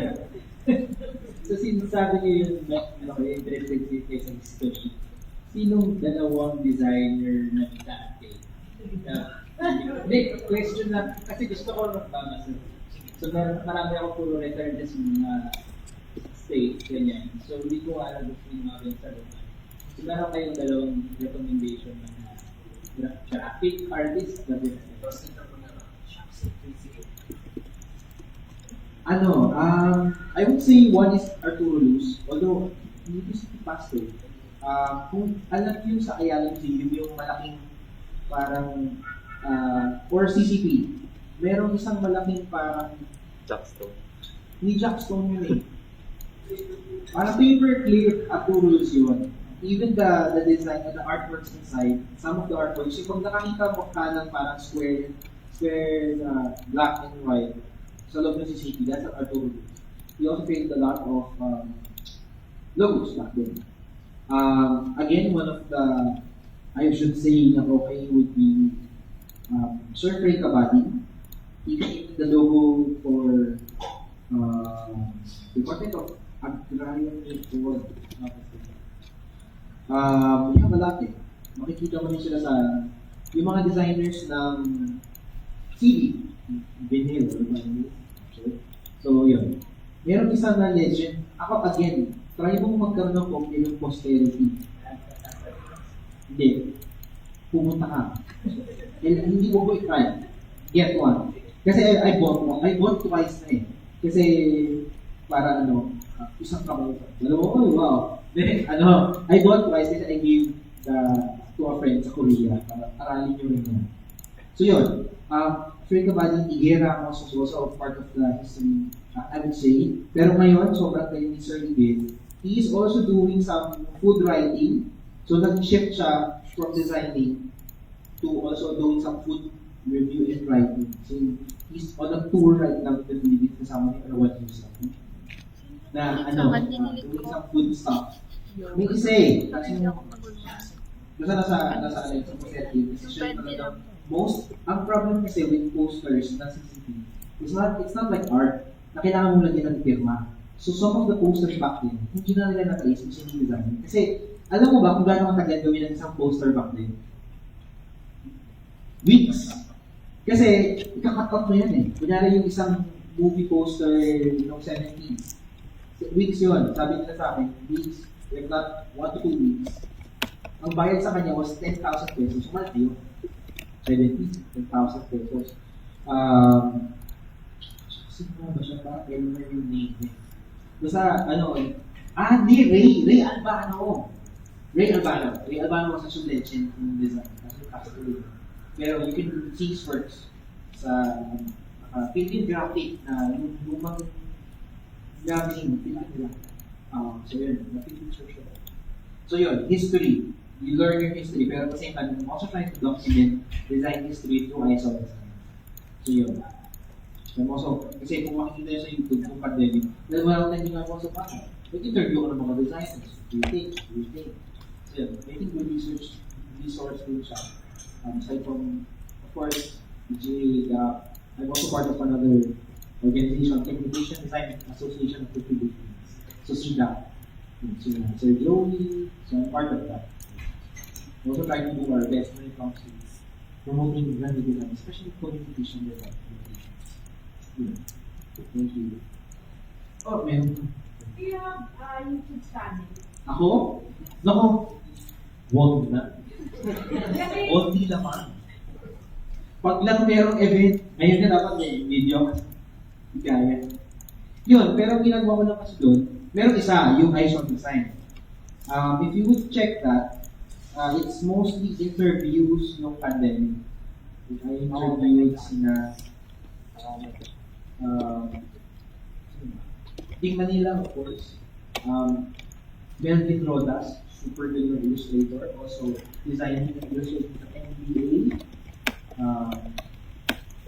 Speaker 2: So, sinasabi niyo yung interested sa history. Sinong dalawang designer na dati? Hindi, question lang. Kasi gusto ko magbabasa. So, marami ako puro return sa mga state, ganyan. So, hindi ko alam gusto yung mga sa lupa. So, meron kayong dalawang recommendation ng graphic artist na
Speaker 13: I would say one is Arturo Luz, although hindi ko si Pastor. Kung alam niyo sa Ayala Museum, yung malaking parang, or CCP, merong isang malaking parang
Speaker 15: Jackstone.
Speaker 13: Hindi Jackstone yun eh. Parang paperclip Arturo Luz yun. Even the design and the artworks inside, some of the artworks, yung pag nakakita mo ka ng parang square, black and white, sa loob ng CCP, that's an Arturo Luz. He also created a lot of logos back then. Again, one of the, I should say, na okay would be Sir Frank Abadi. He created the logo for Department of Agrarian Reform. We have a lot eh. Makikita mo rin sila sa yung mga designers ng CD, vinyl, so yun. Meron isang na legend. Ako again, try mong magkaroon ng copy ng posterity. Hindi. Pumunta ka. Hindi mo ko i-try. Get one. Kasi I bought twice na eh. Kasi para isang kamay. Wow. Then, I bought twice kasi I gave to a friend sa Korea para aralin nyo rin yan. So yun, Frank Abadi, Igera was also part of the history, I would say. Pero ngayon, sobrang kayo ni Sir Igel, he is also doing some food writing. So nag-shift siya from designing to also doing some food review and writing. So he's on a tour right now with the Philippines kasama ni Ronan Espinueva. Na doing some food stuff. May isa eh, kasi nasa posterity, kasi siya talagang ang problem kasi with posters na CCP, it's not like art, na kailangan mo lang din ng pirma. So some of the posters back then, hindi na nila naka-isip sa design. Kasi, alam mo ba kung gaano katagal gawin ng isang poster back then? Weeks. Kasi, ikakat-cut mo yan eh. Kunyari yung isang movie poster noong 70s. Weeks yun. Sabi nila sa akin, weeks, if not 1 to 2 weeks. Ang bayad sa kanya was 10,000 pesos. Malaki yun. 10,000 pesos. Sino ba siya pa? Kailan na yung name eh. Basta, hindi, Ray Albano. Ray Albano was a legend in design. Pero you can see his works sa Philippine graphic na yung lumang graphic, Philippine graphic. So yun, na-picture siya. So yun, history. You learn your history, pero at the same time, I'm also trying to document design history through ISO design. So yun. So, kasi kung makikita nyo sa YouTube kung pandemic, dahil wala akong tayong ginagawa sa bahay. Nag-interview ko ng mga designers. Do you think? So, yun, I think good resource din siya. Aside from, of course, PGA, I'm also part of another organization, Communication Design Association of the Philippines. So, SIDA. So, Sir Joey, so I'm part of that. We also try to do our best when it comes to promoting brand design, especially communication design. Thank you. Oh, meron.
Speaker 4: Do you have YouTube channel?
Speaker 13: Ako? Nako, wag na. Only naman. Pag lang merong event, ngayon na dapat may video. Gaya. Yun, pero ang ginagawa ko lang kasi doon, meron isa, yung Eyes on Design. If you would check that, it's mostly interviews ng pandemic. I interviewed sina in Manila, of course. Melvin Rodas, super good illustrator, also designing and illustrating sa NBA.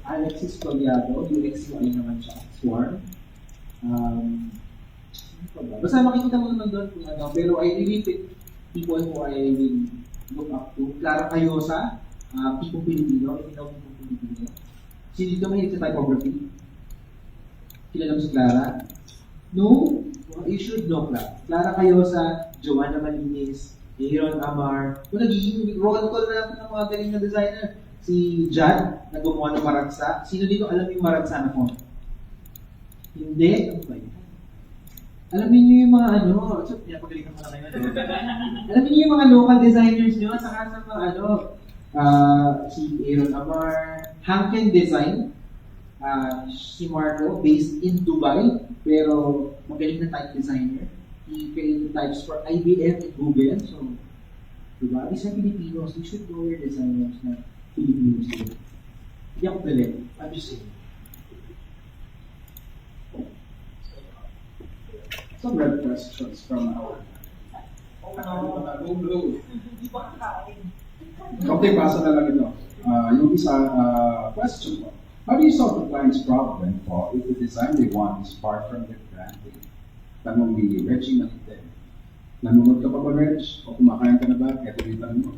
Speaker 13: Alexis Collado, UX UI naman siya, Swarm. Basta makikita mo naman doon kung ano, pero I really pick people who I will look up to. Clara Cayosa, Tipong Pilipino, Tipong Pilipino. Sino dito mahilig sa typography? Kilala mo si Clara? No? Well, you should know Clara. Clara Cayosa, Joanna Malinis, Aaron Amar. Kung nagiging roll call na ng mga galing na designer. Si Jad, na gumawa ng Maragsa. Sino dito alam yung Maragsa na font? Hindi? Ano ba yun? Alamin niyo yung mga ano, so, pinapagaling naman na kayo. Alamin niyo yung mga local designers niyo, saka sa mga ano, si Aaron Amar, Hanken Design, si Marco, based in Dubai, pero magaling na type designer. He created types for IBM and Google, so, diba? These are Filipinos, we should know your designers na Filipinos din. Hindi ako galing, I'm just saying.
Speaker 1: Some red questions from our okay, pasa na lang ito. Yung isa question po. How do you solve the client's problem po if the design they want is far from their branding? Tanong ni Reggie Malite. Nanonood ka pa ba, Reg? O kumakain ka na ba? Ito yung tanong mo.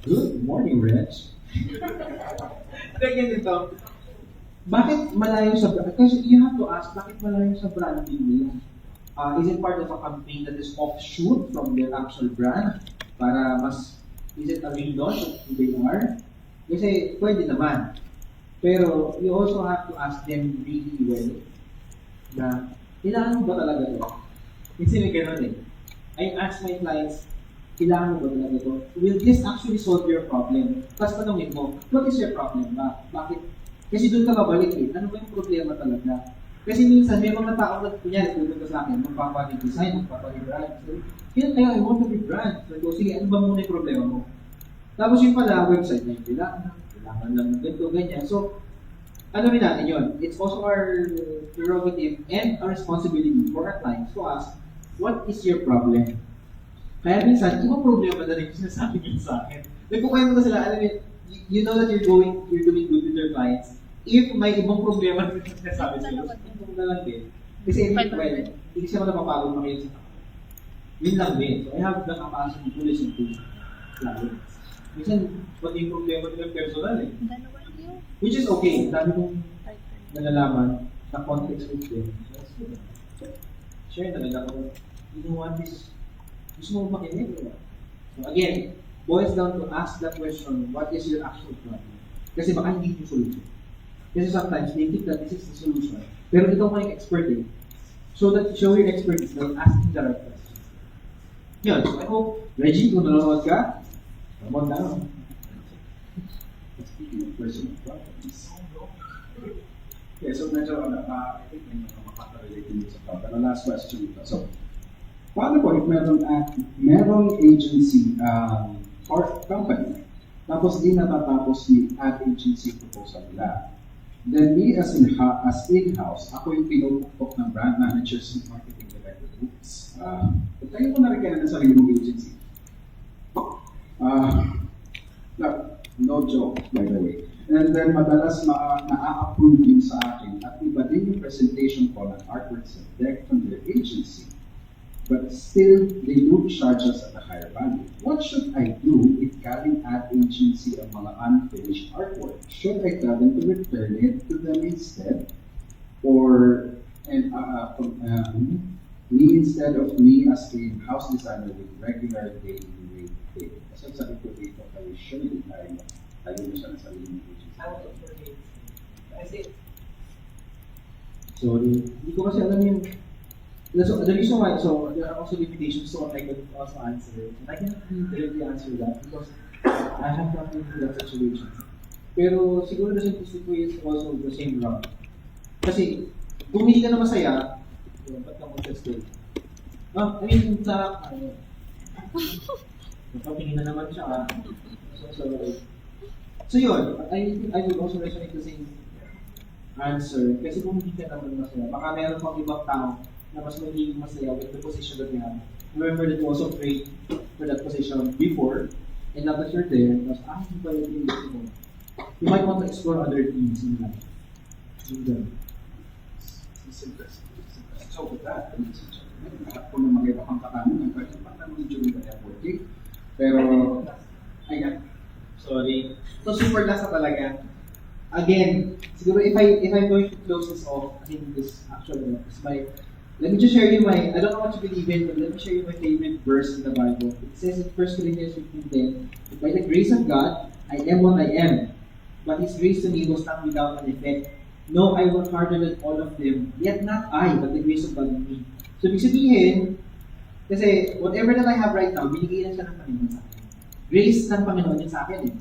Speaker 1: Good morning, Reg.
Speaker 13: Ganyan ito. Bakit malayo sa brand? Kasi you have to ask, bakit malayo sa branding nila? Is it part of a campaign that is offshoot from their actual brand? Para mas, is it a real launch of who they are? Kasi pwede naman. Pero you also have to ask them really well na, kailangan mo ba talaga ito? Kasi may ganun eh. I ask my clients, kailangan mo ba talaga ito? Will this actually solve your problem? Tapos tanongin mo, what is your problem ba? Bakit? Kasi doon ka babalik eh. Ano ba yung problema talaga? Kasi minsan, may mga tao na kunyari, pupunta sa akin, magpapag-design, magpapag-brand. So, kaya I want to be brand. So, sige, ano ba muna yung problema mo? Tapos yung pala, website na yung kailangan lang ng ganito, ganyan. So, ano rin natin yun? It's also our prerogative and our responsibility for our clients to ask, what is your problem? Kaya minsan, ibang problema na rin yung sinasabi nyo sa akin. Nagkukwento na sila, alam mo, you know that you're doing good with your clients. If may ibang problema na sinasabi sa'yo, ito na lang din. Kasi hindi siya napapagod makinig sa tao. Yun lang din. So I have the capacity to listen to clients. Minsan, pati yung problema nila personal eh. Which is okay. Dami kong nalalaman na context with them. Share na lang ako. You know what is, gusto mo makinig. So again, boils down to ask that question, what is your actual problem? Kasi baka hindi yung solution. Kasi sometimes they think that this is the solution. Pero ikaw kayong expert eh. So that show your expertise by asking the right questions. Yun, so I hope, Reggie, kung nanonood ka, come on down.
Speaker 1: Speaking of personal problems. Okay, so medyo, I think may makaka-relate din sa problem. The last question ito. So, paano po if merong agency or company, tapos di natatapos ni ad agency proposal nila. Then me as in-house, ako yung pinupukpok ng brand managers and marketing director groups. Tayo ko na rin kaya ng sarili mong agency. No joke, by the way. And then madalas na-approve yun sa akin at iba din yung presentation ko ng artwork sa deck from their agency. But still, they do charge us at a higher value. What should I do if galing ad agency ang mga unfinished artwork? Should I tell them to return it to them instead? Or me instead of me as a house designer with regular daily rate pay? Kasi sabi ko dito kay Shirley tayo mo siya ng sarili ng agency.
Speaker 13: Sorry, hindi ko kasi alam yung so the reason why, so there are also limitations to what I could also answer. And I cannot really directly answer that because I have not been through that situation. Pero siguro the simplistic way is also the same route. Kasi kung hindi ka na masaya, ba't ka mag-test ko? I mean, napatingin na naman siya. So yun, I would also resonate the same answer. Kasi kung hindi ka naman masaya, baka meron pang ibang tao na mas magiging masaya with the position that we have. Remember that you also prayed for that position before, and now that you're there, mas, hindi pala yung gusto mo. You might want to explore other things in life.
Speaker 1: So with that, lahat po ng mga iba pang katanungan, pwede patanungin during the effort week. Pero, ayan.
Speaker 13: Sorry. So super last na talaga. Again, siguro if I'm going to close this off, I think this actually is my. Let me just share you my, I don't know what you believe in, but let me share you my favorite verse in the Bible. It says in 1 Corinthians 15:10, by the grace of God, I am what I am, but His grace to me was not without an effect. No, I work harder than all of them, yet not I, but the grace of God in me. So, ibig sabihin, kasi whatever that I have right now, binigay na siya ng Panginoon sa akin. Grace ng Panginoon yun sa akin eh.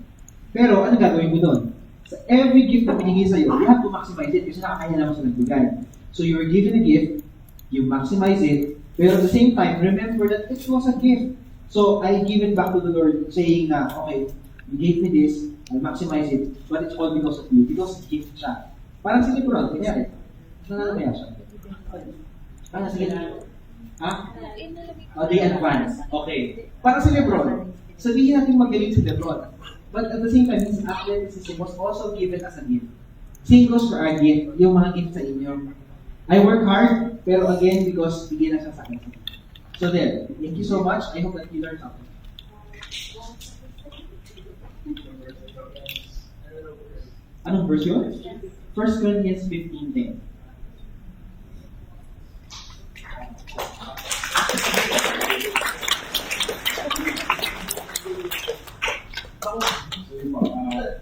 Speaker 13: Pero, ano gagawin mo doon? So, every gift na binigay sa'yo, you have to maximize it kasi nakakaya naman siya nagbigay. So, you were given a gift, you maximize it, pero at the same time, remember that it was a gift. So, I give it back to the Lord, saying na, okay, you gave me this, I'll maximize it, but it's all because of you, because gift siya. Parang si Lebron, kanyari. Nananamaya siya. Parang si Lebron. Ha? They advance. Okay. Parang si Lebron. Sabihin natin magaling si Lebron. But at the same time, his athleticism was also given as a gift. Same goes for our gift, yung mga gift sa inyo. I work hard, pero again, because bigyan na siya sa akin. So there, thank you so much. I hope that you learned something. Anong verse yun? 1 Corinthians 15:10.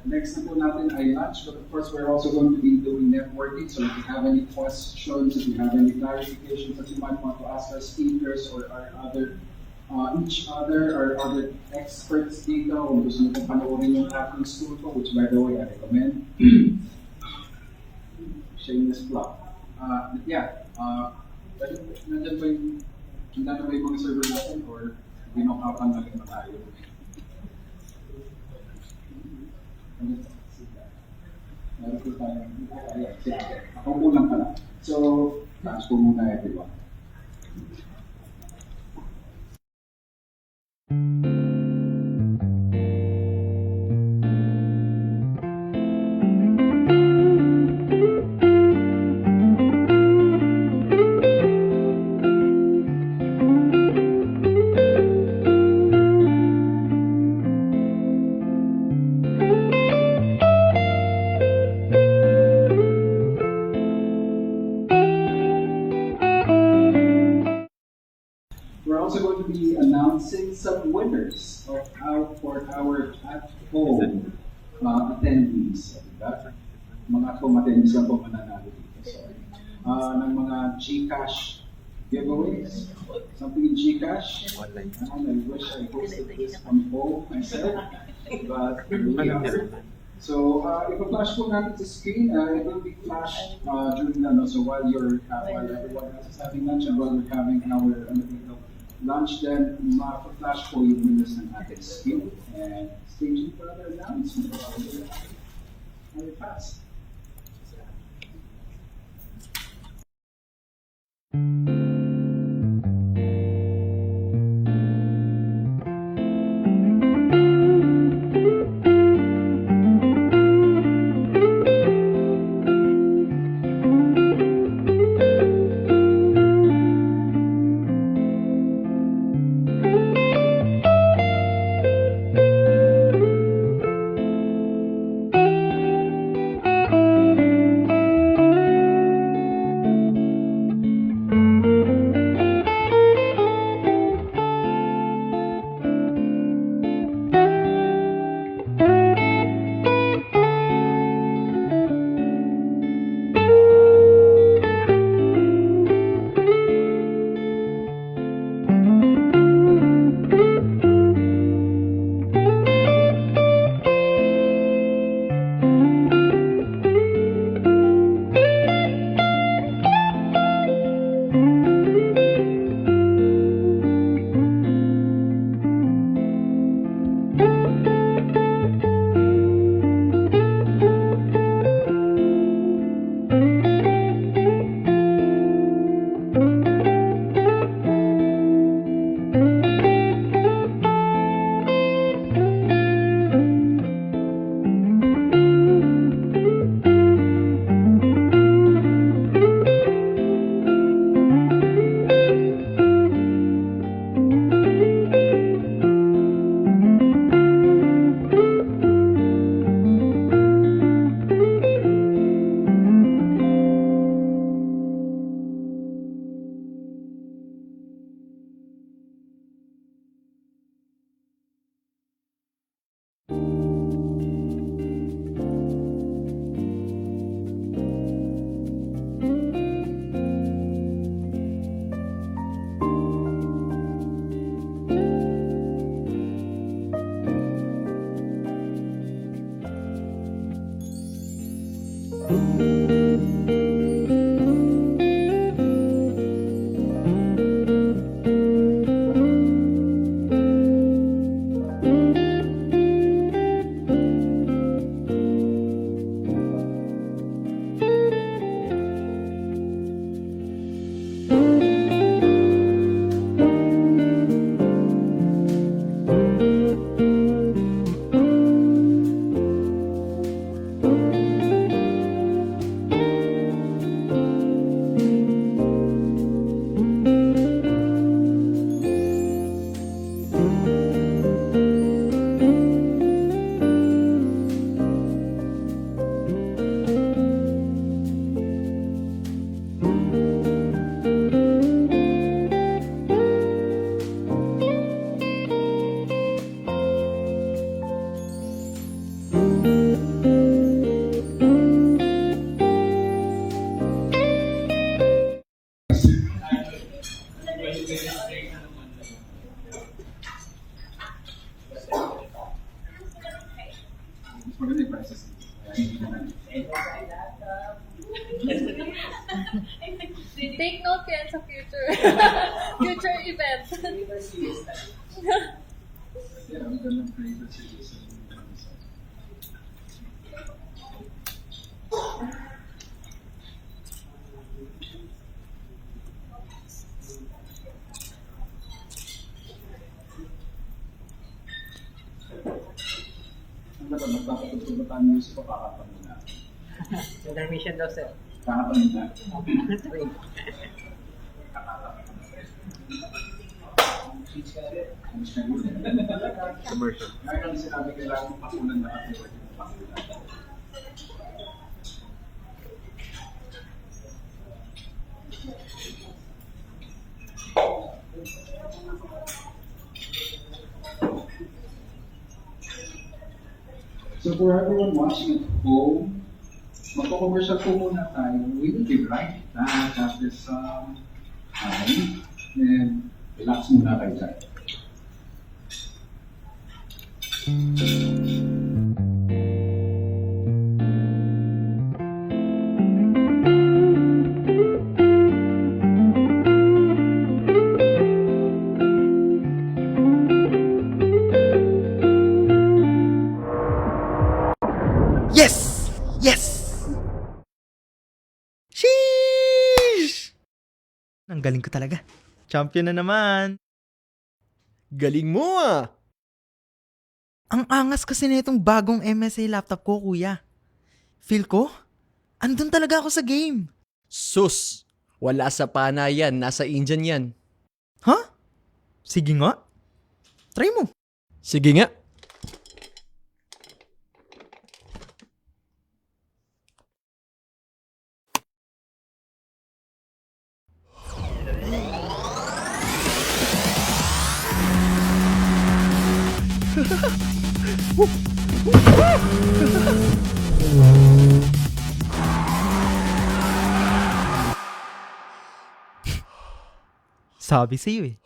Speaker 1: Next na po natin ay lunch, but of course we're also going to be doing networking. So if you have any questions, if you have any clarifications that you might want to ask our speakers or our other each other or other experts dito, kung gusto nyo panoorin yung ating school ko, which by the way I recommend. Shameless plug. Nandiyan ba yung mga server natin or binockupan na rin na tayo? Meron po tayo. Ako po lang pala. So, taas po muna everyone. Some winners for our at-home attendees. Mga at-home attendees lang po mananalo dito. Sorry. Ng mga GCash giveaways. Something in GCash. I wish I posted this on home myself. But so, ipa-flash po natin sa screen. It will be flashed during the so while everyone else is having lunch and while we're having our lunch, then flash po yung winners ng ating skill and stay tuned for other announcements. Very fast. Maganda yung prices.
Speaker 8: Take note yan sa future. Future event.
Speaker 1: Yeah, ang gandang flavor series. Ang dapat magpapatutulog tayo news ko kakapanood na.
Speaker 19: Intermission daw, sir.
Speaker 1: Kakapanood na.
Speaker 19: Commercial.
Speaker 1: Kaya kami sinabi kailangan pakulan na kasi pakulan. So for everyone watching at home, magpo-commercial po muna tayo. We will be right back after some time. And relax muna kayo dyan.
Speaker 23: Yes! Yes! Sheesh! Ang galing ko talaga. Champion na naman. Galing mo ah! Ang angas kasi na itong bagong MSI laptop ko, kuya. Feel ko, andun talaga ako sa game.
Speaker 24: Sus! Wala sa pana yan. Nasa Indian yan.
Speaker 23: Ha? Sige nga. Try mo.
Speaker 24: Sige nga.
Speaker 23: Sabi sa'yo eh.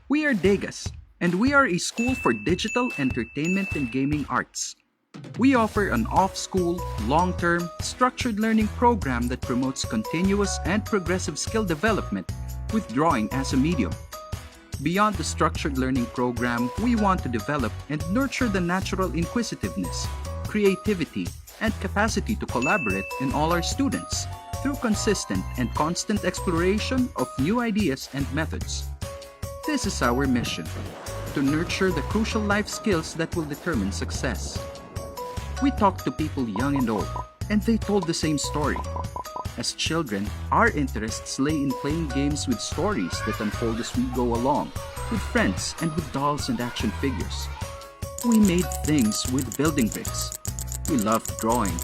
Speaker 9: We are Degas, and we are a school for digital entertainment and gaming arts. We offer an off-school, long-term, structured learning program that promotes continuous and progressive skill development with drawing as a medium. Beyond the structured learning program, we want to develop and nurture the natural inquisitiveness, creativity, and capacity to collaborate in all our students through consistent and constant exploration of new ideas and methods. This is our mission, to nurture the crucial life skills that will determine success. We talked to people young and old, and they told the same story. As children, our interests lay in playing games with stories that unfold as we go along, with friends and with dolls and action figures. We made things with building bricks. We loved drawing.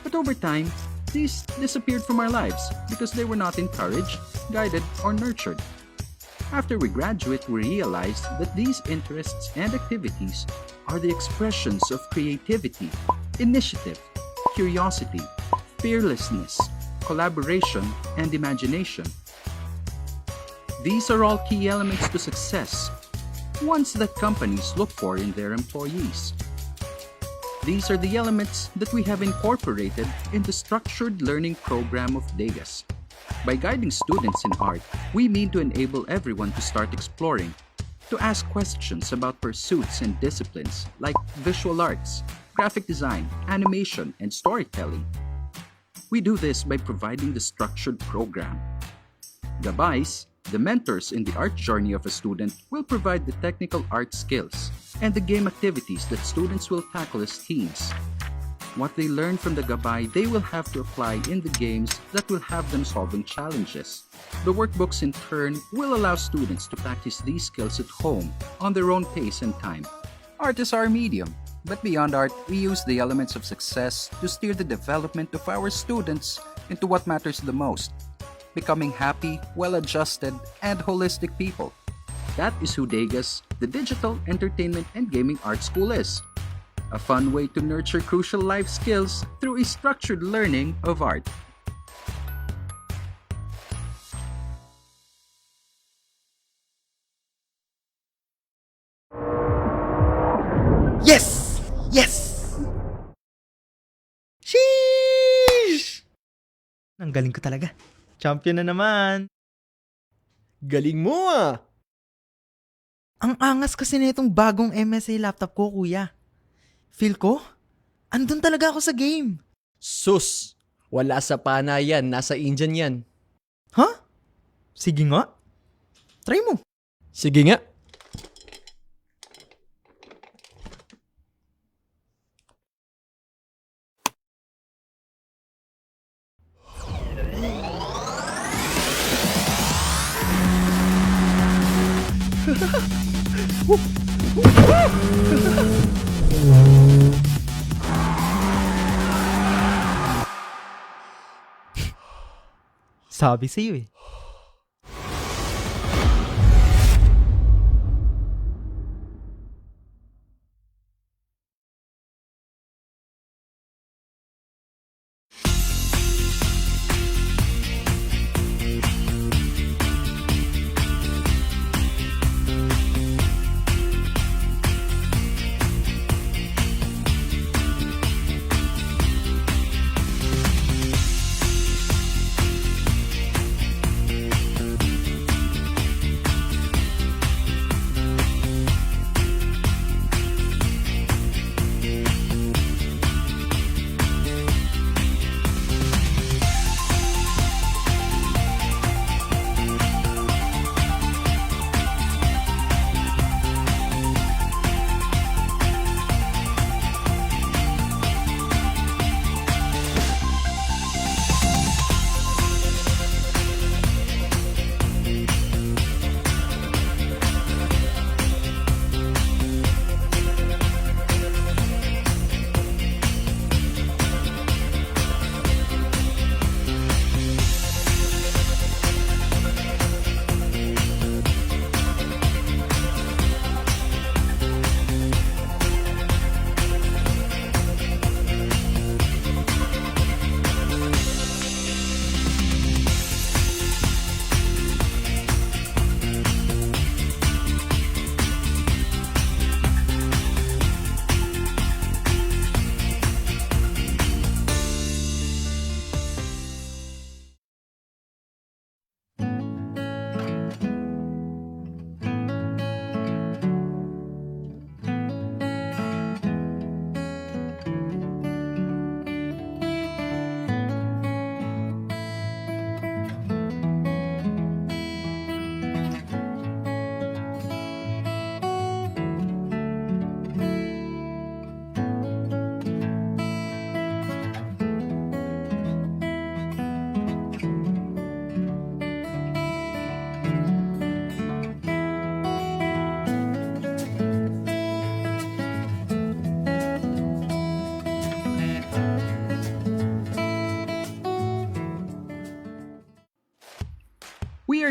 Speaker 9: But over time, these disappeared from our lives because they were not encouraged, guided, or nurtured. After we graduate, we realized that these interests and activities are the expressions of creativity, initiative, curiosity, fearlessness, collaboration, and imagination. These are all key elements to success, ones that companies look for in their employees. These are the elements that we have incorporated in the structured learning program of Degas. By guiding students in art, we mean to enable everyone to start exploring, to ask questions about pursuits and disciplines like visual arts, graphic design, animation, and storytelling. We do this by providing the structured program. Gabais, the mentors in the art journey of a student, will provide the technical art skills and the game activities that students will tackle as teams. What they learn from the gabay, they will have to apply in the games that will have them solving challenges. The workbooks, in turn, will allow students to practice these skills at home, on their own pace and time. Art is our medium, but beyond art, we use the elements of success to steer the development of our students into what matters the most, becoming happy, well-adjusted, and holistic people. That is who Degas, the Digital Entertainment and Gaming Art School is. A fun way to nurture crucial life skills through a structured learning of art.
Speaker 23: Yes! Yes! Sheesh! Ang galing ko talaga. Champion na naman. Galing mo ah! Ang angas kasi na itong bagong MSA laptop ko, kuya. Feel ko, andun talaga ako sa game.
Speaker 24: Sus! Wala sa pana yan. Nasa Indian yan.
Speaker 23: Ha? Sige nga. Try mo.
Speaker 24: Sige nga.
Speaker 23: Sabi sa'yo eh.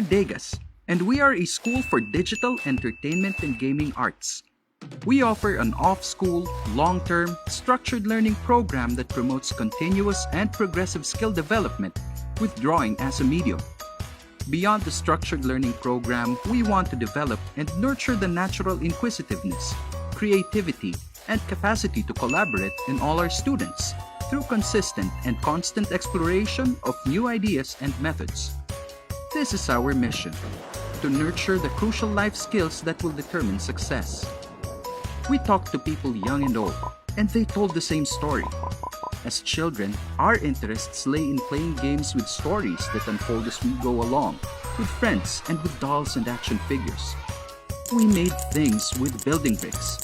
Speaker 9: are Degas, and we are a school for digital entertainment and gaming arts. We offer an off-school, long-term, structured learning program that promotes continuous and progressive skill development with drawing as a medium. Beyond the structured learning program, we want to develop and nurture the natural inquisitiveness, creativity, and capacity to collaborate in all our students through consistent and constant exploration of new ideas and methods. This is our mission, to nurture the crucial life skills that will determine success. We talked to people young and old, and they told the same story. As children, our interests lay in playing games with stories that unfold as we go along, with friends and with dolls and action figures. We made things with building bricks.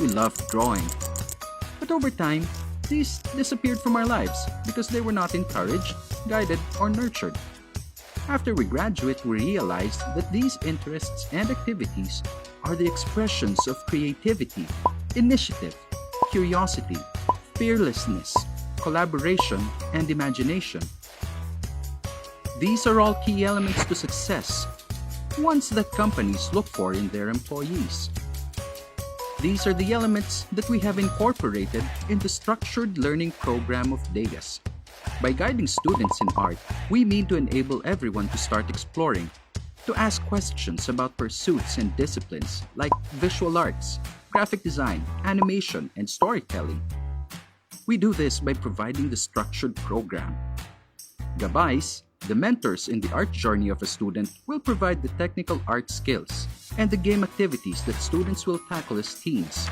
Speaker 9: We loved drawing. But over time, these disappeared from our lives because they were not encouraged, guided, or nurtured. After we graduate, we realized that these interests and activities are the expressions of creativity, initiative, curiosity, fearlessness, collaboration, and imagination. These are all key elements to success, ones that companies look for in their employees. These are the elements that we have incorporated in the structured learning program of Degas. By guiding students in art, we mean to enable everyone to start exploring, to ask questions about pursuits and disciplines like visual arts, graphic design, animation, and storytelling. We do this by providing the structured program. Gabais, the mentors in the art journey of a student, will provide the technical art skills and the game activities that students will tackle as teens.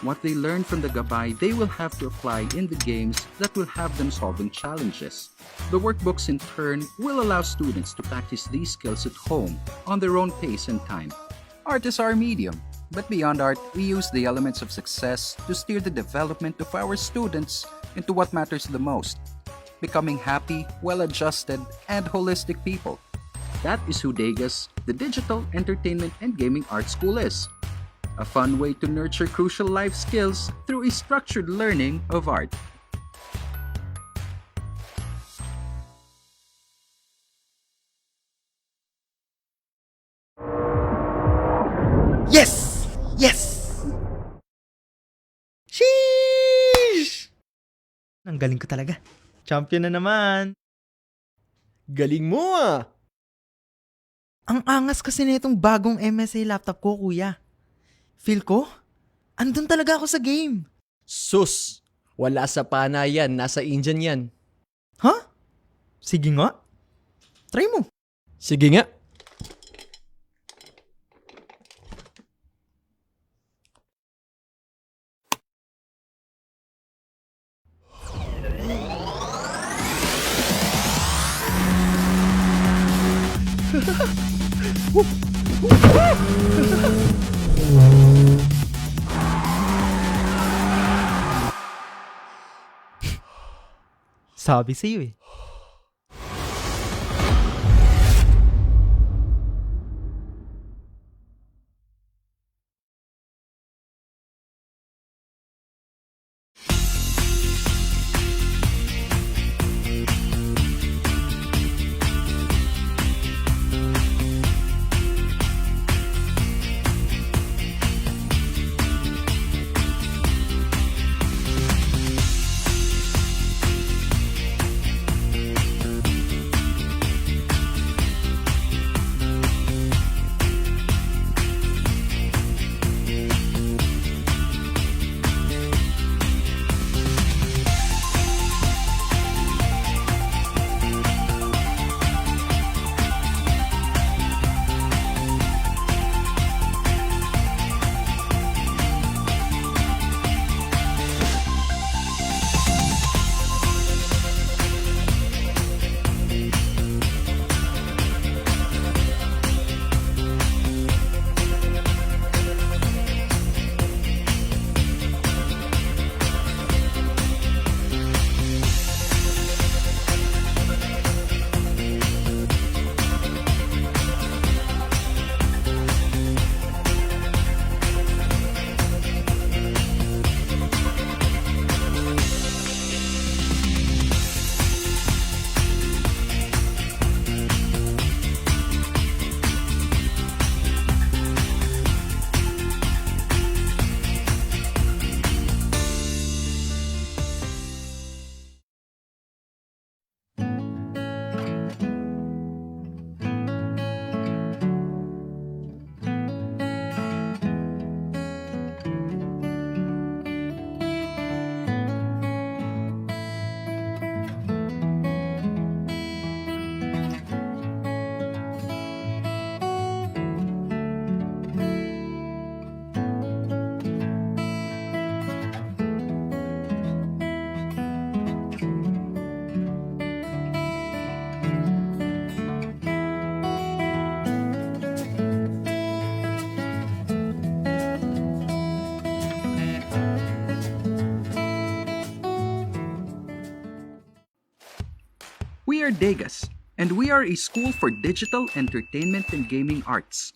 Speaker 9: What they learn from the gabay, they will have to apply in the games that will have them solving challenges. The workbooks in turn will allow students to practice these skills at home on their own pace and time. Art is our medium, but beyond art, we use the elements of success to steer the development of our students into what matters the most, becoming happy, well-adjusted, and holistic people. That is who Degas, the Digital Entertainment and Gaming Art School is. A fun way to nurture crucial life skills through a structured learning of art.
Speaker 23: Yes! Yes! Sheesh! Ang galing ko talaga. Champion na naman. Galing mo ah! Ang angas kasi na itong bagong MSA laptop ko, kuya. Feel ko, andun talaga ako sa game.
Speaker 24: Sus! Wala sa pana yan. Nasa Indian yan.
Speaker 23: Ha? Sige nga. Try mo.
Speaker 24: Sige nga.
Speaker 23: Sabi sa'yo eh.
Speaker 9: are Degas, and we are a school for digital entertainment and gaming arts.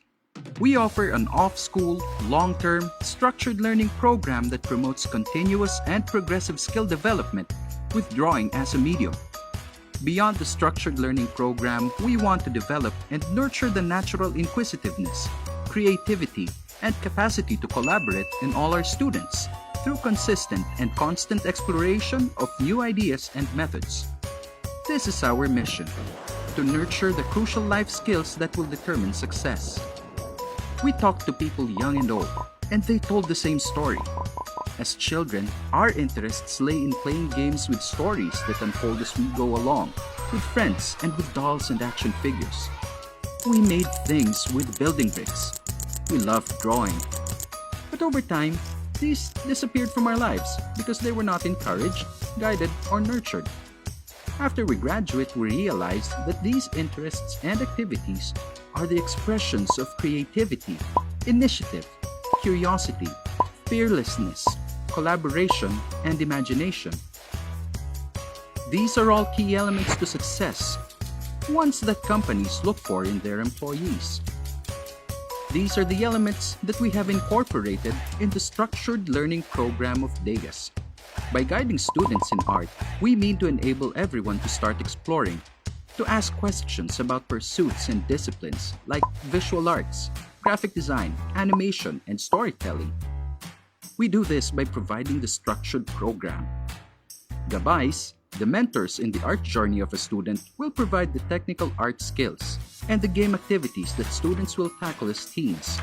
Speaker 9: We offer an off-school, long-term, structured learning program that promotes continuous and progressive skill development with drawing as a medium. Beyond the structured learning program, we want to develop and nurture the natural inquisitiveness, creativity, and capacity to collaborate in all our students through consistent and constant exploration of new ideas and methods. This is our mission, to nurture the crucial life skills that will determine success. We talked to people young and old, and they told the same story. As children, our interests lay in playing games with stories that unfold as we go along, with friends and with dolls and action figures. We made things with building bricks. We loved drawing. But over time, these disappeared from our lives because they were not encouraged, guided, or nurtured. After we graduate, we realized that these interests and activities are the expressions of creativity, initiative, curiosity, fearlessness, collaboration, and imagination. These are all key elements to success, ones that companies look for in their employees. These are the elements that we have incorporated in the structured learning program of Degas. By guiding students in art, we mean to enable everyone to start exploring, to ask questions about pursuits and disciplines like visual arts, graphic design, animation, and storytelling. We do this by providing the structured program. Gabais, the mentors in the art journey of a student, will provide the technical art skills and the game activities that students will tackle as teens.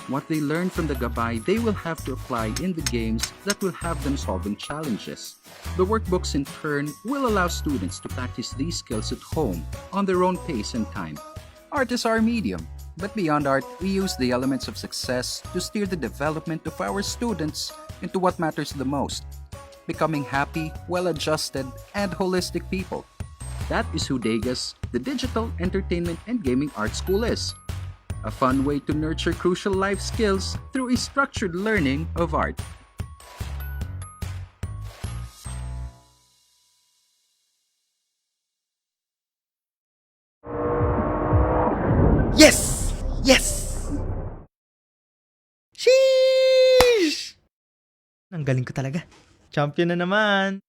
Speaker 9: What they learn from the gabay, they will have to apply in the games that will have them solving challenges. The workbooks in turn will allow students to practice these skills at home on their own pace and time. Art is our medium, but beyond art, we use the elements of success to steer the development of our students into what matters the most, becoming happy, well-adjusted, and holistic people. That is who Degas, the Digital Entertainment and Gaming Art School is. A fun way to nurture crucial life skills through a structured learning of art.
Speaker 23: Yes! Yes! Sheesh! Ang galing ko talaga. Champion na naman.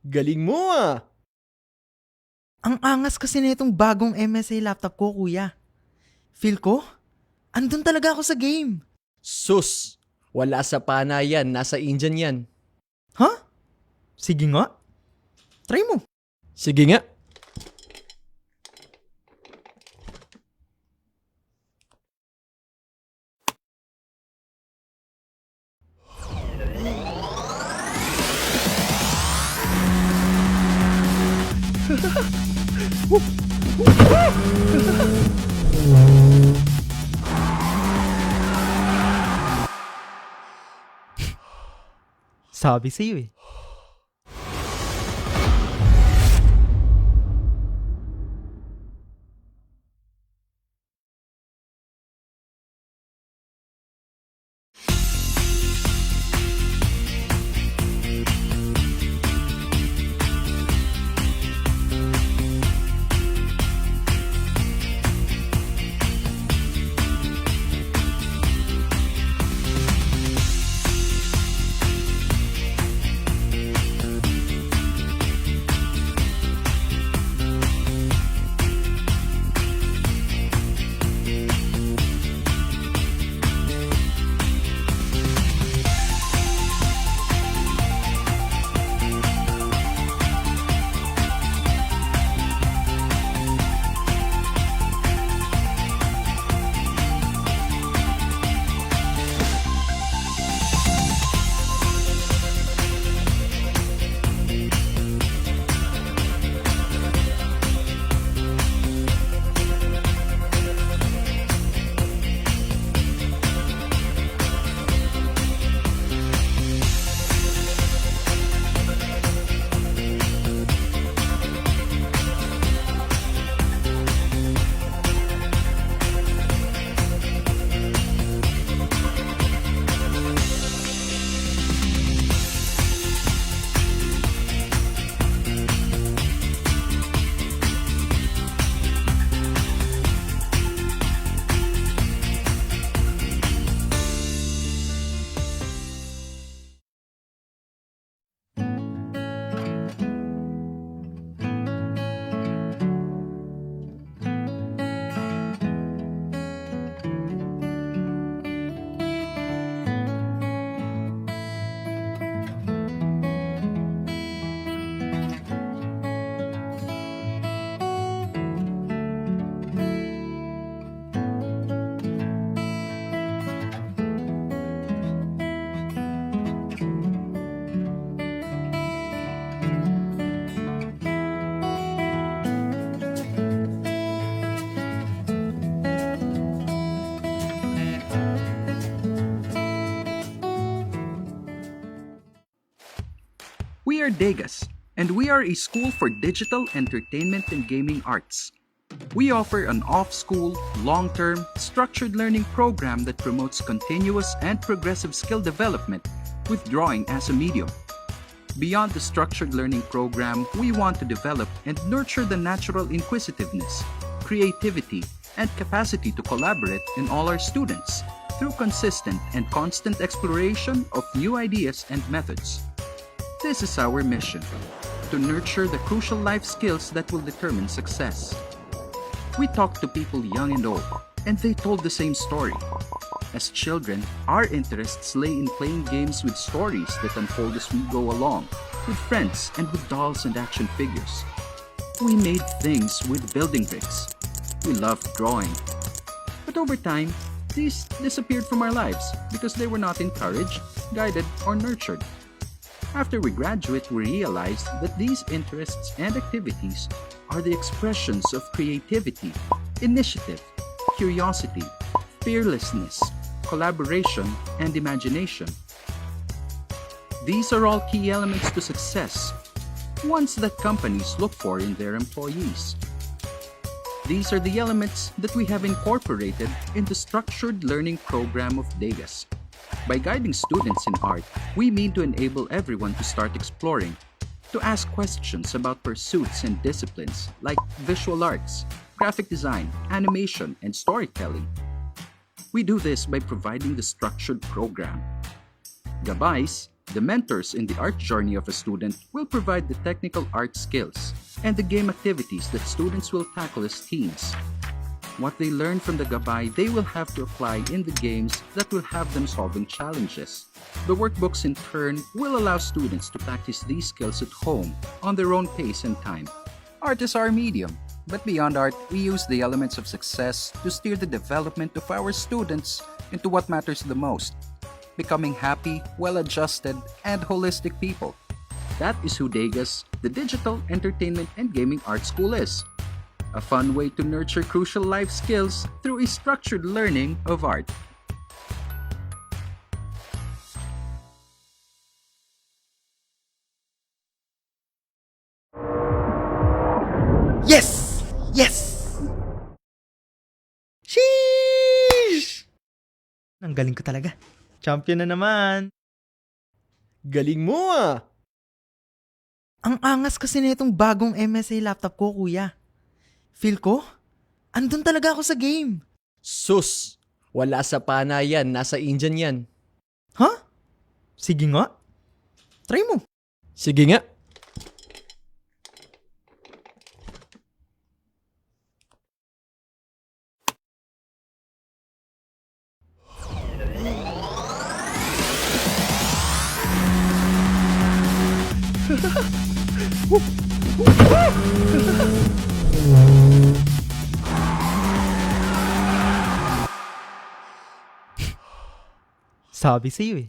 Speaker 23: Galing mo ah! Ang angas kasi na itong bagong MSI laptop ko, kuya. Feel ko, andun talaga ako sa game.
Speaker 24: Sus! Wala sa pana yan. Nasa Indian yan.
Speaker 23: Ha? Sige nga. Try mo.
Speaker 24: Sige nga.
Speaker 23: Sabi sa'yo eh.
Speaker 9: are Degas, and we are a school for digital entertainment and gaming arts. We offer an off-school, long-term, structured learning program that promotes continuous and progressive skill development with drawing as a medium. Beyond the structured learning program, we want to develop and nurture the natural inquisitiveness, creativity, and capacity to collaborate in all our students through consistent and constant exploration of new ideas and methods. This is our mission, to nurture the crucial life skills that will determine success. We talked to people young and old, and they told the same story. As children, our interests lay in playing games with stories that unfold as we go along, with friends and with dolls and action figures. We made things with building bricks. We loved drawing. But over time, these disappeared from our lives because they were not encouraged, guided, or nurtured. After we graduate, we realized that these interests and activities are the expressions of creativity, initiative, curiosity, fearlessness, collaboration, and imagination. These are all key elements to success, ones that companies look for in their employees. These are the elements that we have incorporated in the structured learning program of Degas. By guiding students in art, we mean to enable everyone to start exploring, to ask questions about pursuits and disciplines like visual arts, graphic design, animation, and storytelling. We do this by providing the structured program. Gabais, the mentors in the art journey of a student, will provide the technical art skills and the game activities that students will tackle as teens. What they learn from the gabay, they will have to apply in the games that will have them solving challenges. The workbooks in turn will allow students to practice these skills at home on their own pace and time. Art is our medium, but beyond art, we use the elements of success to steer the development of our students into what matters the most, becoming happy, well-adjusted, and holistic people. That is who Degas, the Digital Entertainment and Gaming Art School is. A fun way to nurture crucial life skills through a structured learning of art.
Speaker 23: Yes! Yes! Sheesh! Ang galing ko talaga. Champion na naman. Galing mo ah! Ang angas kasi na itong bagong MSI laptop ko, kuya. Feel ko, andun talaga ako sa game.
Speaker 24: Sus! Wala sa pana yan. Nasa Indian yan.
Speaker 23: Ha? Sige nga. Try mo.
Speaker 24: Sige nga.
Speaker 23: Sabi sa'yo eh.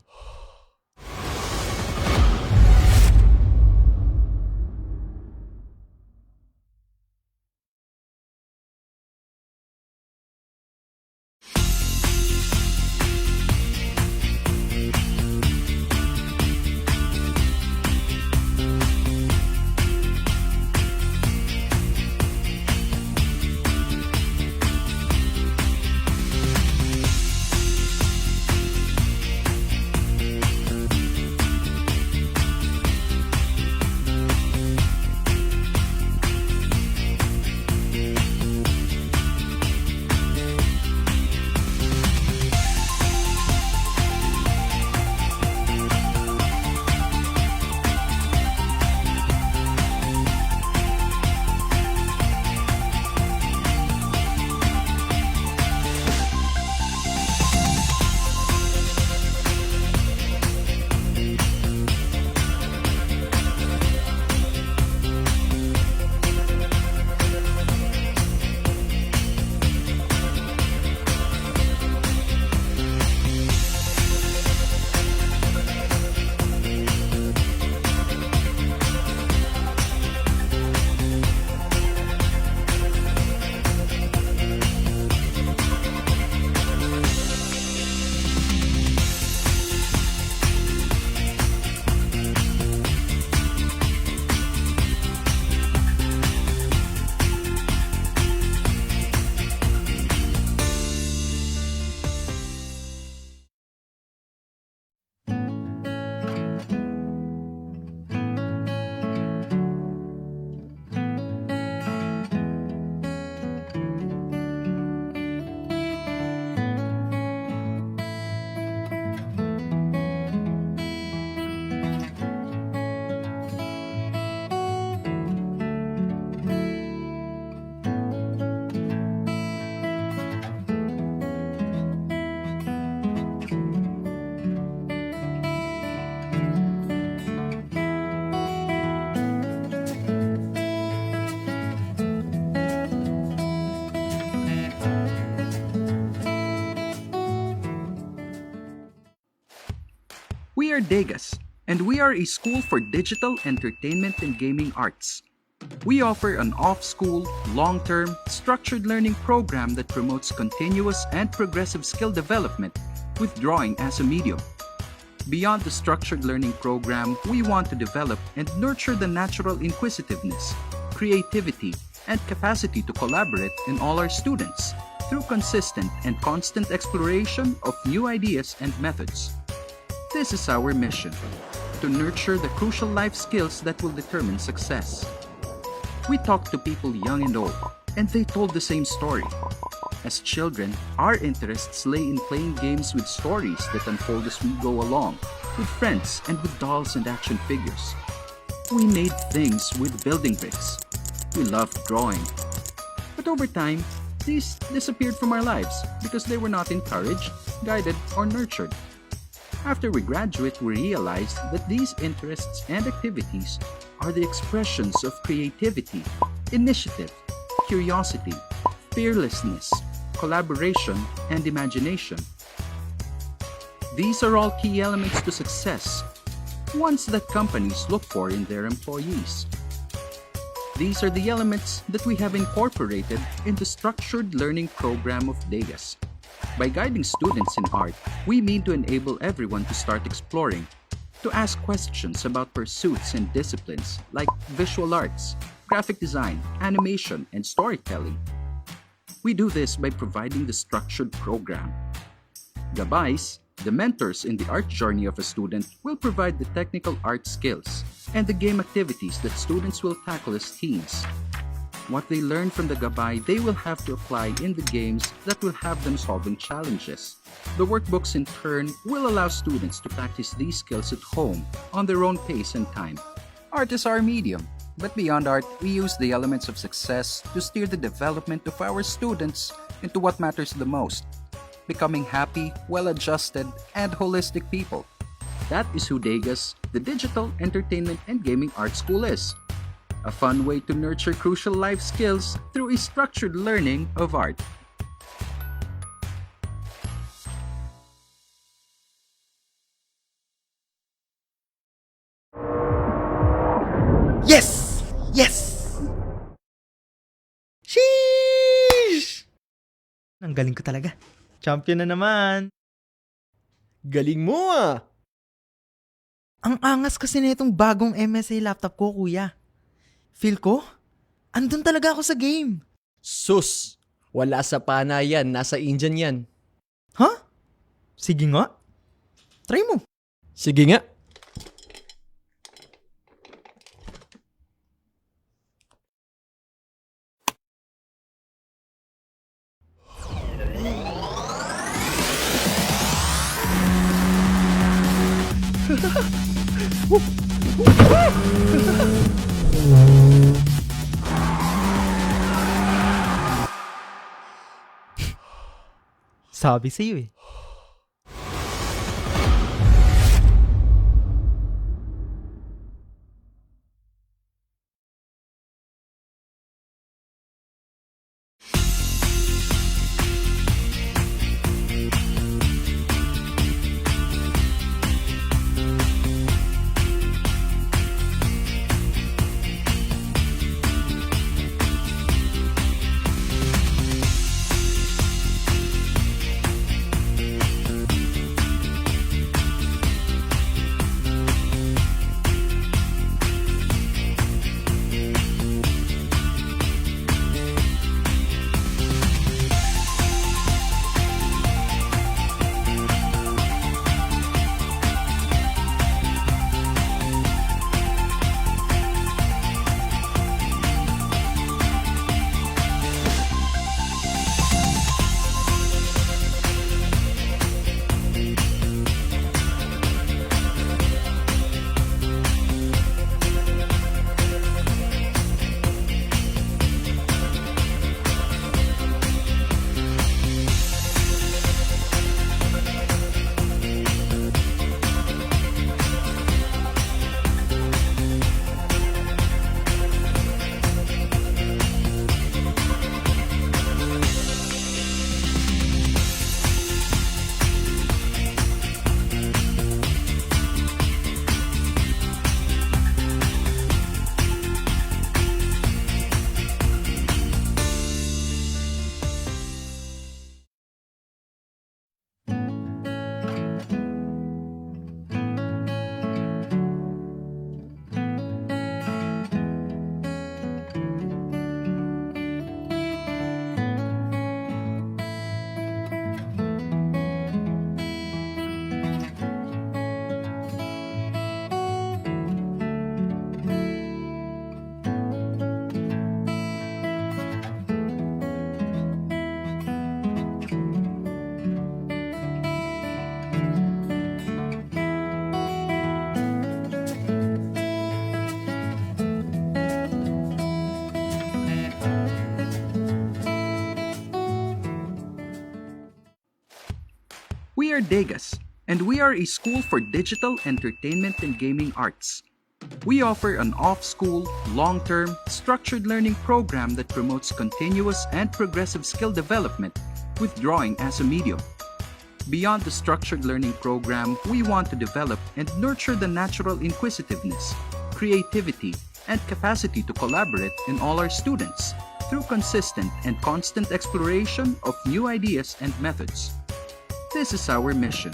Speaker 9: are Degas, and we are a school for digital entertainment and gaming arts. We offer an off-school, long-term, structured learning program that promotes continuous and progressive skill development with drawing as a medium. Beyond the structured learning program, we want to develop and nurture the natural inquisitiveness, creativity, and capacity to collaborate in all our students through consistent and constant exploration of new ideas and methods. This is our mission, to nurture the crucial life skills that will determine success. We talked to people young and old, and they told the same story. As children, our interests lay in playing games with stories that unfold as we go along, with friends and with dolls and action figures. We made things with building bricks. We loved drawing. But over time, these disappeared from our lives because they were not encouraged, guided, or nurtured. After we graduate, we realized that these interests and activities are the expressions of creativity, initiative, curiosity, fearlessness, collaboration, and imagination. These are all key elements to success, ones that companies look for in their employees. These are the elements that we have incorporated in the structured learning program of Degas. By guiding students in art, we mean to enable everyone to start exploring, to ask questions about pursuits and disciplines like visual arts, graphic design, animation, and storytelling. We do this by providing the structured program. Gabais, the mentors in the art journey of a student, will provide the technical art skills and the game activities that students will tackle as teens. What they learn from the gabay, they will have to apply in the games that will have them solving challenges. The workbooks in turn will allow students to practice these skills at home on their own pace and time. Art is our medium, but beyond art, we use the elements of success to steer the development of our students into what matters the most, becoming happy, well-adjusted, and holistic people. That is who Degas, the Digital Entertainment and Gaming Art School is. A fun way to nurture crucial life skills through a structured learning of art.
Speaker 23: Yes! Yes! Sheesh! Ang galing ko talaga. Champion na naman. Galing mo ah! Ang angas kasi na itong bagong MSI laptop ko, kuya. Feel ko, andun talaga ako sa game.
Speaker 24: Sus! Wala sa pana yan. Nasa Indian yan.
Speaker 23: Ha? Sige nga. Try mo.
Speaker 24: Sige nga.
Speaker 23: Sabi sa'yo eh.
Speaker 9: We are Degas, and we are a school for digital entertainment and gaming arts. We offer an off-school, long-term, structured learning program that promotes continuous and progressive skill development with drawing as a medium. Beyond the structured learning program, we want to develop and nurture the natural inquisitiveness, creativity, and capacity to collaborate in all our students through consistent and constant exploration of new ideas and methods. This is our mission,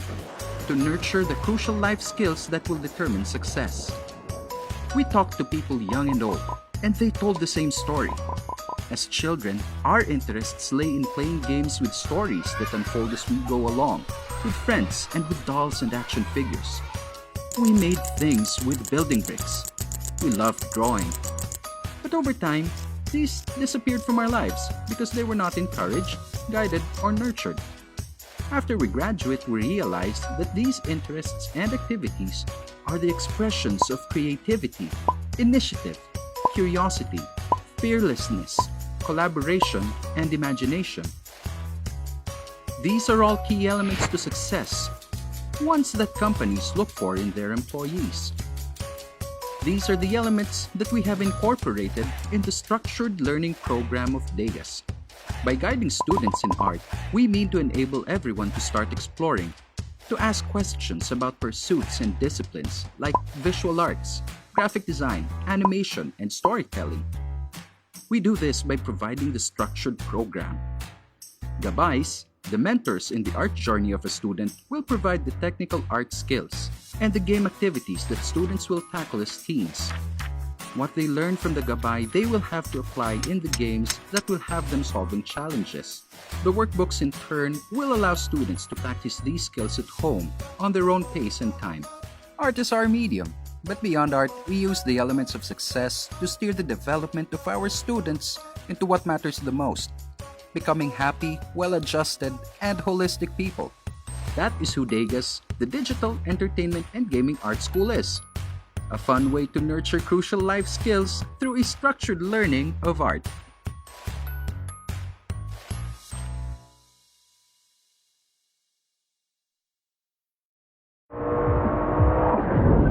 Speaker 9: to nurture the crucial life skills that will determine success. We talked to people young and old, and they told the same story. As children, our interests lay in playing games with stories that unfold as we go along, with friends and with dolls and action figures. We made things with building bricks. We loved drawing. But over time, these disappeared from our lives because they were not encouraged, guided, or nurtured. After we graduate, we realized that these interests and activities are the expressions of creativity, initiative, curiosity, fearlessness, collaboration, and imagination. These are all key elements to success, ones that companies look for in their employees. These are the elements that we have incorporated in the structured learning program of Degas. By guiding students in art, we mean to enable everyone to start exploring, to ask questions about pursuits and disciplines like visual arts, graphic design, animation, and storytelling. We do this by providing the structured program. Gabais, the mentors in the art journey of a student, will provide the technical art skills and the game activities that students will tackle as teens. What they learn from the gabay, they will have to apply in the games that will have them solving challenges. The workbooks in turn will allow students to practice these skills at home on their own pace and time. Art is our medium, but beyond art, we use the elements of success to steer the development of our students into what matters the most, becoming happy, well-adjusted, and holistic people. That is who Degas, the Digital Entertainment and Gaming Art School is. A fun way to nurture crucial life skills through a structured learning of art.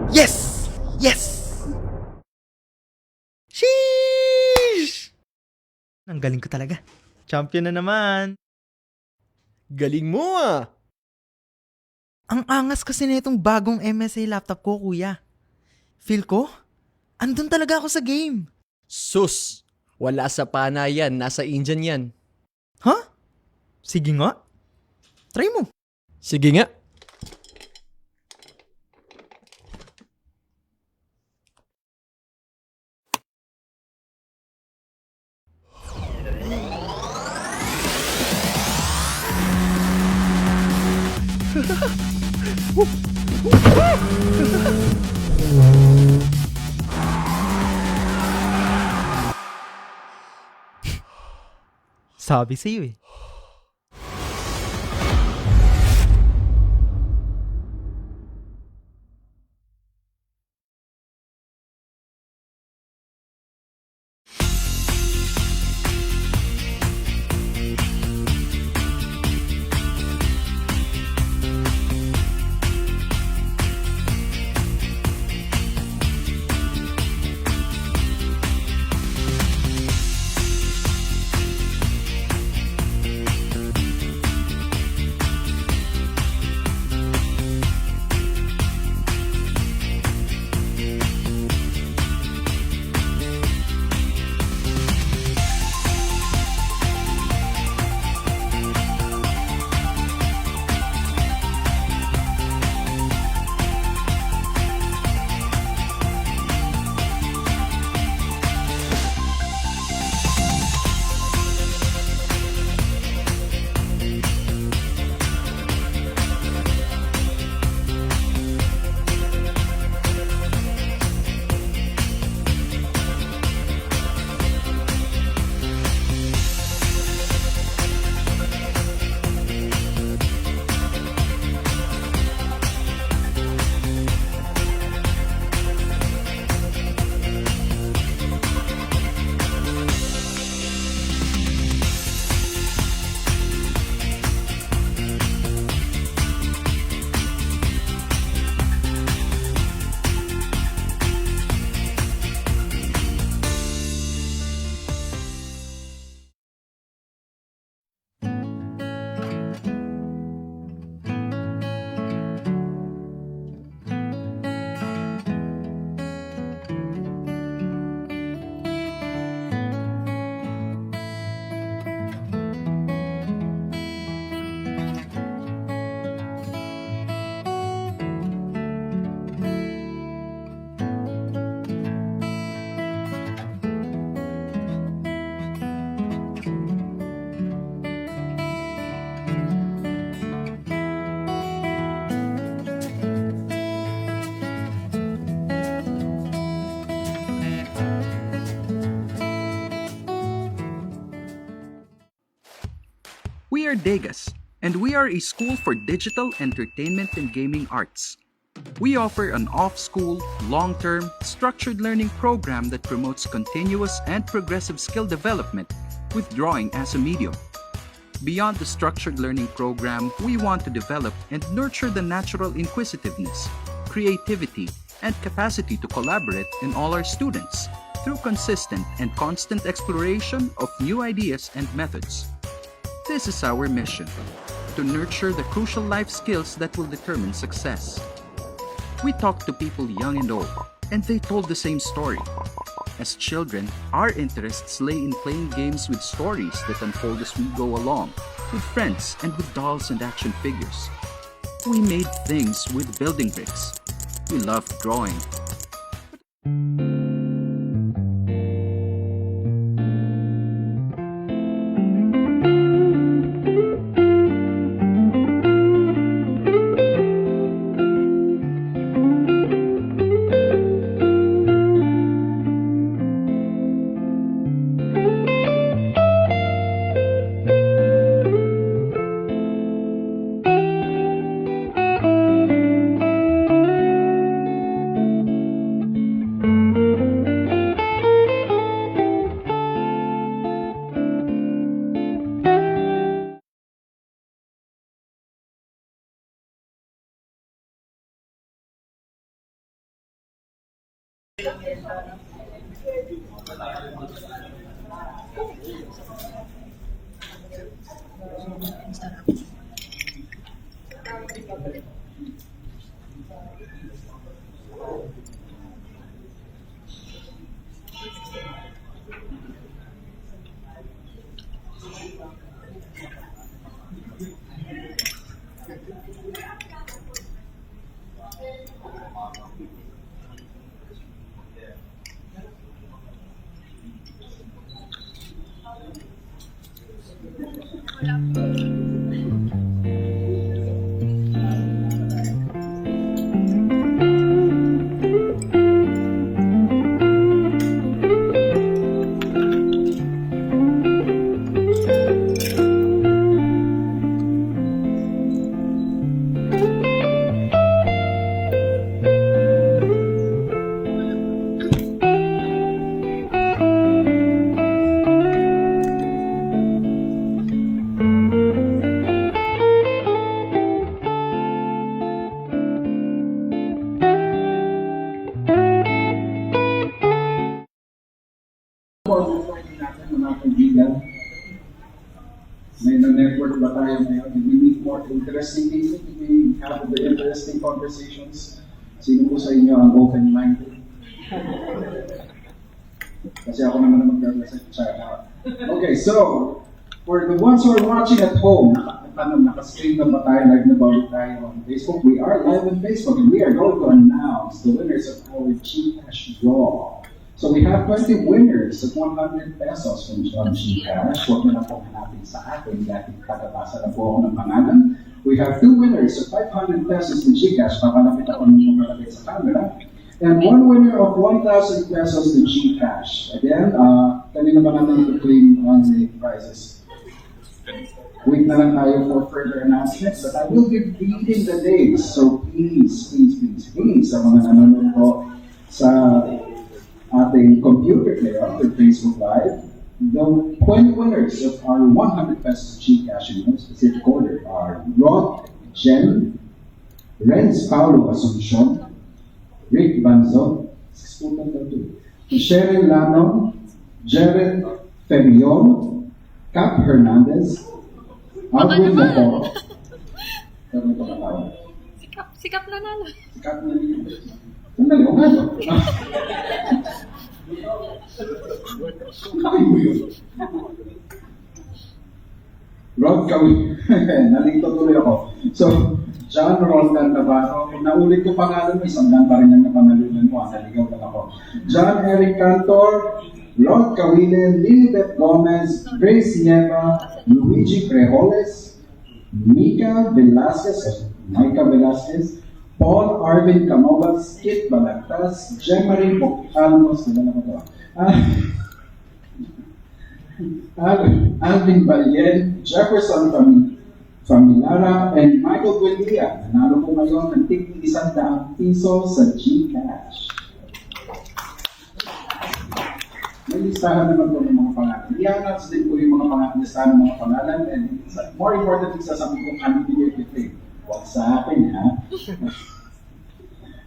Speaker 23: Yes! Yes! Sheesh! Ang galing ko talaga. Champion na naman. Galing mo ah! Ang angas kasi na itong bagong MSI laptop ko, kuya. Feel ko, andun talaga ako sa game.
Speaker 24: Sus! Wala sa pana yan. Nasa Indian yan.
Speaker 23: Ha? Sige nga. Try mo.
Speaker 24: Sige nga.
Speaker 23: Sabi sa'yo eh.
Speaker 9: are Degas, and we are a school for digital entertainment and gaming arts. We offer an off-school, long-term, structured learning program that promotes continuous and progressive skill development with drawing as a medium. Beyond the structured learning program, we want to develop and nurture the natural inquisitiveness, creativity, and capacity to collaborate in all our students through consistent and constant exploration of new ideas and methods. This is our mission, to nurture the crucial life skills that will determine success. We talked to people young and old, and they told the same story. As children, our interests lay in playing games with stories that unfold as we go along, with friends and with dolls and action figures. We made things with building bricks. We loved drawing.
Speaker 1: May na-network ba tayo ngayon? Did we meet more interesting people? Did we have the interesting conversations? Sino po sa inyo ang open-minded? Kasi ako naman ang mag-represent sa lahat. Okay, so, for the ones who are watching at home, nakastream na ba tayo, live na ba tayo on Facebook? We are live on Facebook, and we are going to announce the winners of our GCash draw. So we have 20 winners of 100 pesos from GCash. Huwag na pong hanapin sa akin dahil kakabasa na po ako ng pangalan. We have 2 winners of 500 pesos in GCash. Papalapit ako ng makalapit sa camera. And 1 winner of 1,000 pesos in GCash. Again, kanina ba natin ito-claim on the prizes? Wait na lang tayo for further announcements, but I will be reading the dates. So please, sa mga nanonood po sa ating computer player after Facebook Live, the 20 winners of our 100 pesos GCash in one specific order are Rod Jen, Renz Paulo Asuncion, Rick Banzo, Cheryl Lano, Jared Femion, Cap Hernandez, Alvin Moco,
Speaker 8: Sikap na nalo.
Speaker 1: Sikap na nalo. Sandali, o nga ba? Kami mo yun. Rod Kawin. Nalito tuloy ako. So, John Roldan Navarro. Naulit ko pangalan mo, isang dan pa rin ang napanalunan mo. Naligaw lang ako. John Eric Cantor, Rod Kawinen, Lilibet Gomez, Grace Nieva, Luigi Crejoles, Mika Velasquez, Paul Arvin Camovas, Kit Balagtas, Jemarie Bocalmos, Alvin Balyen, Jefferson Familara, and Michael Buendia. Nanalo po ngayon ng tig ₱100 sa GCash. May listahan naman po ng mga pangalan. I-announce din po yung mga listahan ng mga pangalan, and more importantly, sasabihin kong ano bigay kita. Huwag sa akin, ha?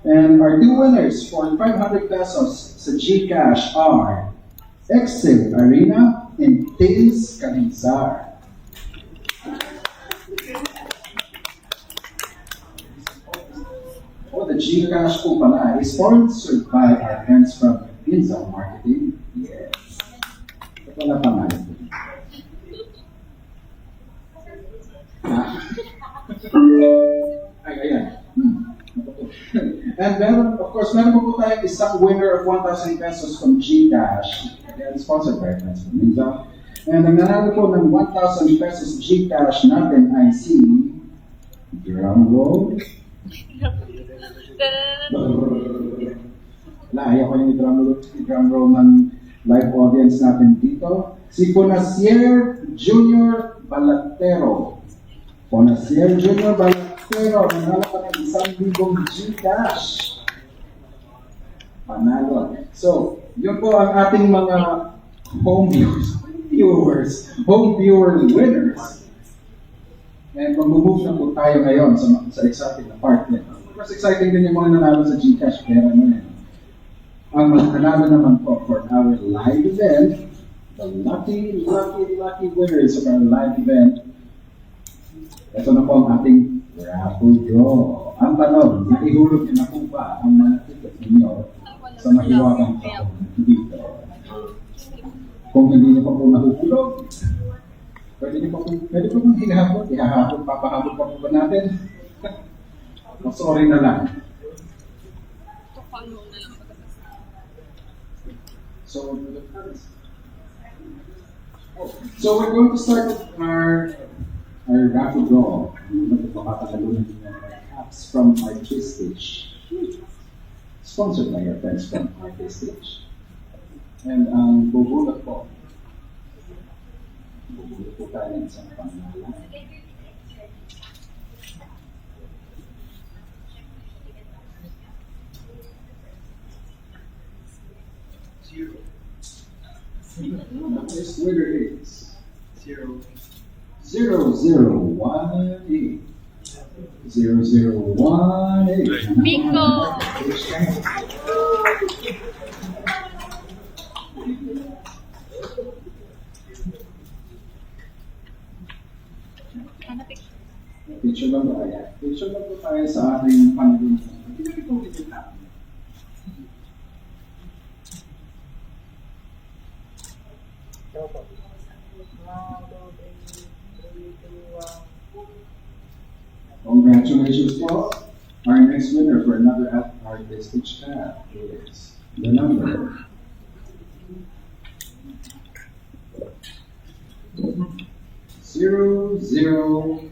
Speaker 1: And our two winners for ₱500 sa GCash are Excel Arena and Tails Kalinzar. Oh, the GCash po pala is sponsored by our friends from Inza Marketing. Yes. Ito pala pangalan po. Ay, ayan. And then, of course, meron po tayong isang winner of ₱1,000 from GCash. Again, sponsored by friends from Inza. And ang nanalo po ng ₱1,000 GCash natin ay si drum roll. Wala, ayaw ko yung drum roll ng live audience natin dito. Si Ponasier Junior Balatero. Ponasier Junior Balatero, nanalo pa ng ₱1,000 GCash. Panalo. So, yun po ang ating mga home viewer winners. And mag-move na po tayo ngayon sa exciting na part nito. Mas exciting din yung mga nanalo sa GCash pera na yun. Ang mga nanalo naman po for our live event, the lucky winners of our live event. Ito na po ang ating raffle draw. Ang tanong, naihulog niyo na po ba ang mga ticket ninyo sa mahiwagang taon dito? Kung hindi niyo pa po nahuhulog, pwede po kong ihahapon, papahabol pa po ba natin? Sorry na lang. So we're going to start with our raffle draw. Magpapakatalunan din yung apps from Artistage. Sponsored by our friends from Artistage. And ang bubulot po tayo ng isang pangalan. The first winner is 0018. 0018.
Speaker 8: Bingo!
Speaker 1: Picture lang ba kaya? Picture lang po tayo sa ating panagin. Hindi na ito dito na. Congratulations po. Our next winner for another artistic tab is the number 0004.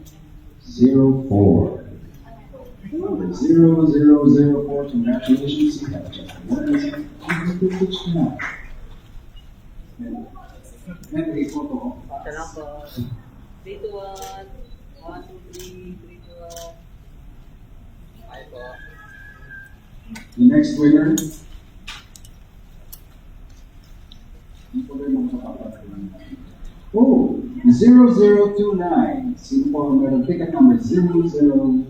Speaker 1: Number 0004. Congratulations. You have just one artistic tab. And a photo.
Speaker 19: Salamat po. 3 to 1. 1, 2, 3, 3 to 1. Ay po.
Speaker 1: The next winner. Oh, 0029. Sino po ang meron? Ticket number 0029.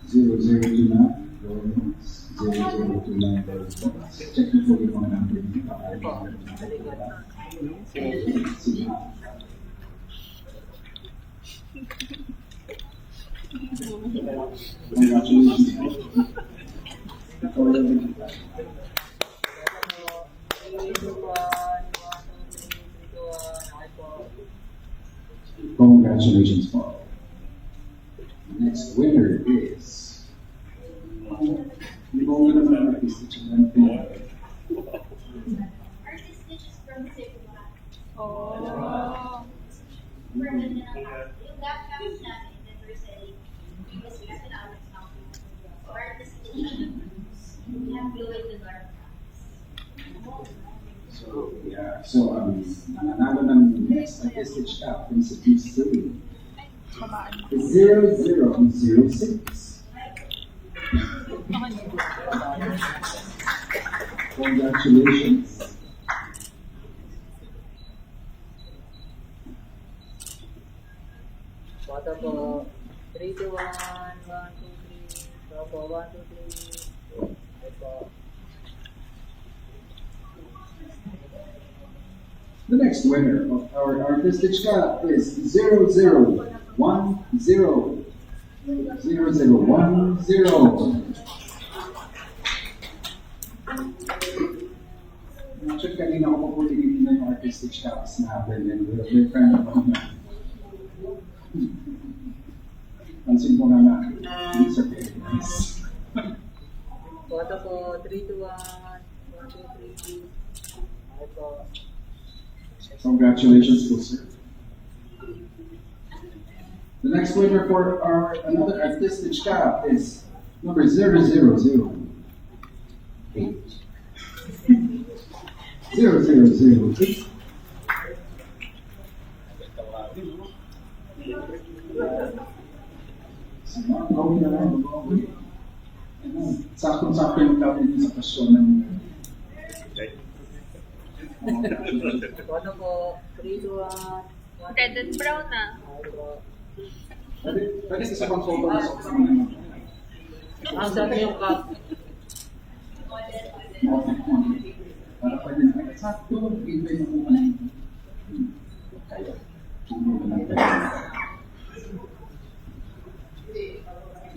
Speaker 1: 0029. 0029. Check nyo po yung mga number niyo. Congratulations, Paul. Next winner is. Hindi ko nga naman ang artistic ng
Speaker 3: Artistic is from Cebu.
Speaker 8: Oh.
Speaker 3: Yung gap caps natin that we're selling, because we have an outlet now. So artistic, we have glow in the dark caps.
Speaker 1: So, nananalo ng next artistic cap from sa P3 is 0006. Congratulations.
Speaker 19: Bata po. 3, 2, 1, 1, 2, 3. Bata po, 1, 2, 3. Ay po.
Speaker 1: The next winner of our artistic cup is 0010. 0010. Actually, kanina ako po tinitingnan yung artistic cups natin and we're kind of pansin ko na these are very nice.
Speaker 19: Bata po, 3, 2, 1, 1, 2, 3. Ay po.
Speaker 1: Congratulations po, sir. The next winner for our another artistic cap is number 0008. 0008. Sakto-sakto yung kapit sa pasyon ng
Speaker 19: Bata po, 3, 2, 1.
Speaker 8: Red and brown na.
Speaker 1: Pwede sa pang photo na sa kasama.
Speaker 19: Ang sabi yung cup.
Speaker 1: Para pwede na sakto, invite mo muna. Kaya.
Speaker 19: 3,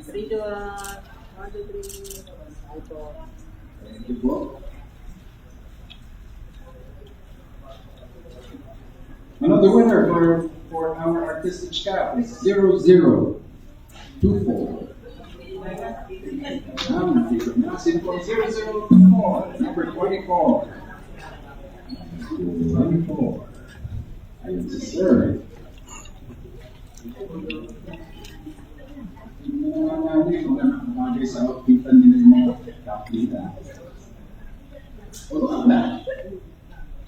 Speaker 19: 2, 1, 1, 2, 3. Ay po.
Speaker 1: Thank you po. Another winner for our artistic cap is 0024. Simple 0024, number 24. 24. Ayun si Sir. Bagay sa outfitan nila yung mga kapita. O na.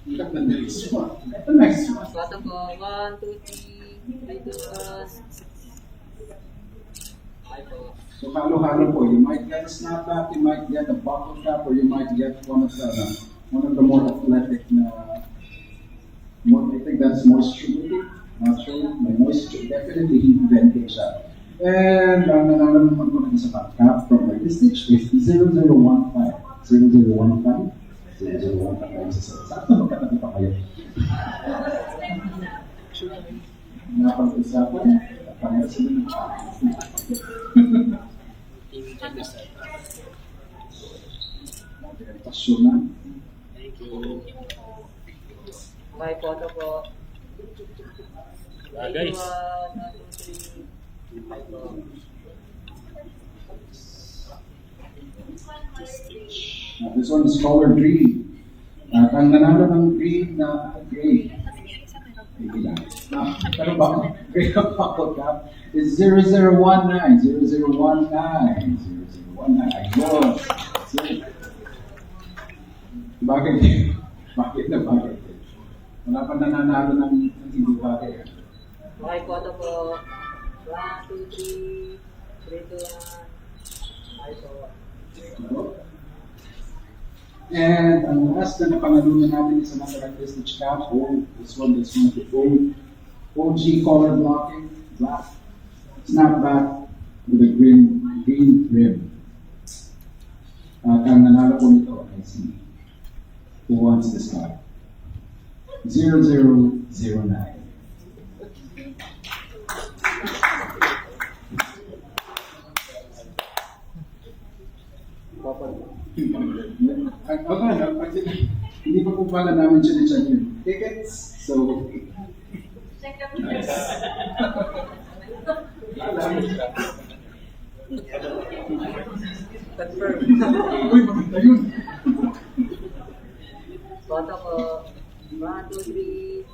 Speaker 1: Look at the next one. The next one.
Speaker 19: Bata po, 1, 2, 3. Ay po. Ay po.
Speaker 1: So halo-halo po. You might get a snapback, you might get a bottle cap, or you might get one of the more athletic I think that's moisture. Not sure. My moisture definitely heat venting siya. And ang nanalo naman po natin sa cap from artistic is 0015. 0015. 0015 sa sakto magkatabi pa kayo. Napag-usapan. Napag sila ng orientasyon na.
Speaker 19: Thank you. Bye po, ito po.
Speaker 20: Guys.
Speaker 19: 1, 2, 3. Bye po.
Speaker 1: This one is color green. At ang nanalo ng green na gray. Pero ba? Gray of bottle cap is 0019. 0019. 0019. Ayun. Bakit na bagay? Wala pa nananalo ng hindi bagay.
Speaker 19: Okay po, ito po. 1, 2, 3. 3, 2, 1. Ay po.
Speaker 1: And ang last na napanalunan natin is another artistic cap. This one is one of the OG color blocking black snapback with a green rim. At ang nanalo po nito ay si who wants this card? 0009. Hindi pa po pala namin siya yung tickets, so nice. Uy, maganda yun.
Speaker 19: Bata ko. 1, 2, 3.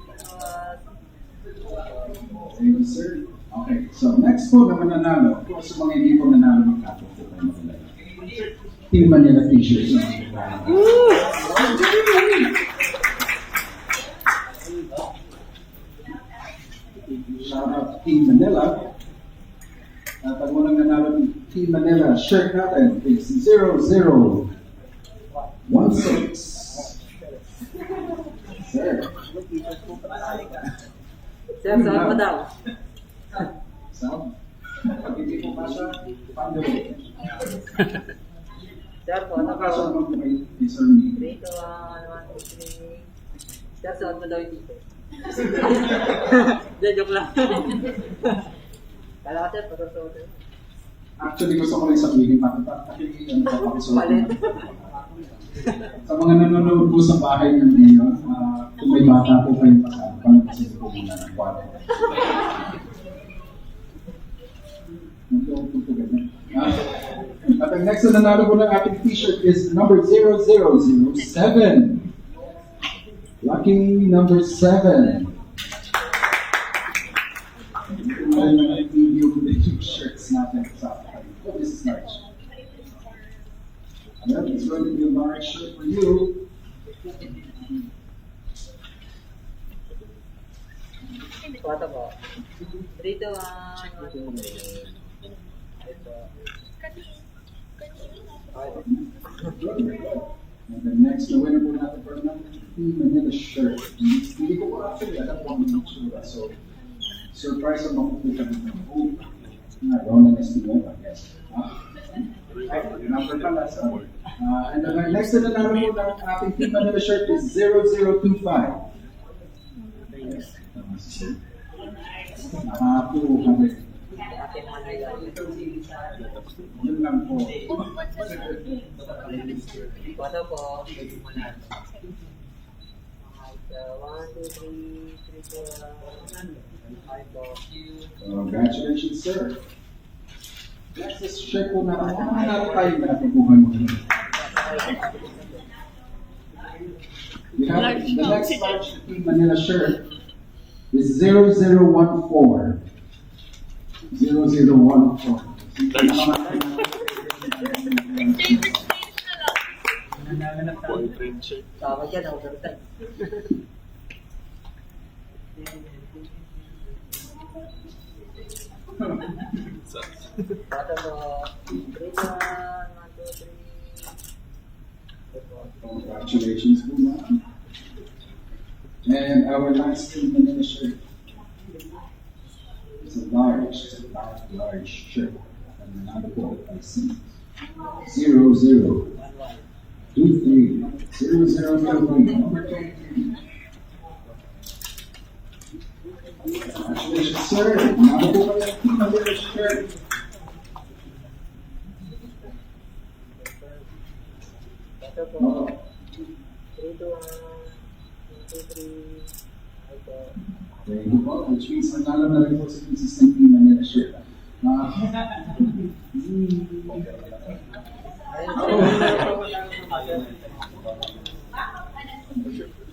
Speaker 1: Thank you, sir. Okay, so next po na mananalo, kung sa mga hindi po nanalo ng kapo po tayo matalala. Team Manila t-shirts. Shout out to Team Manila. At ang unang nanalo ng Team Manila shirt natin is 0016. Sir.
Speaker 19: Sir, saan pa daw?
Speaker 1: Saan? Pag hindi po kasha, paano?
Speaker 19: Sir, po, ano
Speaker 1: Kasha
Speaker 19: po?
Speaker 1: naman po kay Sir Me.
Speaker 19: 3, 2, 1, 1, 2, 3. Sir, saan mo daw yung dito? Hindi, joke lang. Kala ko, sir, patutuwa.
Speaker 1: Actually, gusto ko rin sabihin,
Speaker 19: Palit.
Speaker 1: sa mga nanonood po sa bahay ng ngayon, kung may bata po kayong kasama, panagpasin po muna ng kwarto. At ang next na nanalo po ng ating t-shirt is number 0007. Lucky number 7. Ito na yung video ko na yung shirts natin sa akin. Oh, this is large. Yep, it's going to be a large shirt for you.
Speaker 19: Photo po. 3, 2, 1, 1, 2, 3.
Speaker 1: And the next na winner po natin for another Team Manila shirt. Hindi ko po actually alam kung ano yung so surprise ang makukuha ng Ronan Espinueva, yes. Number pala. And the next na nanalo po ng ating Team Manila shirt is 0025. Nakapuha. Yun lang po.
Speaker 19: Photo po. 1, 2, 3, 3, 4, 5 po.
Speaker 1: Congratulations, sir. Next is shirt po natin. Ano nanalo tayo na napupuhan mo? We have the next large Team Manila shirt is 0014. 0014.
Speaker 10: Boyfriend shirt.
Speaker 19: Tama dyan, overtime. Photo po. 3, 1, 2, 3.
Speaker 1: Congratulations po, ma'am. And our last Team Manila shirt is a large shirt. And another po, I see. 0023. 0023. Number 23. Congratulations, sir. Another po kayo ng Team Manila shirt.
Speaker 19: Photo po. 3, 2, 1, 2, 3. Ito.
Speaker 1: Thank you po. Which means nanalo na rin po sa consistent Team Manila shirt.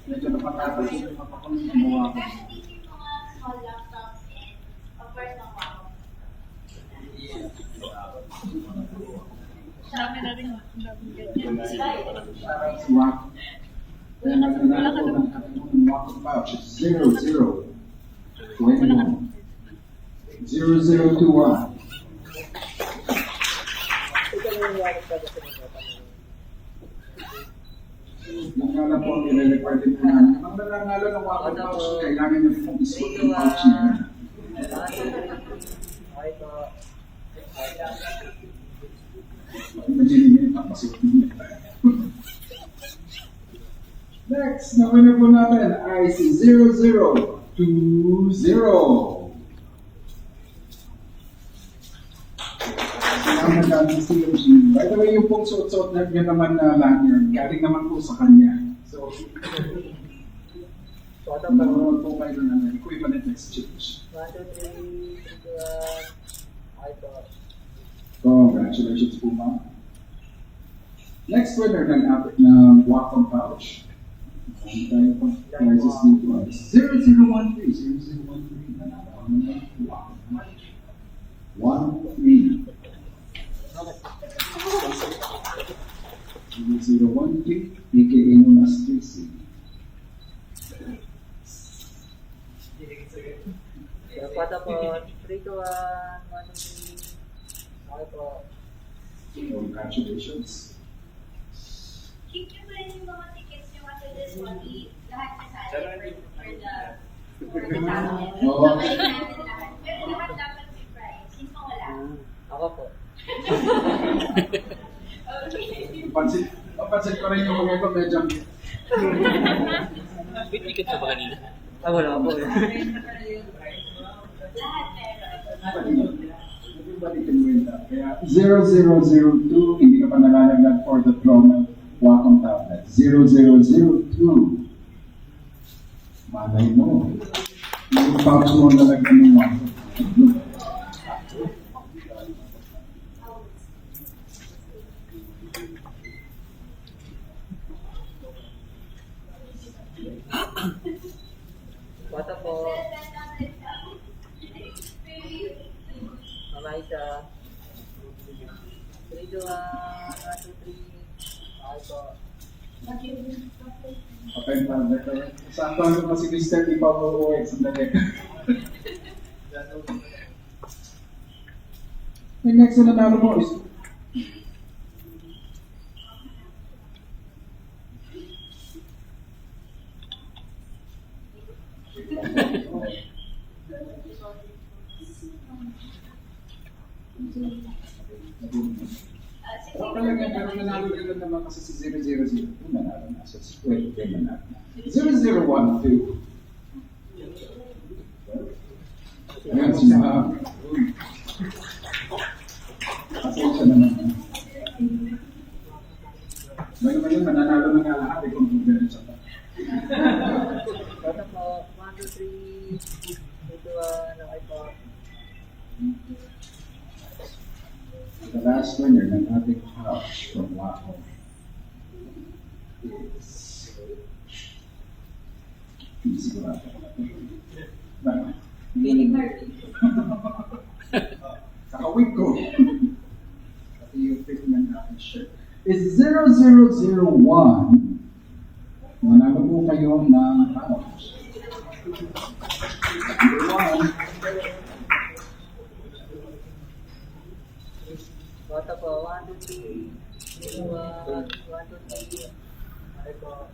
Speaker 1: Medyo napatatas yung mapapakunawa ko.
Speaker 8: Dami na rin.
Speaker 1: Wow. And ang nanalo po ng ating walk-up pouch is 0021. 0021. Nakala po ang nire-record din po namin. Ang nanalo ng walk-up pouch, kailangan nyo pong isuot yung pouch niya. Next, na winner po natin ay si 0020. Salamat natin si CMG. By the way, yung pong suot-suot na yun naman na lanyard, galing naman po sa kanya. So, nanonood po kayo ng equivalent exchange.
Speaker 19: 1, 2, 3, 3, 2, 1.
Speaker 1: Congratulations po, ma'am. Next winner ng walk-on pouch. Ang tayo po, prices dito ay 0013. 0013. Nanalo ng walk-on pouch. 13. 0013, aka known as 3C.
Speaker 19: Photo po. 3, 2, 1, 1, 2, 3. Okay po.
Speaker 1: Congratulations.
Speaker 11: Keep nyo pa rin yung mga tickets nyo after this one. Lahat kasali for the talent. Babalik natin lahat. Pero lahat dapat may prize. Sino pang wala?
Speaker 19: Ako po.
Speaker 1: Pansin ko rin yung mga ito medyo.
Speaker 20: May ticket ka ba kanina?
Speaker 19: Wala po.
Speaker 1: Kaya 0002, hindi ka pa nalalaglag for the throne of Wacom tablet. 0002. Malay mo. Yung pouch mo nalagyan ng Wacom.
Speaker 19: Photo po. Mamay ka. 3, 2, 1, 1, 2, 3. Okay po.
Speaker 1: Okay, tablet. Sakto ano pa si Mr. Di pa uuwi. Sandali. Yung next na nanalo mo is pero nanalo ka lang naman kasi si 000. Nanalo na. So, wait, nanalo na. 0012. Ayan, si Mahal. Pasensya naman. May naman yun, mananalo na nga lahat kung convergence pa.
Speaker 19: Photo po. 1, 2, 3. 3, 2, 1. Okay po.
Speaker 1: The last winner ng ating pouch from Wacom is... Hindi sigurado. Kakawig ko. Pati yung fit ng ating shirt. Is 0001. Manalo po kayo ng pouch.
Speaker 19: Photo po. 1, 2, 3. 2, 1, 1, 2, 3. Okay po.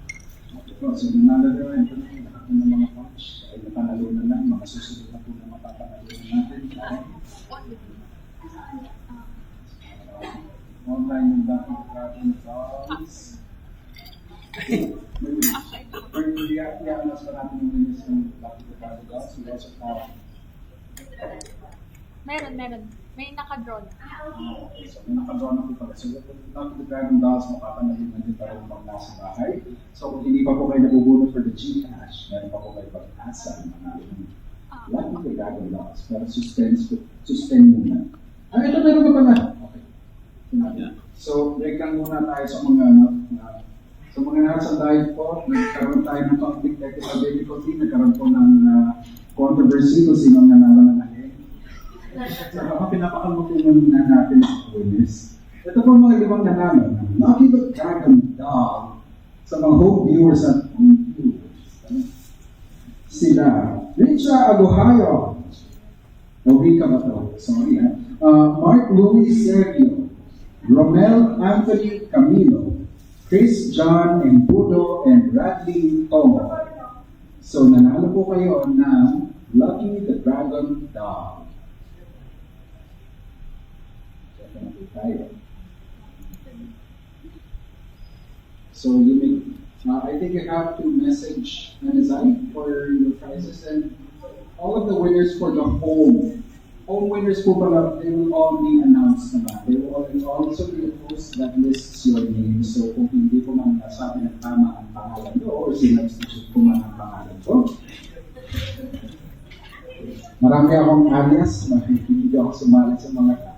Speaker 1: So, nanalo na rin ito ng lahat ng mga pouch. Ay napanalo na lang. Mga susunod na po na mapapanalo natin. Online yung dating dragon dolls. I-announce pa natin yung winners ng dating dragon dolls. We also have...
Speaker 8: Meron. May naka-draw na.
Speaker 1: So, may naka-draw na po pala. So, dating dragon dolls, mapapanalo na din para pag nasa bahay. So, kung hindi pa po kayo nabubunod for the Gcash, meron pa po kayo pag-asa ng manalo ng dating dragon dolls. Pero suspend muna. Ito meron pa pala. Okay. So, break lang muna tayo sa mga sa mga nasa diet po. Nagkaroon tayo ng conflict technical difficulty. Nagkaroon po ng controversy kung sino ang nanalo ng akin. So, pinapakamutunan na natin sa winners. Ito po mga limang nanalo ng Lucky the Dragon Dog sa mga home viewers at home viewers. Sila, Richa Aguhayo. Rika ba ito? Sorry Mark Louis Sergio, Romel Anthony Camilo, Chris John Embudo, and Bradley Tomo. So, nanalo po kayo ng Lucky the Dragon Dog. So, you may, I think you have to message Manazai for your prizes, and all of the winners for the home winners po pala, they will all be announced naman. There will also be a post that lists your name. So kung hindi ko man nasabi ng tama ang pangalan ko or sinubstitute ko man ang pangalan ko. Marami akong alias, hindi ako sumali sa mga tao.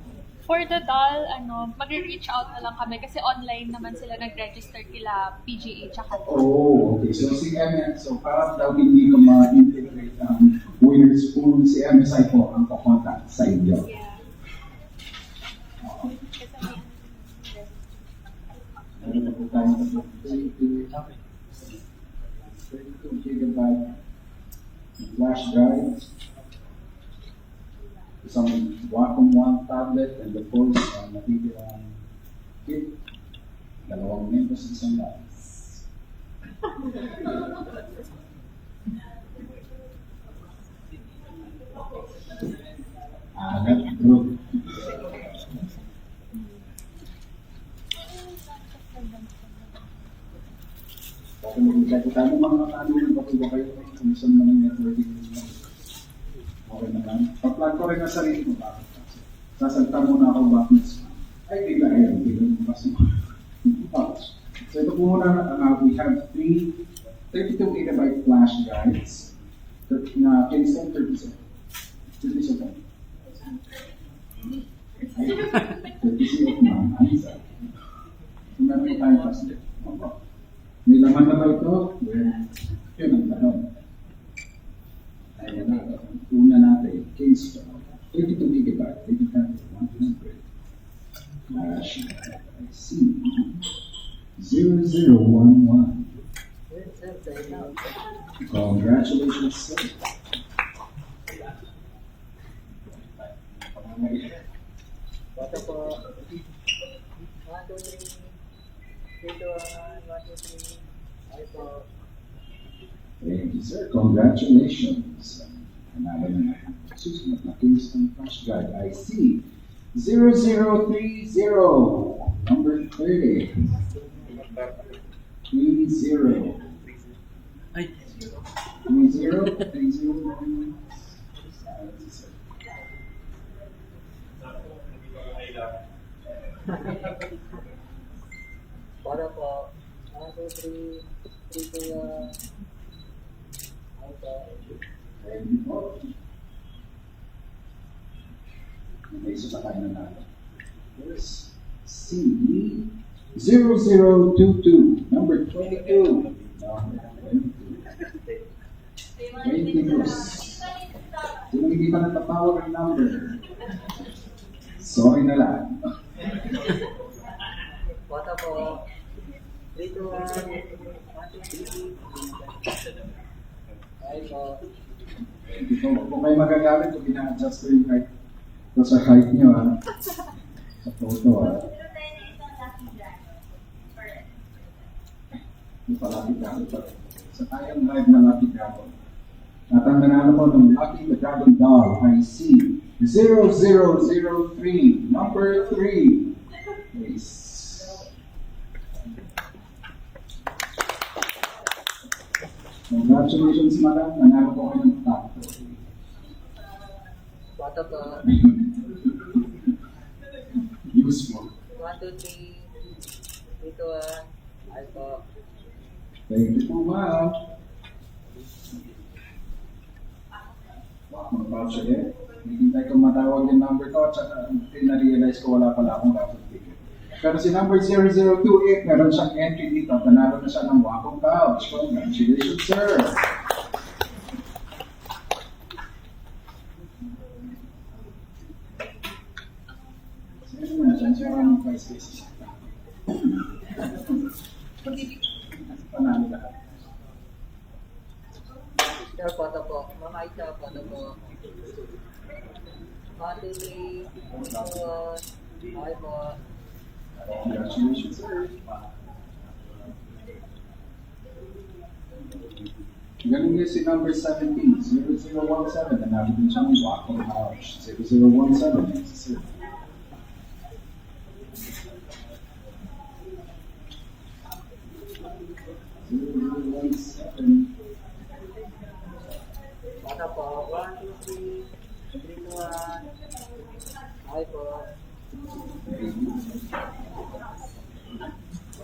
Speaker 8: For the doll, mag-reach out na lang kami kasi online naman sila nag-register kila PGA tsaka.
Speaker 1: Oh, okay. So si MS, so parang daw hindi ko ma-integrate ang winners pool. Si MSI po ang kakontak sa inyo.
Speaker 8: Yeah.
Speaker 1: Ano na po tayo? 32 GB. flash drive, isang Wacom 1 tablet, and of course, ang natitirang kit, 2 members sa isang live. That group. Okay, mag-check tayo mga katanungan pa ba kayo kung saan man ang networking nyo. Okay naman. Pag-plug ko rin ang sarili ko bakit. Sasalta muna ako bakit. Ay, bigla ayun. Bigla mo kasi. So ito po muna, we have 32 gigabyte flash drives na Kingston 37. 37. 37 of ma'am. So meron tayo kasi. May laman na ba ito? Well, yun ang tanong. Ayan na. Una natin, Kingston. 32 gigabyte, 100. Flash IC 0011. Congratulations, sir.
Speaker 19: Bata po. 1, 2, 3. Dito, 1, 2, 3. Ay po.
Speaker 1: Thank you, sir. Congratulations. Panalo na susunod na Kingston Flash Drive IC 0030. Number 30. 30.
Speaker 20: Ay.
Speaker 1: 30.
Speaker 19: Para po. 1, 2, 3. 3, 2, 1. Ay po.
Speaker 1: Thank you po. Okay, so sa tayo na natin. Here's C0022, number 22. 22. Sino hindi pa natatawag ang number? Sorry na lang.
Speaker 19: Bata po. 3, 2, 1. 1, 2, 3. Ay po.
Speaker 1: Kung kayo magagalit, kung ina-adjust ko yung height ko sa height nyo, ha? Sa photo, ha? Yung pa-lucky dragon pa rin. Sa tayong live na lucky dragon. At ang nanalo po ng Lucky Dragon Doll ay C 0003, number 3. Please. Congratulations, madam. Nanalo po kayo ng top.
Speaker 19: Bata po.
Speaker 1: Useful.
Speaker 19: 1, 2, 3. Dito, ay po.
Speaker 1: Thank you po, ma'am. Mga voucher eh. Hintay ko matawag yung number ko at saka na-realize ko wala pala akong raffle ticket. Pero si number 0028, meron siyang entry dito at nanalo na siya ng Wacom couch. Congratulations, sir! Sino na siya? Siya ang price cases. Panalo lahat.
Speaker 19: Sir, bata po. Mga isa, bata po. 1, 2, 3. Dito, ay po.
Speaker 1: Congratulations, sir. Ganun din si number 17, 0017. Nanalo din siya ng Wacom couch. 0017. Sir.
Speaker 19: Bata po. 1, 2, 3. 3, 2, 1. Ay po.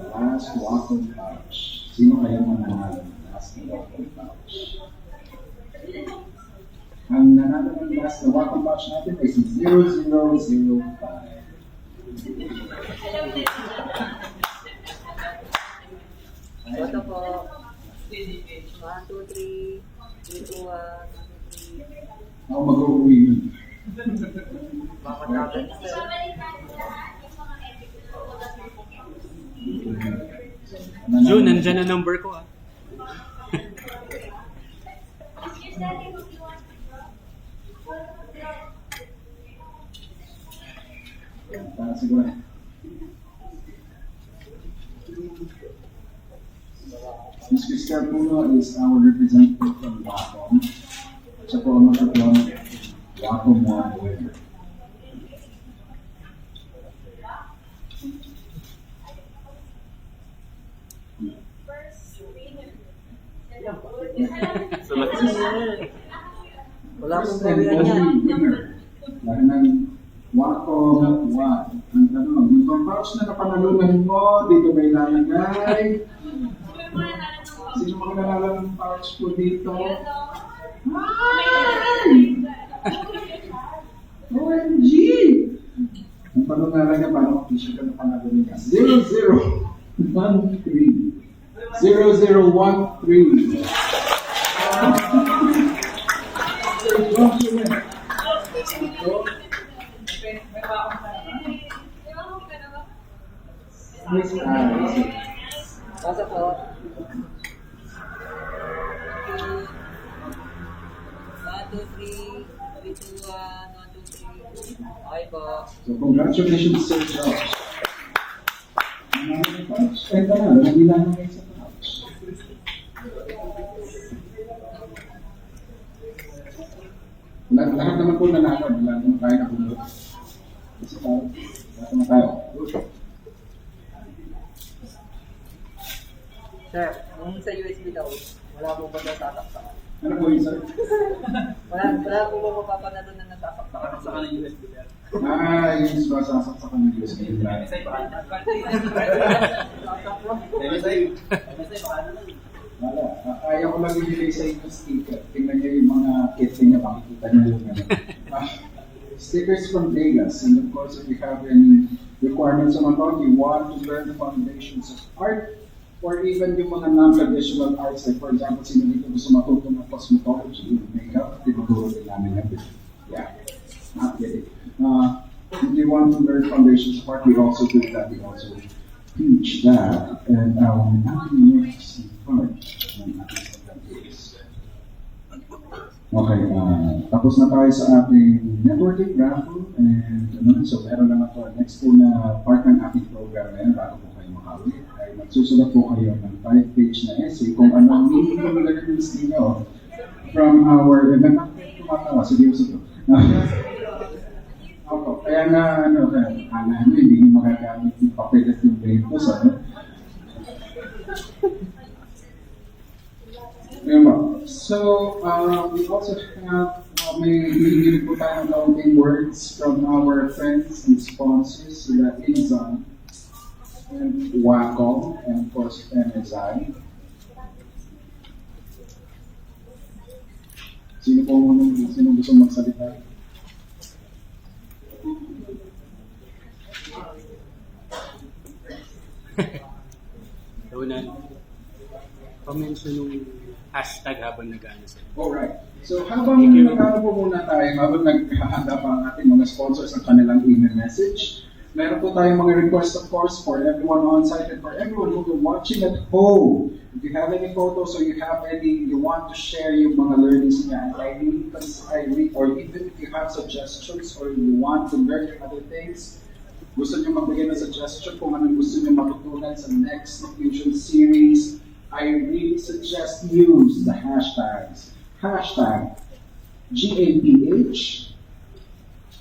Speaker 1: Last Wacom couch. Sino kaya mananalo ng last Wacom couch? Ang nanalo ng last Wacom couch natin ay si 0005.
Speaker 19: Bata po. 1, 2, 3. 3, 2, 1.
Speaker 1: Ako mag-uwi yun.
Speaker 19: Makatapos.
Speaker 20: June, nandyan ang number ko, ah.
Speaker 11: Excuse natin
Speaker 1: Yan, para siguro. Ms. Crystal Puno is our representative from Wacom. Siya po ang magkaklong Wacom 1 winner.
Speaker 19: Wala akong pera yan.
Speaker 1: Dahil ng Wacom 1. Ang tanong, yung pouch na napanalunan mo, dito ba ilalagay? Sino mga nalala ng pouch po dito? OMG! Ang panungalan niya, paano official ka na panalunan niya? 0013. 0013.
Speaker 19: Basa po. 1, 2, 3. 3, 2, 1, 1, 2, 3. Okay po.
Speaker 1: So congratulations, Sir Josh. Ito na, hindi lang naman sa pouch. Lahat naman po nanalo, lahat naman tayo nakulot. Lahat naman tayo.
Speaker 19: Sir, nung sa USB daw, wala mo ba natataktak?
Speaker 1: Ano po yun, sir?
Speaker 19: Wala po ba mapapanalo na natataktak?
Speaker 15: Sa kanang USB yan.
Speaker 1: Yung sasasak sa kanyang USB. Wala. Kaya ko lang ibigay sa inyo sticker. Tingnan niyo yung mga kit niya, makikita niyo yung stickers from Degas. And of course, if you have any requirements on ito, you want to learn the foundations of art, or even yung mga non-traditional arts, like for example, sino dito gusto matuto ng cosmetology, makeup, tinuturo din namin yan. Yeah, not kidding. If you want to learn foundations of art, we also do that. We also teach that. And our next part ng ating is okay, tapos na tayo sa ating networking raffle. And so meron na ito. Next po na part ng ating program ngayon, bago po kayo makawin, ay magsusulat po kayo ng 5-page na essay kung ano ang i-learnings ninyo from our event. Tumatawa, seryoso to. Opo, kaya na, hindi nyo magagamit yung papel at yung ventos, So, we also have, may bibigyan po tayo ng kaunting words from our friends and sponsors, sila Inzan, and Wacom, and of course, MSI. Sino gusto magsalita?
Speaker 20: Ronan, pa-mention yung hashtag habang nag-ano sila.
Speaker 1: Alright. So habang nag-ano po muna tayo, habang naghahanda pa ang ating mga sponsors ng kanilang email message, meron po tayong mga requests of course for everyone on site and for everyone who is watching at home. If you have any photos or you want to share yung mga learnings niya, or even if you have suggestions or you want to learn other things, gusto nyo magbigay ng suggestion kung anong gusto nyo matutunan sa next Fusion series, I really suggest use the hashtags. Hashtag GAPH,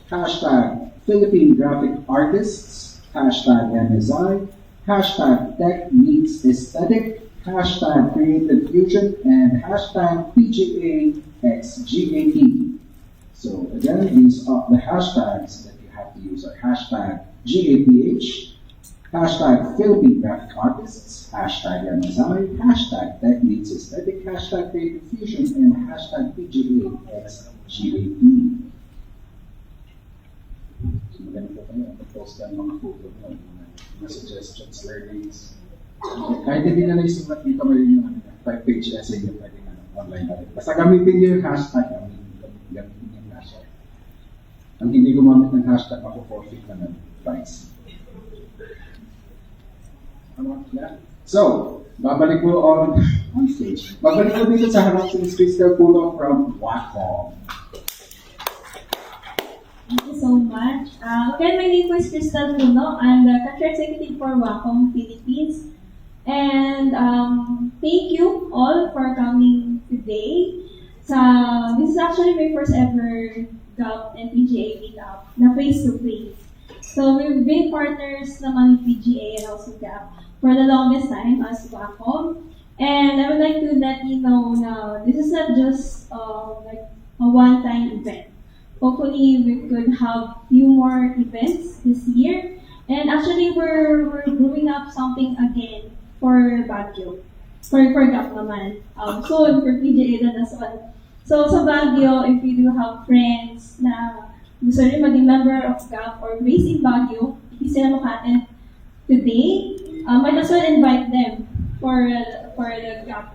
Speaker 1: hashtag Philippine Graphic Artists, hashtag MSI, hashtag Tech Meets Aesthetic, hashtag Creative Fusion, and hashtag PGA x GAP. So again, these are the hashtags that you have to use are hashtag GAPH, hashtag Philippine Graphic Artists, hashtag MSI, hashtag Tech Meets Aesthetic, hashtag Creative Fusion, and hashtag PGA x GAP. So maganda po kayo, mag-post ka ng mga photo mo, mga suggestions, learnings. Kahit hindi na naisulat dito, may yung 5-page essay yung pwede online natin. Basta gamitin niyo yung hashtag. Gamitin niyo yung hashtag. Ang hindi gumamit ng hashtag, ako-forfeit na ng price. So, babalik po on stage. Babalik po dito sa harap si Ms. Crystal Puno from Wacom.
Speaker 3: Thank you so much.
Speaker 6: Again, my name is Crystal Puno. I'm the country executive for Wacom Philippines. And thank you all for coming today. This is actually my first ever GAP and PGA meetup na face-to-face. So we've been partners naman with PGA and also GAP for the longest time as Wacom. And I would like to let you know now, this is not just like a one-time event. Hopefully, we could have few more events this year. And actually, we're brewing up something again for Baguio. For GAP naman. Soon, for PGA na as well. So, sa Baguio, if you do have friends na gusto rin maging member of GAP or based in Baguio, if sila maka-attend today, might as well invite them for the GAP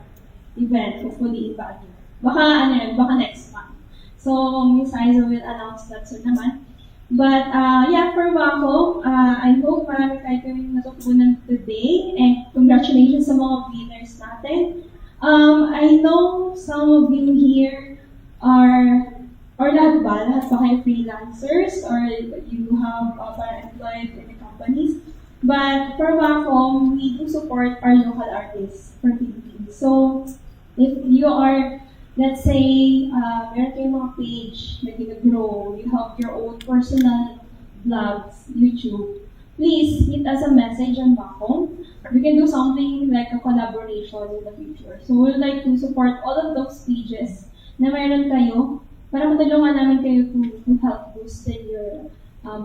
Speaker 6: event, hopefully in Baguio. Baka next month. So, Ms. Aiza will announce that soon naman. But, yeah, for Wacom, I hope marami kayo kaming natutunan today. And congratulations sa mga winners natin. I know some of you here are, or lahat ba kayo freelancers, or you have employed in the companies. But for Wacom, we do support our local artists for Philippines. So, if you are, let's say, meron kayong mga page na gina-grow, you have your own personal blogs, YouTube, please hit us a message on Wacom. We can do something like a collaboration in the future. So we would like to support all of those pages na meron kayo para matulungan namin kayo to help boost your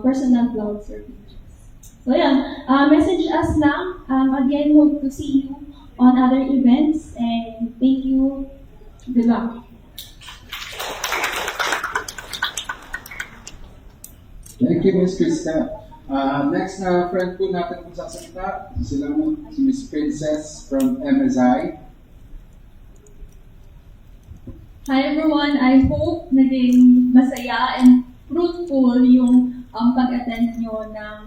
Speaker 6: personal blogs or pages. So yeah, message us lang. Again, hope to see you on other events, and thank you. Good luck.
Speaker 1: Thank you, Ms. Krista. Next na friend po natin kung sasalita, si Ms. Princess from MSI.
Speaker 6: Hi everyone, I hope naging masaya and fruitful yung pag-attend nyo ng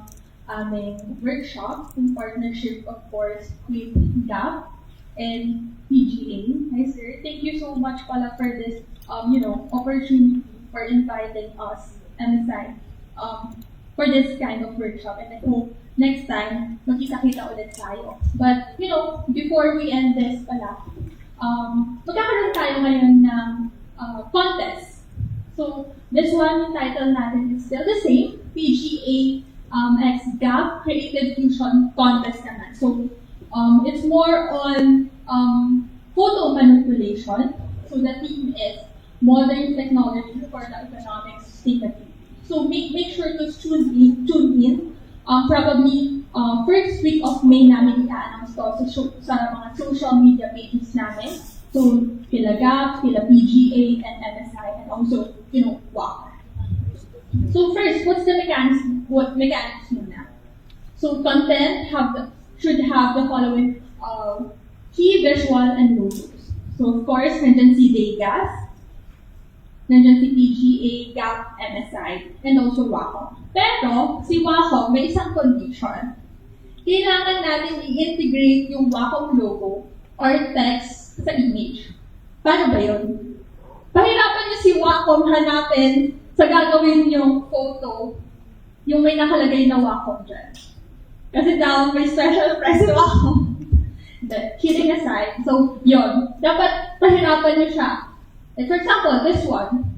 Speaker 6: aming workshop in partnership, of course, with GAP and PGA. Hi sir, thank you so much pala for this opportunity for inviting us MSI for this kind of workshop, and I hope next time magkita-kita ulit tayo. But before we end this pala, magkakaroon tayo ngayon ng contest. So this one, yung title natin is still the same, PGA X GAP Creative Fusion Contest naman. So it's more on photo manipulation. So the theme is modern technology for the economic sustainability. So make sure to tune in. Probably first week of May namin i-announce to sa mga social media pages namin. So kila GAP, kila PGA, and MSI, and also Wacom. So first, what's the mechanism? What mechanics muna? So content should have the following key visual and logos. So of course, nandiyan si Degas, nandiyan si PGA, GAP, MSI, and also Wacom. Pero si Wacom may isang condition. Kailangan natin i-integrate yung Wacom logo or text sa image. Paano ba yun? Pahirapan niyo si Wacom hanapin sa gagawin yung photo, yung may nakalagay na Wacom dyan. Kasi daw may special price si Wacom. Kidding aside, so yun. Dapat pahirapan niyo siya. Like for example, this one.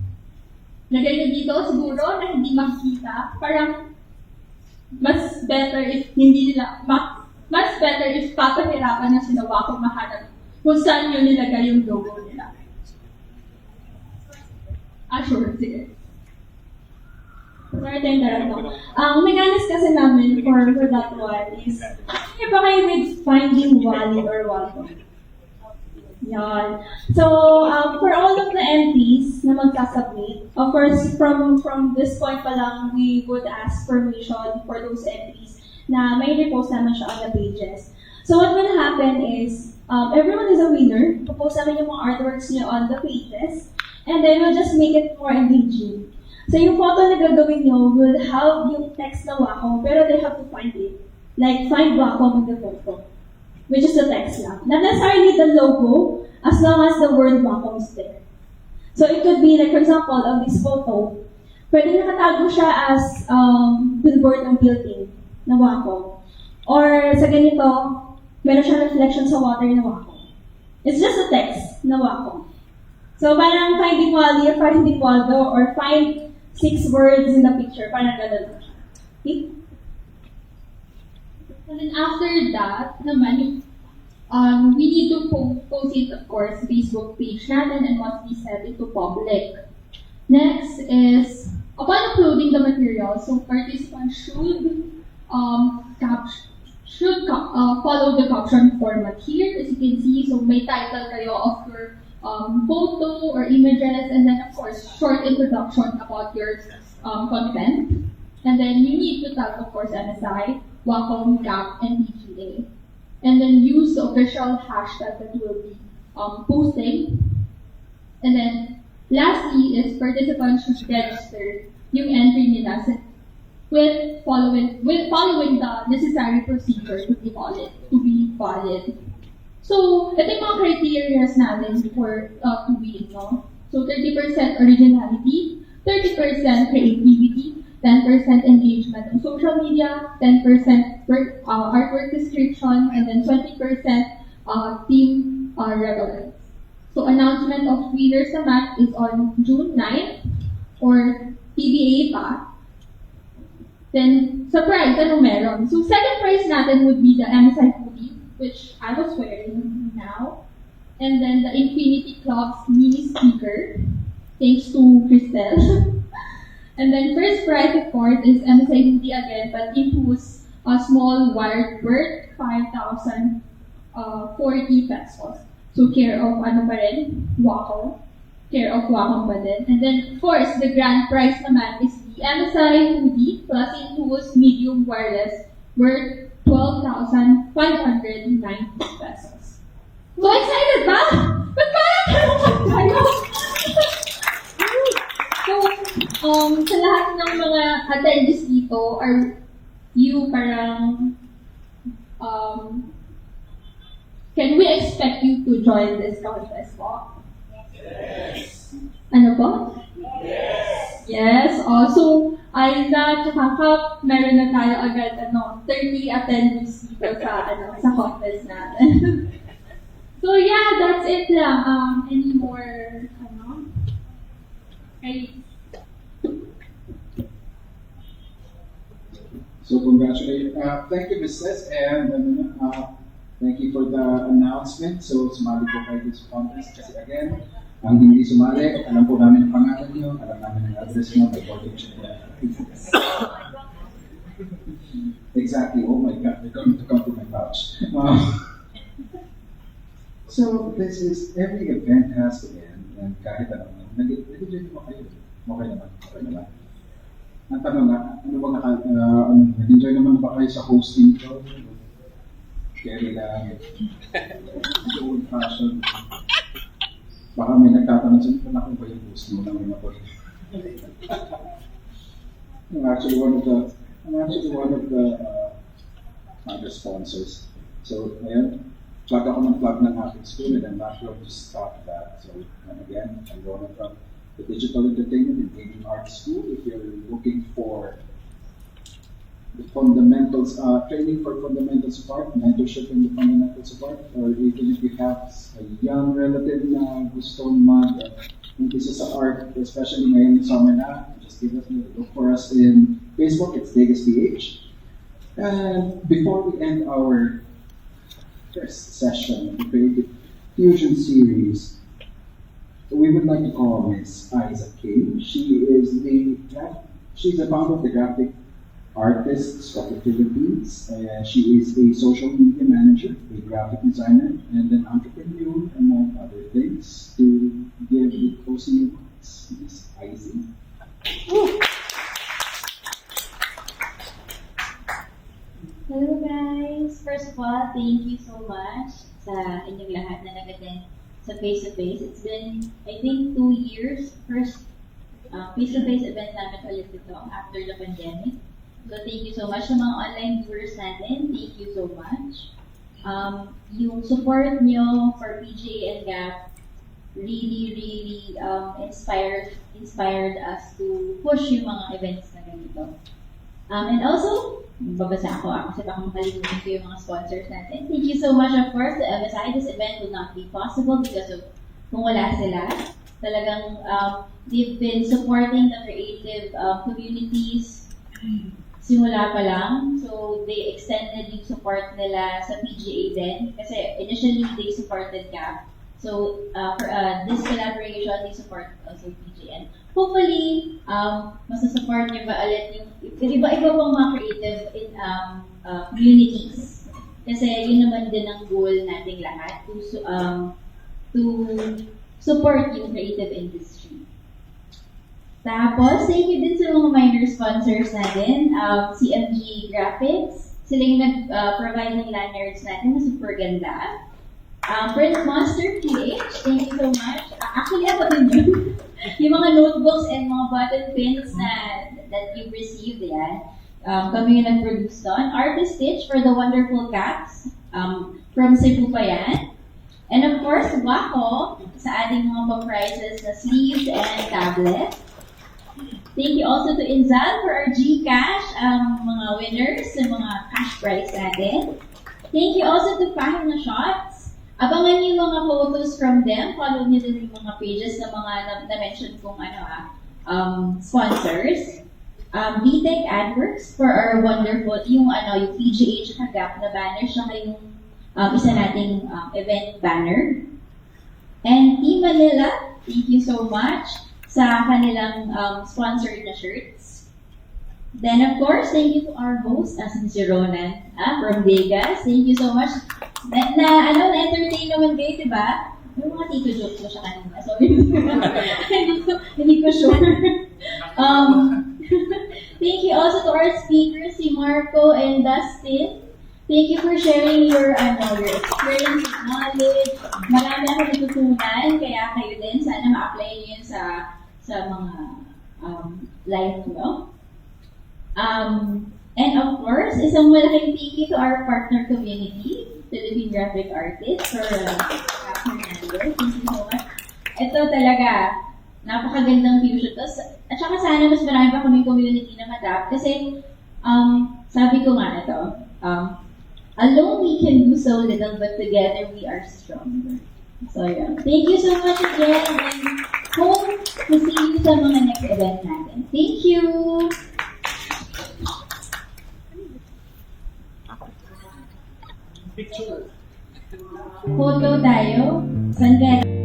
Speaker 6: Lagay niyo dito siguro na hindi makikita. Parang mas better if papahirapan na sila Wacom mahanap kung saan nyo nilagay yung logo nila. Sure, sige. Sorry, ang mechanics kasi namin for that one is, hindi ba kayo with finding wallet or wallet? Yan. So, for all of the MPs na magkasubmit, of course, from this point pa lang, we would ask permission for those MPs na may repost naman siya on the pages. So, what will happen is, everyone is a winner. Popost namin yung mga artworks niyo on the pages, and then we'll just make it more engaging. So, yung photo na gagawin nyo will have yung text na Wacom, pero they have to find it. Like, find Wacom in the photo, which is the text lang. Not necessarily the logo, as long as the word Wacom is there. So, it could be, like, for example, of this photo, Pwede nakatago siya as billboard ng building na Wacom. Or sa ganito, meron siya reflection sa water na Wacom. It's just a text na Wacom. So parang find equality or find equaldo or find 6 words in the picture. Parang gano'n siya. Okay?
Speaker 18: And then after that, naman, we need to post it, of course, Facebook page natin and must be set into public. Next is, upon uploading the material, so participants should follow the caption format here. As you can see, so may title kayo of your photo or images, and then of course, short introduction about your content. And then you need to tag, of course, MSI, Wacom, GAP, and PGA. And then use the official hashtag that you will be posting. And then lastly is participants should register yung entry nila with following the necessary procedure to be valid. So, ito yung mga criteria natin for to win, no? So, 30% originality, 30% creativity, 10% engagement on social media, 10% artwork description, and then 20% team relevance. So, announcement of winners naman is on June 9 or PBA pa. Then, sa prize, ano meron? So, second prize natin would be the MSI hoodie, which I was wearing now. And then the Infinity Club's mini speaker, thanks to Cristel. And then first prize, of course, is MSI hoodie again, but it was a small wired worth 5,040 pesos. So, care of ano pa rin? Wacom. Care of Wacom pa din. And then, of course, the grand prize naman is the MSI hoodie plus Intuos medium wireless worth 12,590 pesos. So excited ba? Ba't parang tanong tayo? So, sa lahat ng mga attendees dito, are you parang, can we expect you to join this contest po? Yes. Ano po? Yes. Yes. So, ay na, tsaka Kap, meron na tayo agad, 30 attendees dito sa contest natin. So, yeah, that's it lang. Any more, Okay.
Speaker 1: So congratulations. Thank you, Mrs. And thank you for the announcement. So sumali po kayo sa contest kasi again, ang hindi sumali, alam po namin ang pangalan niyo, alam namin ang address niyo, may boarding check po. Exactly. Oh my God, they're going to come to my pouch. So this is, every event has to end, and kahit ano, nag-enjoy mo kayo. Okay naman. Ang tanong nga, nag-enjoy naman ba kayo sa hosting ko? Kaya lang, old fashion. Baka may nagtatanong sa mga kung ba yung host mo ng mga po. I'm actually one of the other sponsors. So, ayan, plug ako ng plug ng aking school and I'm not going to stop that. So, again, I'm going from the Digital Entertainment and Gaming Arts School. If you're looking for the fundamentals, training for fundamental support, mentorship in the fundamental support, or even if you have a young relative na gustong mag-umpisa sa art, especially ngayon summer na, just give us a look for us in Facebook. It's Degas PH. And before we end our first session of the Creative Fusion series, we would like to call Ms. Isa King. She's the founder of the Graphic Artists of the Philippines. She is a social media manager, a graphic designer, and an entrepreneur, among other things. To give the closing remarks, Ms. Isa.
Speaker 14: Hello guys! First of all, thank you so much sa inyong lahat na nag-attend sa face-to-face. It's been, I think, 2 years. First face-to-face event namin ulit ito after the pandemic. So thank you so much sa mga online viewers natin. Thank you so much. Yung support nyo for PGA and GAP really inspires inspired us to push yung mga events na ganito. And also, babasa ako kasi baka makalimutan ko yung mga sponsors natin. Thank you so much, of course, to MSI. This event would not be possible because of kung wala sila. Talagang they've been supporting the creative communities simula pa lang. So, they extended yung support nila sa PGA din. Kasi initially, they supported CAP. So, for this collaboration, they support also PGA. And hopefully, masasupport niyo ba ulit yung iba-iba pang mga creative in, communities. Kasi yun naman din ang goal nating lahat, to support yung creative industry. Tapos, thank you din sa mga minor sponsors natin, CMG Graphics. Sila yung nag-provide ng lanyards natin na super ganda. Print Monster PH, thank you so much. Actually, ako din yun. Yung mga notebooks and mga button pins that you've received, yan. Kami yung nag-produce doon. Artist Stitch for the wonderful caps from Cebu pa yan. And of course, Wako sa ating mga prizes na sleeves and tablet. Thank you also to Inzal for our GCash, mga winners sa mga cash prize natin. Thank you also to Pahina Shots. Abangan niyo yung mga photos from them. Follow niyo din yung mga pages na mga na-mention kong sponsors. VTech AdWorks for our wonderful, yung PGA at GAP na banner, siya yung isa nating event banner. And Team Manila, thank you so much sa kanilang sponsored na shirts. Then of course, thank you to our host, as si Ronan from Degas. Thank you so much. Na-entertain naman kayo, diba? Yung mga tito jokes ko siya kanina. Sorry. Hindi ko sure. Thank you also to our speakers, si Marco and Dustin. Thank you for sharing your experience and knowledge. Marami ako natutunan, kaya kayo din. Sana ma-apply niyo yun sa mga life nyo. And of course, isang malaking thank you to our partner community, Philippine graphic artists for Thank you so much. Ito talaga, napakagandang fusion to. At saka sana mas marami pa kaming community na madap. Kasi, sabi ko nga ito, alone we can do so little, but together we are stronger. So, yeah. Thank you so much again, and hope to see you sa mga next event natin. Thank you! Photo tayo. Saan kaya?